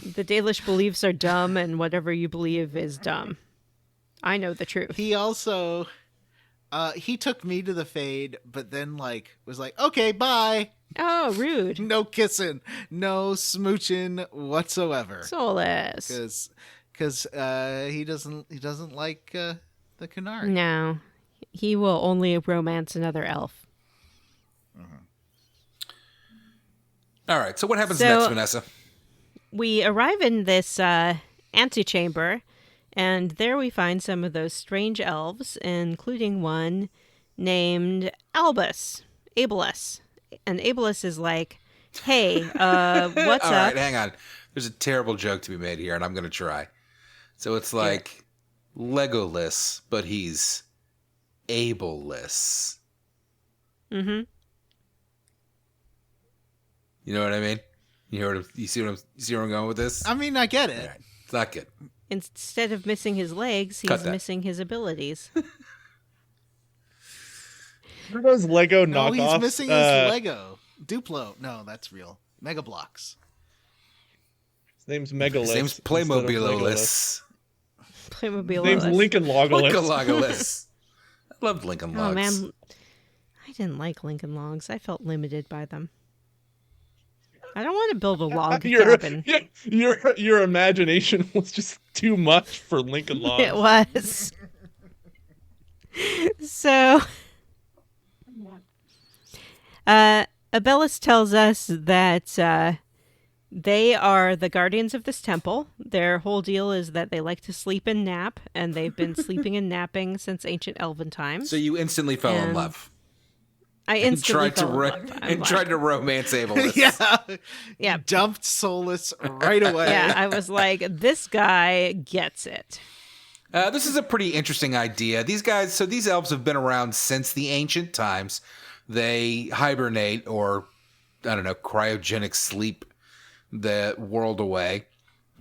the Dalish beliefs are dumb, and whatever you believe is dumb. I know the truth. He also, he took me to the Fade, but then was like, okay, bye. Oh, rude. No kissing, no smooching whatsoever. Solus. Because he doesn't like the Canary. No. He will only romance another elf. All right, so what happens So- next, Vanessa? We arrive in this antechamber, and there we find some of those strange elves, including one named Albus. Abelus. And Abelus is like, hey, what's All up? right, hang on. There's a terrible joke to be made here, and I'm going to try. So it's like Legolas, but he's ableless. Mm-hmm. You know what I mean? You see where I'm going with this? I mean, I get it. All right. It's not good. Instead of missing his legs, Cut he's that. missing his abilities. What are those Lego No, knockoffs? he's missing his Lego. Duplo. No, that's real. Mega Blocks. His name's Megalith. His name's instead of Legolas. Playmobiloless. Playmobil. His name's Lincoln Logolith. Lincoln Logoless. I loved Lincoln Logs. Oh man, I didn't like Lincoln Logs. I felt limited by them. I don't want to build a log cabin. Your imagination was just too much for Lincoln Logs. It was. So, Abelus tells us that they are the guardians of this temple. Their whole deal is that they like to sleep and nap, and they've been sleeping and napping since ancient elven times. So you instantly fell in And- love. I and instantly tried to fell in love. I'm like- tried to romance Ableist. Yeah. Yeah. You dumped Solus right away. Yeah, I was like, this guy gets it. This is a pretty interesting idea. These elves have been around since the ancient times. They hibernate or, I don't know, cryogenic sleep the world away.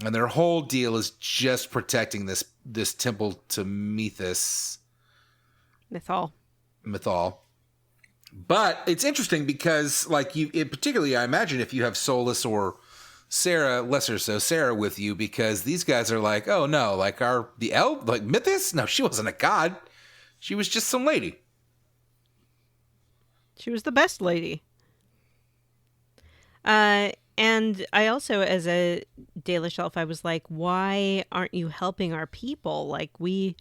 And their whole deal is just protecting this temple to Mythos. Mythal. But it's interesting because, like, particularly, I imagine if you have Solus or Sarah, lesser so Sarah, with you, because these guys are like, oh no, like the elf, like Mythos? No, she wasn't a god. She was just some lady. She was the best lady. And I also, as a Dalish elf, I was like, why aren't you helping our people? Like, we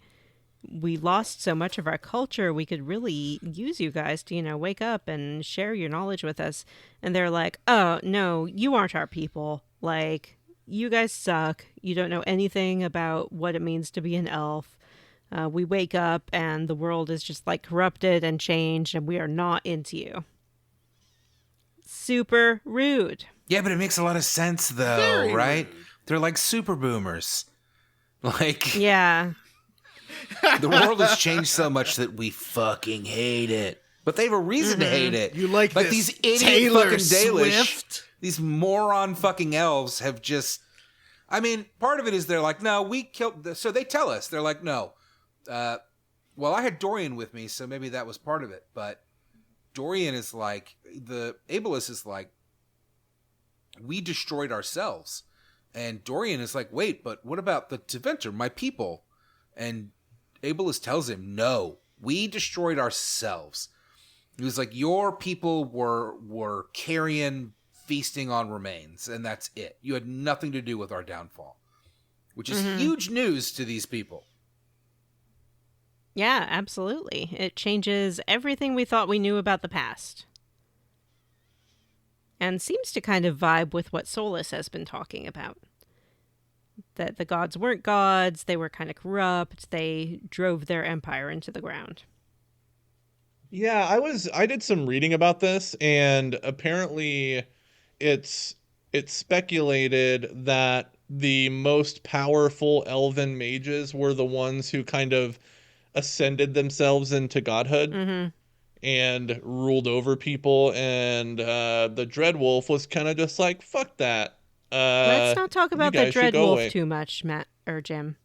lost so much of our culture. We could really use you guys to, wake up and share your knowledge with us. And they're like, oh, no, you aren't our people. Like, you guys suck. You don't know anything about what it means to be an elf. We wake up and the world is just like corrupted and changed, and we are not into you. Super rude. Yeah, but it makes a lot of sense, though, Very right? rude. They're like super boomers. Like, Yeah. the world has changed so much that we fucking hate it. But they have a reason to hate it. You like this these idiot Taylor fucking Dalish, Swift? these moron fucking elves have just. I mean, part of it is they're like, no, we killed. So they tell us, they're like, no. Well, I had Dorian with me, so maybe that was part of it. But Dorian is like, the Ableist is like, we destroyed ourselves. And Dorian is like, wait, but what about the Teventer, my people? And Ableist tells him, no, we destroyed ourselves. He was like, your people were carrion feasting on remains, and that's it. You had nothing to do with our downfall. Which is huge news to these people. Yeah, absolutely. It changes everything we thought we knew about the past. And seems to kind of vibe with what Solus has been talking about. That the gods weren't gods, they were kind of corrupt, they drove their empire into the ground. Yeah, I did some reading about this, and apparently it's speculated that the most powerful elven mages were the ones who kind of ascended themselves into godhood and ruled over people, and the Dreadwolf was kind of just like, fuck that. Let's not talk about the guys should go away. Dreadwolf too much, Matt or Jim.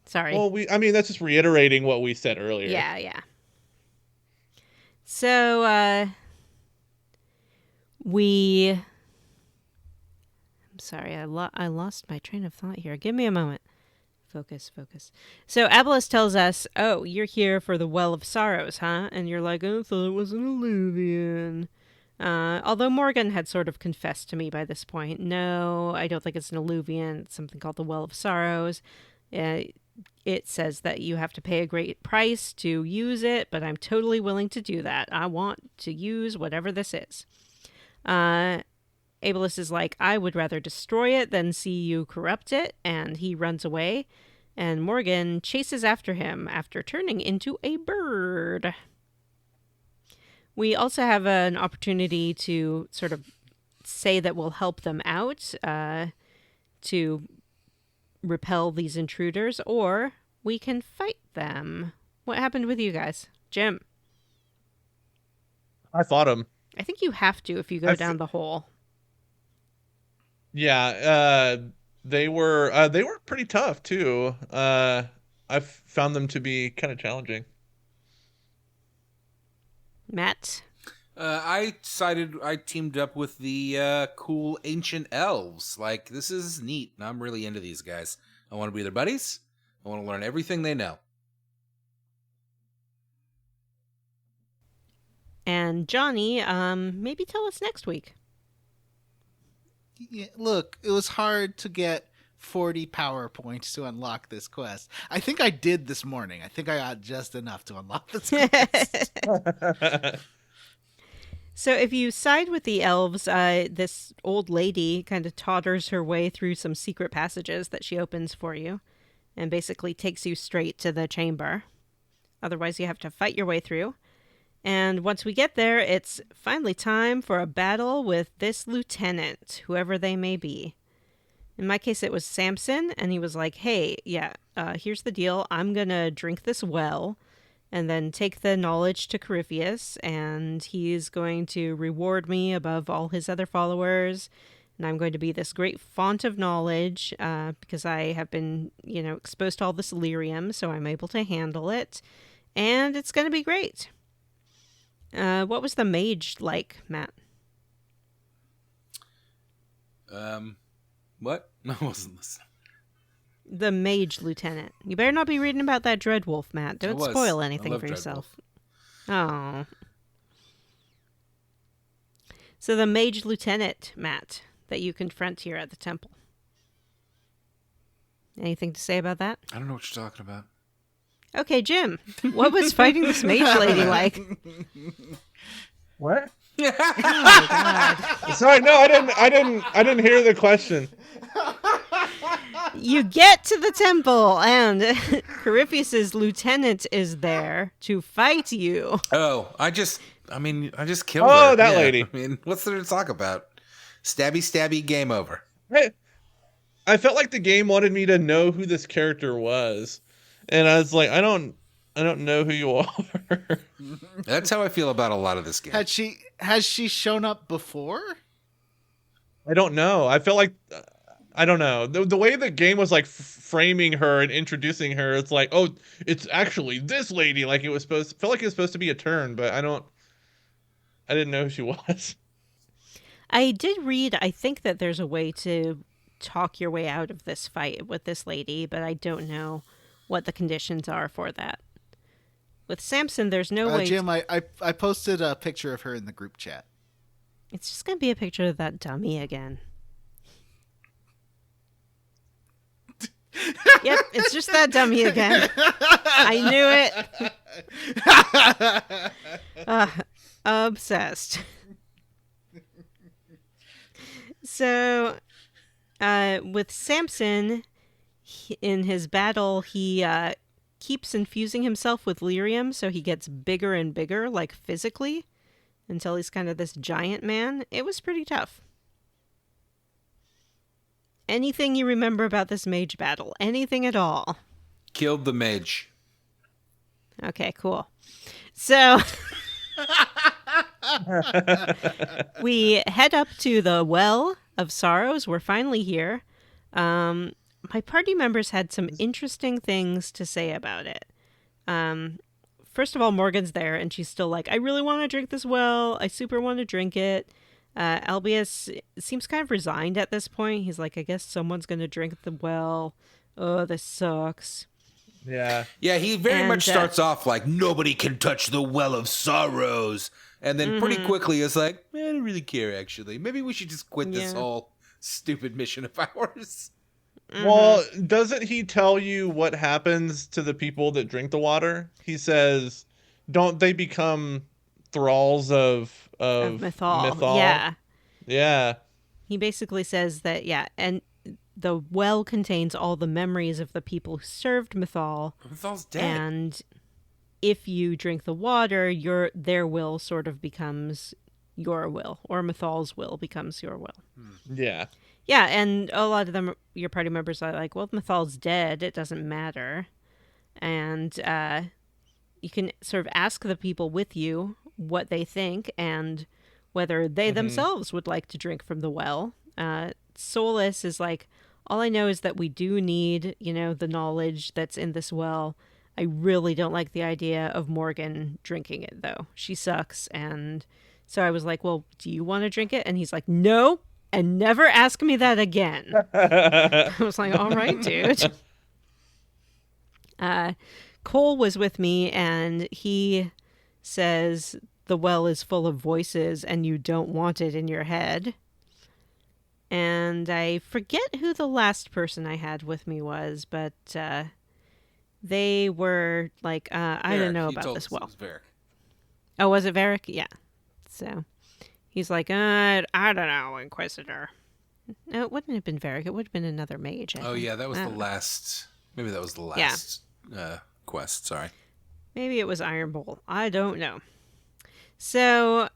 Sorry. Well, that's just reiterating what we said earlier. Yeah. So, I'm sorry, I lost my train of thought here. Give me a moment. Focus. So Abelus tells us, oh, you're here for the Well of Sorrows, huh? And you're like, I thought it was an illusion. Although Morgan had sort of confessed to me by this point, no, I don't think it's an illuvian. It's something called the Well of Sorrows. It says that you have to pay a great price to use it, but I'm totally willing to do that. I want to use whatever this is. Abelus is like, I would rather destroy it than see you corrupt it, and he runs away, and Morgan chases after him after turning into a bird. We also have an opportunity to sort of say that we'll help them out to repel these intruders, or we can fight them. What happened with you guys? Jim? I fought him. I think you have to if you go down the hole. Yeah, they were pretty tough too. I've found them to be kind of challenging. Matt? I teamed up with the cool ancient elves. Like, this is neat, and I'm really into these guys. I want to be their buddies. I want to learn everything they know. And Johnny, maybe tell us next week. Yeah, look, it was hard to get 40 power points to unlock this quest. I think I did this morning. I think I got just enough to unlock this quest. So if you side with the elves, this old lady kind of totters her way through some secret passages that she opens for you and basically takes you straight to the chamber. Otherwise, you have to fight your way through. And once we get there, it's finally time for a battle with this lieutenant, whoever they may be. In my case, it was Samson, and he was like, hey, here's the deal. I'm going to drink this well and then take the knowledge to Corypheus, and he's going to reward me above all his other followers, and I'm going to be this great font of knowledge because I have been, exposed to all this lyrium, so I'm able to handle it, and it's going to be great. What was the mage like, Matt? What? No, I wasn't listening. The mage lieutenant. You better not be reading about that Dreadwolf, Matt. Don't spoil anything for yourself. Oh. So the mage lieutenant, Matt, that you confront here at the temple. Anything to say about that? I don't know what you're talking about. Okay, Jim. What was fighting this mage lady like? What? Oh, God. Sorry, no, I didn't hear the question. You get to the temple, and Corypheus's lieutenant is there to fight you. Oh, I just killed her. Oh, that lady. I mean, what's there to talk about? Stabby, stabby, game over. Hey, I felt like the game wanted me to know who this character was, and I was like, I don't know who you are. That's how I feel about a lot of this game. Has she shown up before? I don't know. I felt like I don't know. The way the game was like framing her and introducing her, it's like, oh, it's actually this lady. Like it felt like it was supposed to be a turn, but I didn't know who she was. I did read, I think that there's a way to talk your way out of this fight with this lady, but I don't know what the conditions are for that. With Samson, there's no way. Jim, I posted a picture of her in the group chat. It's just going to be a picture of that dummy again. Yep, it's just that dummy again. I knew it. Obsessed. So, with Samson, in his battle, he keeps infusing himself with lyrium, so he gets bigger and bigger, like physically, until he's kind of this giant man. It was pretty tough. Anything you remember about this mage battle? Anything at all? Killed the mage. Okay, cool. So we head up to the Well of Sorrows. We're finally here. My party members had some interesting things to say about it. First of all, Morgan's there, and she's still like, I really want to drink this well. I super want to drink it. Albius seems kind of resigned at this point. He's like, I guess someone's going to drink the well. Oh, this sucks. Yeah. Yeah, he very much starts off like, nobody can touch the Well of Sorrows. And then pretty quickly is like, I don't really care, actually. Maybe we should just quit this whole stupid mission of ours. Well, doesn't he tell you what happens to the people that drink the water? He says, don't they become thralls of Mythal? Yeah. Yeah. He basically says that, and the well contains all the memories of the people who served Mythal. Mythal's dead. And if you drink the water, their will sort of becomes your will, or Mythal's will becomes your will. Yeah. Yeah, and a lot of them, your party members are like, well, Mythal's dead, it doesn't matter. And you can sort of ask the people with you what they think and whether they themselves would like to drink from the well. Solus is like, all I know is that we do need, the knowledge that's in this well. I really don't like the idea of Morgan drinking it, though. She sucks. And so I was like, well, do you want to drink it? And he's like, no, and never ask me that again. I was like, all right, dude. Cole was with me, and he says the well is full of voices and you don't want it in your head. And I forget who the last person I had with me was, but they were like, I don't know about this well. It was Varric. Oh, was it Varric? Yeah. So he's like, I don't know, Inquisitor. No, it wouldn't have been Varric. It would have been another mage. I think. Yeah, that was the last. Maybe that was the last quest. Sorry. Maybe it was Iron Bowl. I don't know. So,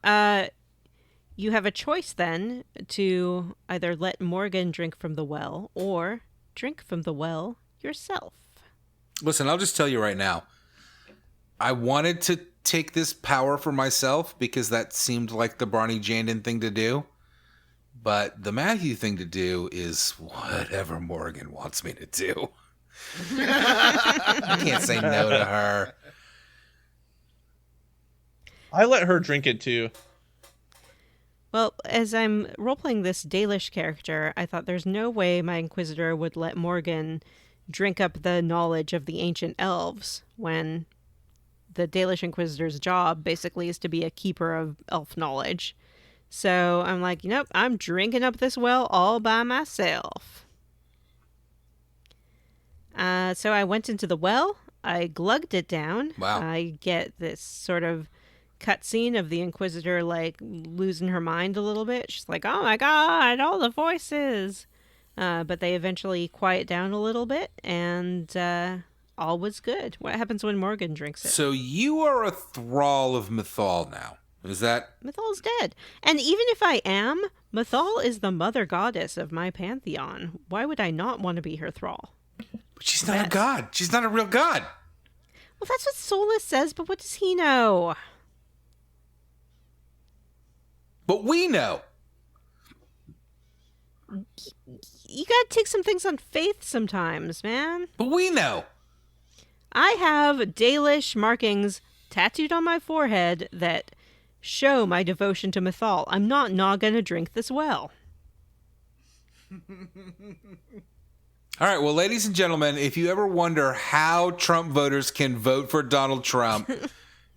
you have a choice then to either let Morgan drink from the well or drink from the well yourself. Listen, I'll just tell you right now. I wanted to take this power for myself because that seemed like the Barney Jandon thing to do. But the Matthew thing to do is whatever Morgan wants me to do. I can't say no to her. I let her drink it too. Well, as I'm role-playing this Dalish character, I thought there's no way my Inquisitor would let Morgan drink up the knowledge of the ancient elves when the Dalish Inquisitor's job basically is to be a keeper of elf knowledge. So I'm like, nope, I'm drinking up this well all by myself. So I went into the well, I glugged it down. Wow. I get this sort of cutscene of the Inquisitor like losing her mind a little bit. She's like, oh my god, all the voices. But they eventually quiet down a little bit, and all was good. What happens when Morgan drinks it? So you are a thrall of Mythal now. Is that... Mythal's dead. And even if I am, Mythal is the mother goddess of my pantheon. Why would I not want to be her thrall? But she's not a god. She's not a real god. Well, that's what Solus says, but what does he know? But we know. You gotta take some things on faith sometimes, man. But we know. I have Dalish markings tattooed on my forehead that show my devotion to Mythal. I'm not gonna drink this well. All right, well, ladies and gentlemen, if you ever wonder how Trump voters can vote for Donald Trump,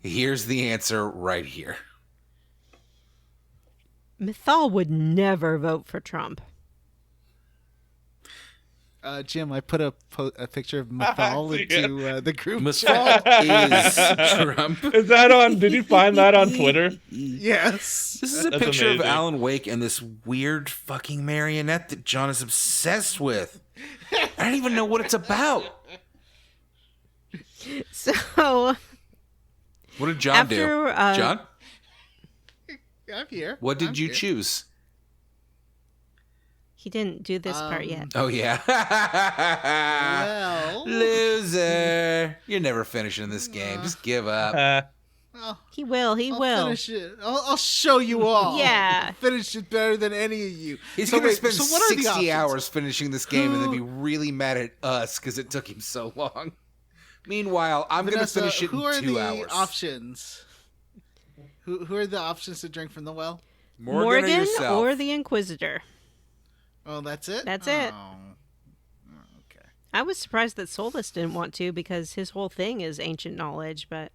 here's the answer right here. Mythal would never vote for Trump. Jim, I put a picture of Mythal into the group. Mythal is Trump. Is that on? Did you find that on Twitter? Yes. This is a That's picture amazing. of Alan Wake and this weird fucking marionette that John is obsessed with. I don't even know what it's about. So, What did John do? John? I'm here. What did I'm you here. choose? he didn't do this part yet. Oh, yeah. Well, Loser. You're never finishing this game. Just give up. He will. I'll finish it. I'll show you all. Yeah. I'll finish it better than any of you. He's So going to wait, spend so what are the 60 options? hours finishing this game and then be really mad at us because it took him so long. Meanwhile, I'm going to Vanessa, finish it who are in 2 the hours. options? Who are the options to drink from the well? Morgan or yourself? or the Inquisitor. Oh, that's it? That's it. Oh, okay. I was surprised that Solus didn't want to because his whole thing is ancient knowledge, but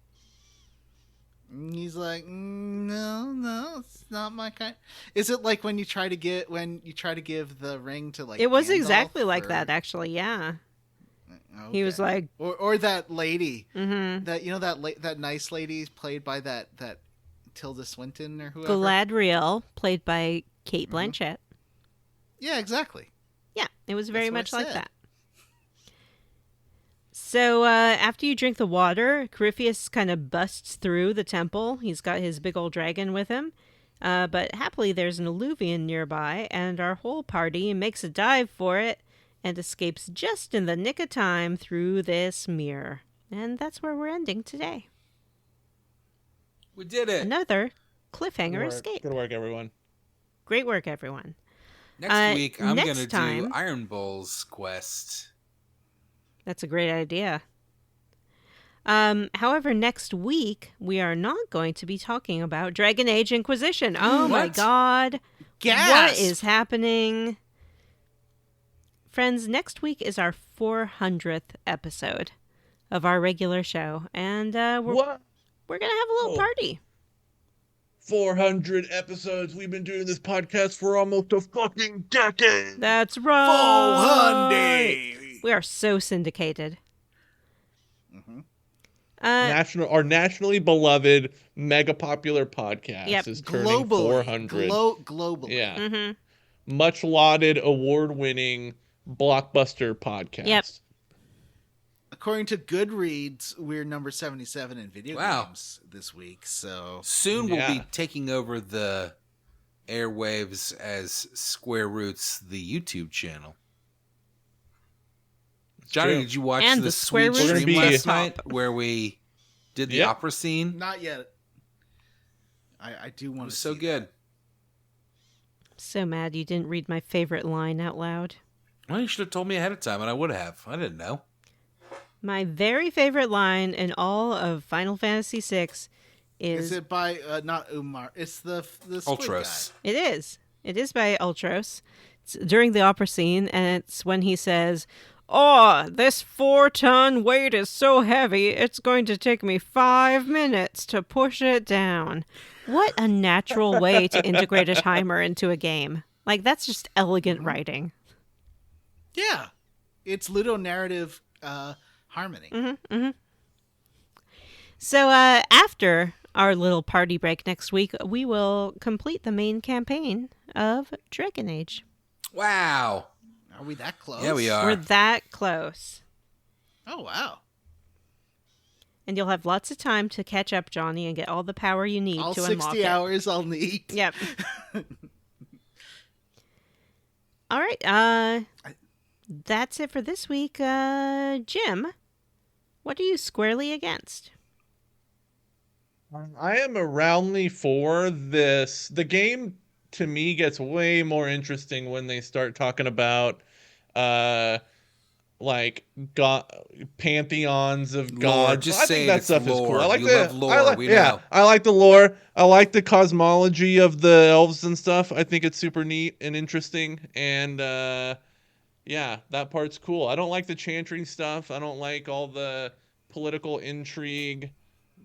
He's like, no, it's not my kind. Is it like when you try to give the ring to like? it was Gandalf, exactly like or- that, actually. Yeah, he was Okay. like, or that lady, mm-hmm. that nice lady played by that Tilda Swinton or whoever. Galadriel, played by Kate Blanchett. Yeah, exactly. Yeah, it was very That's much what I like said. that. So after you drink the water, Corypheus kind of busts through the temple. He's got his big old dragon with him. But happily, there's an alluvion nearby, and our whole party makes a dive for it and escapes just in the nick of time through this mirror. And that's where we're ending today. We did it. Another cliffhanger escape. Good work, everyone. Great work, everyone. Next week, I'm next going to do time- Iron Bull's quest. That's a great idea. However, next week, we are not going to be talking about Dragon Age Inquisition. Oh my What? god. Gasp! What is happening? Friends, next week is our 400th episode of our regular show. And we're What? going to have a little Oh. party. 400 episodes. We've been doing this podcast for almost a fucking decade. That's right. Hyundai. We are so syndicated. Our nationally beloved, mega popular podcast Yep. is turning Globally. 400. Globally. Yeah. Mm-hmm. Much lauded, award-winning blockbuster podcast. Yep. according to Goodreads, we're number 77 in video games this week. So soon we'll be taking over the airwaves as Square Roots, the YouTube channel. Johnny, did you watch and the Square sweet Roots stream last desktop night where we did the opera scene? Not yet. I do want to. It was so good. So mad you didn't read my favorite line out loud. Well, you should have told me ahead of time, and I would have. I didn't know. My very favorite line in all of Final Fantasy VI Is it by not Umar? It's the squid Ultros. guy. It is. It is by Ultros. It's during the opera scene, and it's when he says, "Oh, this 4-ton weight is so heavy, it's going to take me 5 minutes to push it down." What a natural way to integrate a timer into a game. Like, that's just elegant writing. Yeah. It's ludonarrative harmony. So after our little party break next week, we will complete the main campaign of Dragon Age. Wow. Are we that close? Yeah, we are. We're that close. Oh, wow. And you'll have lots of time to catch up, Johnny, and get all the power you need All to unlock 60 it. hours I'll need. Yep. All right. That's it for this week. Jim, what are you squarely against? I am roundly for this. The game, to me, gets way more interesting when they start talking about, like, pantheons of gods. Just I say think that it's stuff lore. is cool. I like You the love lore, I like, we yeah, know. I like the lore. I like the cosmology of the elves and stuff. I think it's super neat and interesting. And yeah, that part's cool. I don't like the chantry stuff. I don't like all the political intrigue,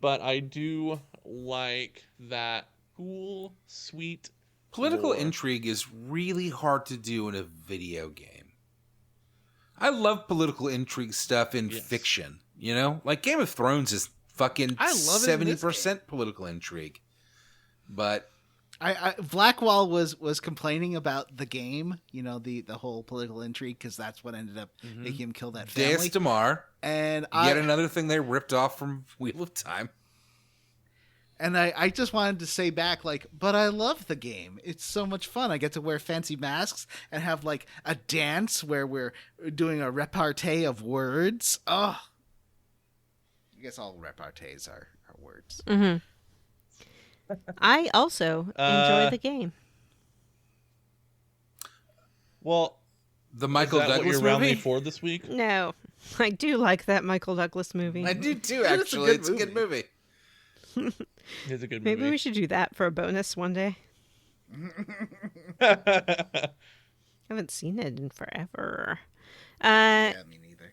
but I do like that cool, sweet Political lore. intrigue is really hard to do in a video game. I love political intrigue stuff in fiction, you know? Like Game of Thrones is fucking I love it in this 70% political intrigue. But Blackwall was complaining about the game, you know, the whole political intrigue, because that's what ended up making him kill that family. Deus Damar, And yet another thing they ripped off from Wheel of Time. And I just wanted to say back, like, but I love the game. It's so much fun. I get to wear fancy masks and have, like, a dance where we're doing a repartee of words. Oh. I guess all repartees are words. Mm-hmm. I also enjoy the game. Well, The Michael is that Douglas what you're roundly movie? for this week? No, I do like that Michael Douglas movie. I do too, It's a actually. good It's a good movie. It's a good movie. Maybe we should do that for a bonus one day. should. Haven't seen it in forever. Yeah, me neither.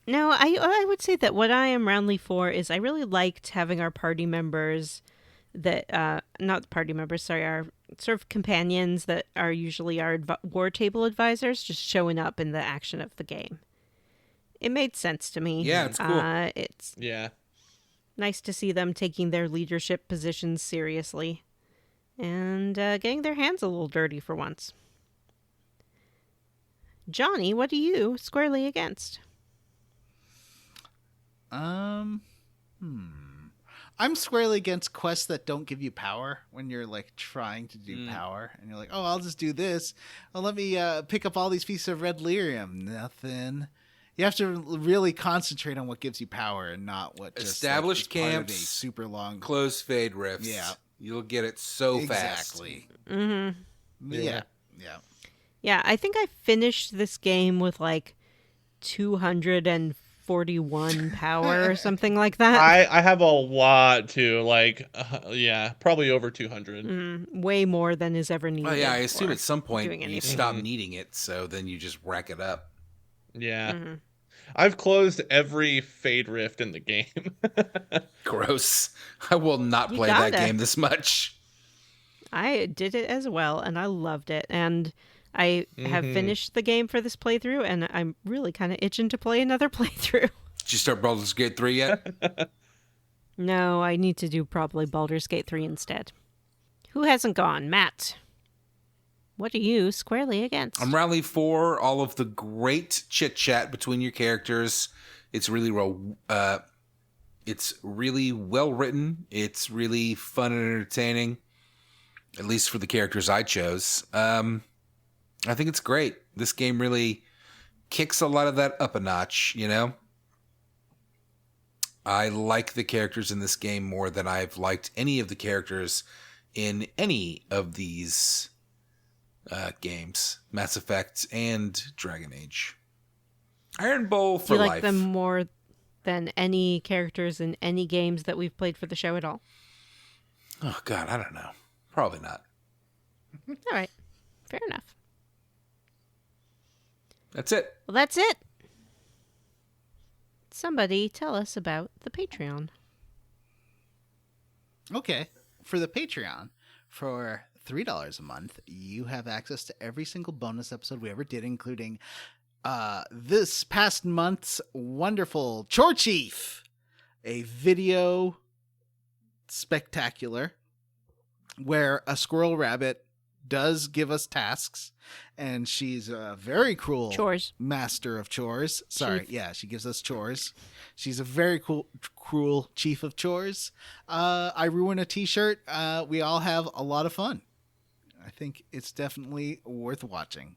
No, I would say that what I am roundly for is I really liked having our party members that, not party members, sorry, our sort of companions that are usually our war table advisors just showing up in the action of the game. It made sense to me. Yeah, it's cool. It's Yeah. nice to see them taking their leadership positions seriously and getting their hands a little dirty for once. Johnny, what are you squarely against? I'm squarely against quests that don't give you power when you're, like, trying to do power. And you're like, oh, I'll just do this. Well, let me pick up all these pieces of red lyrium. Nothing. You have to really concentrate on what gives you power and not what just Established like, is part of camps, a super long. Close fade riffs. Yeah. You'll get it so Exactly. Mm-hmm. Yeah. Yeah, I think I finished this game with like 241 power or something like that. I have a lot too. Like, yeah, probably over 200. Way more than is ever needed. Well, yeah, I assume for at some point doing you anything. stop needing it, so then you just rack it up. Yeah. Mm-hmm. I've closed every Fade Rift in the game. Gross. I will not You play that gotta. game this much. I did it as well, and I loved it. And I have finished the game for this playthrough, and I'm really kind of itching to play another playthrough. Did you start Baldur's Gate 3 yet? No, I need to do probably Baldur's Gate 3 instead. Who hasn't gone? Matt. What are you squarely against? I'm roundly for all of the great chit-chat between your characters. It's really well written. It's really fun and entertaining, at least for the characters I chose. I think it's great. This game really kicks a lot of that up a notch, you know? I like the characters in this game more than I've liked any of the characters in any of these games, Mass Effect and Dragon Age. Iron Bowl for life. Do you life. like them more than any characters in any games that we've played for the show at all? Oh, God, I don't know. Probably not. All right. Fair enough. That's it. Well, that's it. Somebody tell us about the Patreon. Okay. For the Patreon, for $3 a month, you have access to every single bonus episode we ever did, including this past month's wonderful Chore Chief, a video spectacular where a squirrel rabbit does give us tasks, and she's a very cruel Chores. master of chores. Sorry, Chief. yeah, she gives us chores. She's a very cruel chief of chores. I ruin a t-shirt. We all have a lot of fun. I think it's definitely worth watching.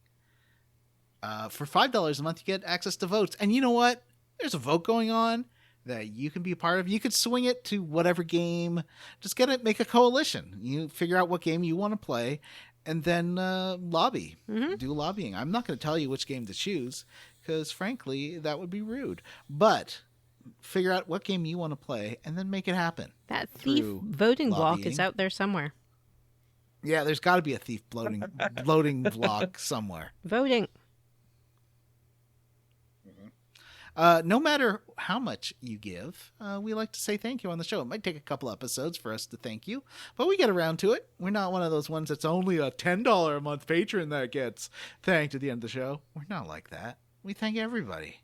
For $5 a month, you get access to votes. And you know what? There's a vote going on that you can be a part of. You could swing it to whatever game. Just make a coalition. You figure out what game you want to play, and then lobby. Mm-hmm. Do lobbying. I'm not going to tell you which game to choose, because frankly, that would be rude. But figure out what game you want to play, and then make it happen. That thief Through voting block is lobbying. out there somewhere. Yeah, there's got to be a thief bloating block somewhere. Voting. No matter how much you give, we like to say thank you on the show. It might take a couple episodes for us to thank you, but we get around to it. We're not one of those ones that's only a $10 a month patron that gets thanked at the end of the show. We're not like that. We thank everybody.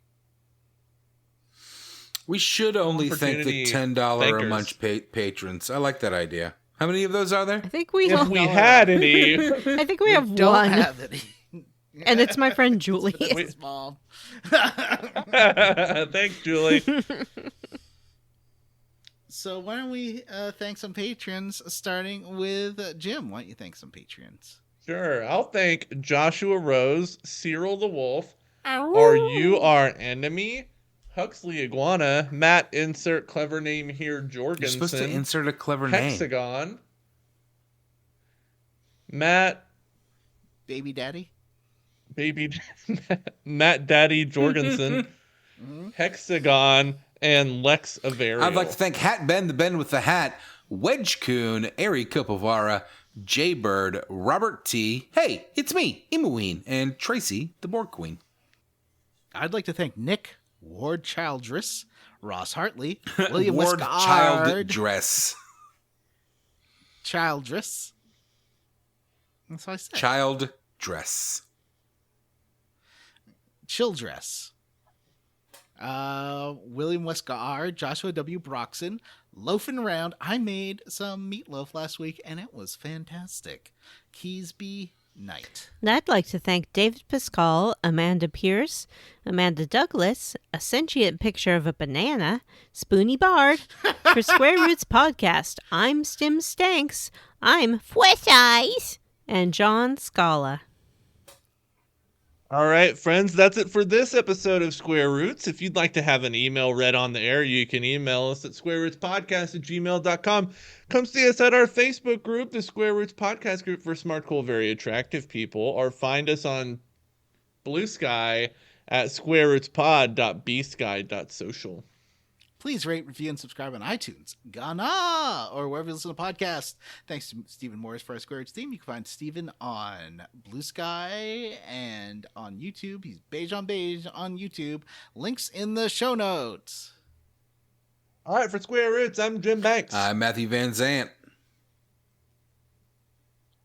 We should only thank the Opportunity $10 a month patrons. I like that idea. How many of those are there? I think we If we had any. I think we have Don't one. have any. And it's my friend Julie. It's mom. Thanks, Julie. So why don't we thank some patrons, starting with Jim. Why don't you thank some patrons? Sure. I'll thank Joshua Rose, Cyril the Wolf, Are You Our Enemy, Huxley Iguana, Matt, insert clever name here, Jorgensen. You're supposed to insert a clever name. Hexagon, Matt, Baby Daddy? Matt Daddy Jorgensen, Hexagon, and Lex Averio. I'd like to thank Hat Ben, the Ben with the Hat, Wedge Coon, Ari Kopovara, Jay Bird, Robert T. Hey, it's me, Imaween, and Tracy, the Borg Queen. I'd like to thank Nick, Ward Childress, Ross Hartley, William Ward Westgard, Childdress. Childress. That's what I said. Childdress. Childress. William Westgard, Joshua W. Broxson, Loafing Around. I made some meatloaf last week, and it was fantastic. Keysby Knight. And I'd like to thank David Pascal, Amanda Pierce, Amanda Douglas, a sentient picture of a banana, Spoony Bard, for Square Roots Podcast. I'm Stim Stanks. I'm Fwet Eyes, and John Scala. All right, friends, that's it for this episode of Square Roots. If you'd like to have an email read on the air, you can email us at squarerootspodcast@gmail.com. Come see us at our Facebook group, the Square Roots Podcast Group for Smart, Cool, Very Attractive People, or find us on Blue Sky at squarerootspod.bsky.social. Please rate, review, and subscribe on iTunes, Ghana, or wherever you listen to podcasts. Thanks to Stephen Morris for our Square Roots theme. You can find Stephen on Blue Sky and on YouTube. He's Beige on Beige on YouTube. Links in the show notes. All right, for Square Roots, I'm Jim Banks. I'm Matthew Van Zant.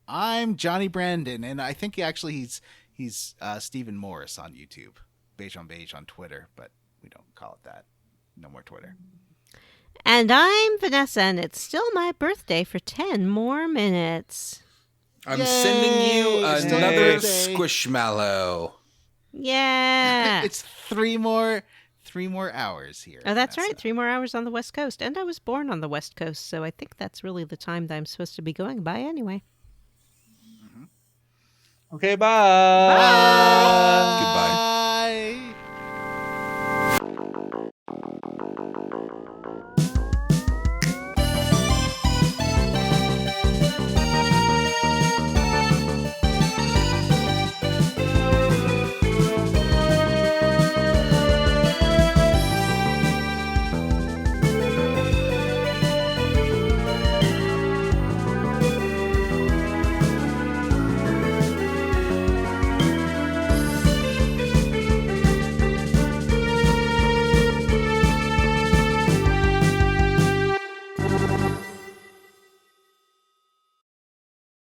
I'm Johnny Brandon, and I think he's Stephen Morris on YouTube. Beige on Beige on Twitter, but we don't call it that. No more Twitter. And I'm Vanessa, and it's still my birthday for 10 more minutes. I'm Yay! sending you It's still another birthday. Squishmallow. Yeah. It's three more 3 more hours here. Oh, that's Vanessa. right. 3 more hours on the West Coast. And I was born on the West Coast, so I think that's really the time that I'm supposed to be going by anyway. Okay, bye. Goodbye.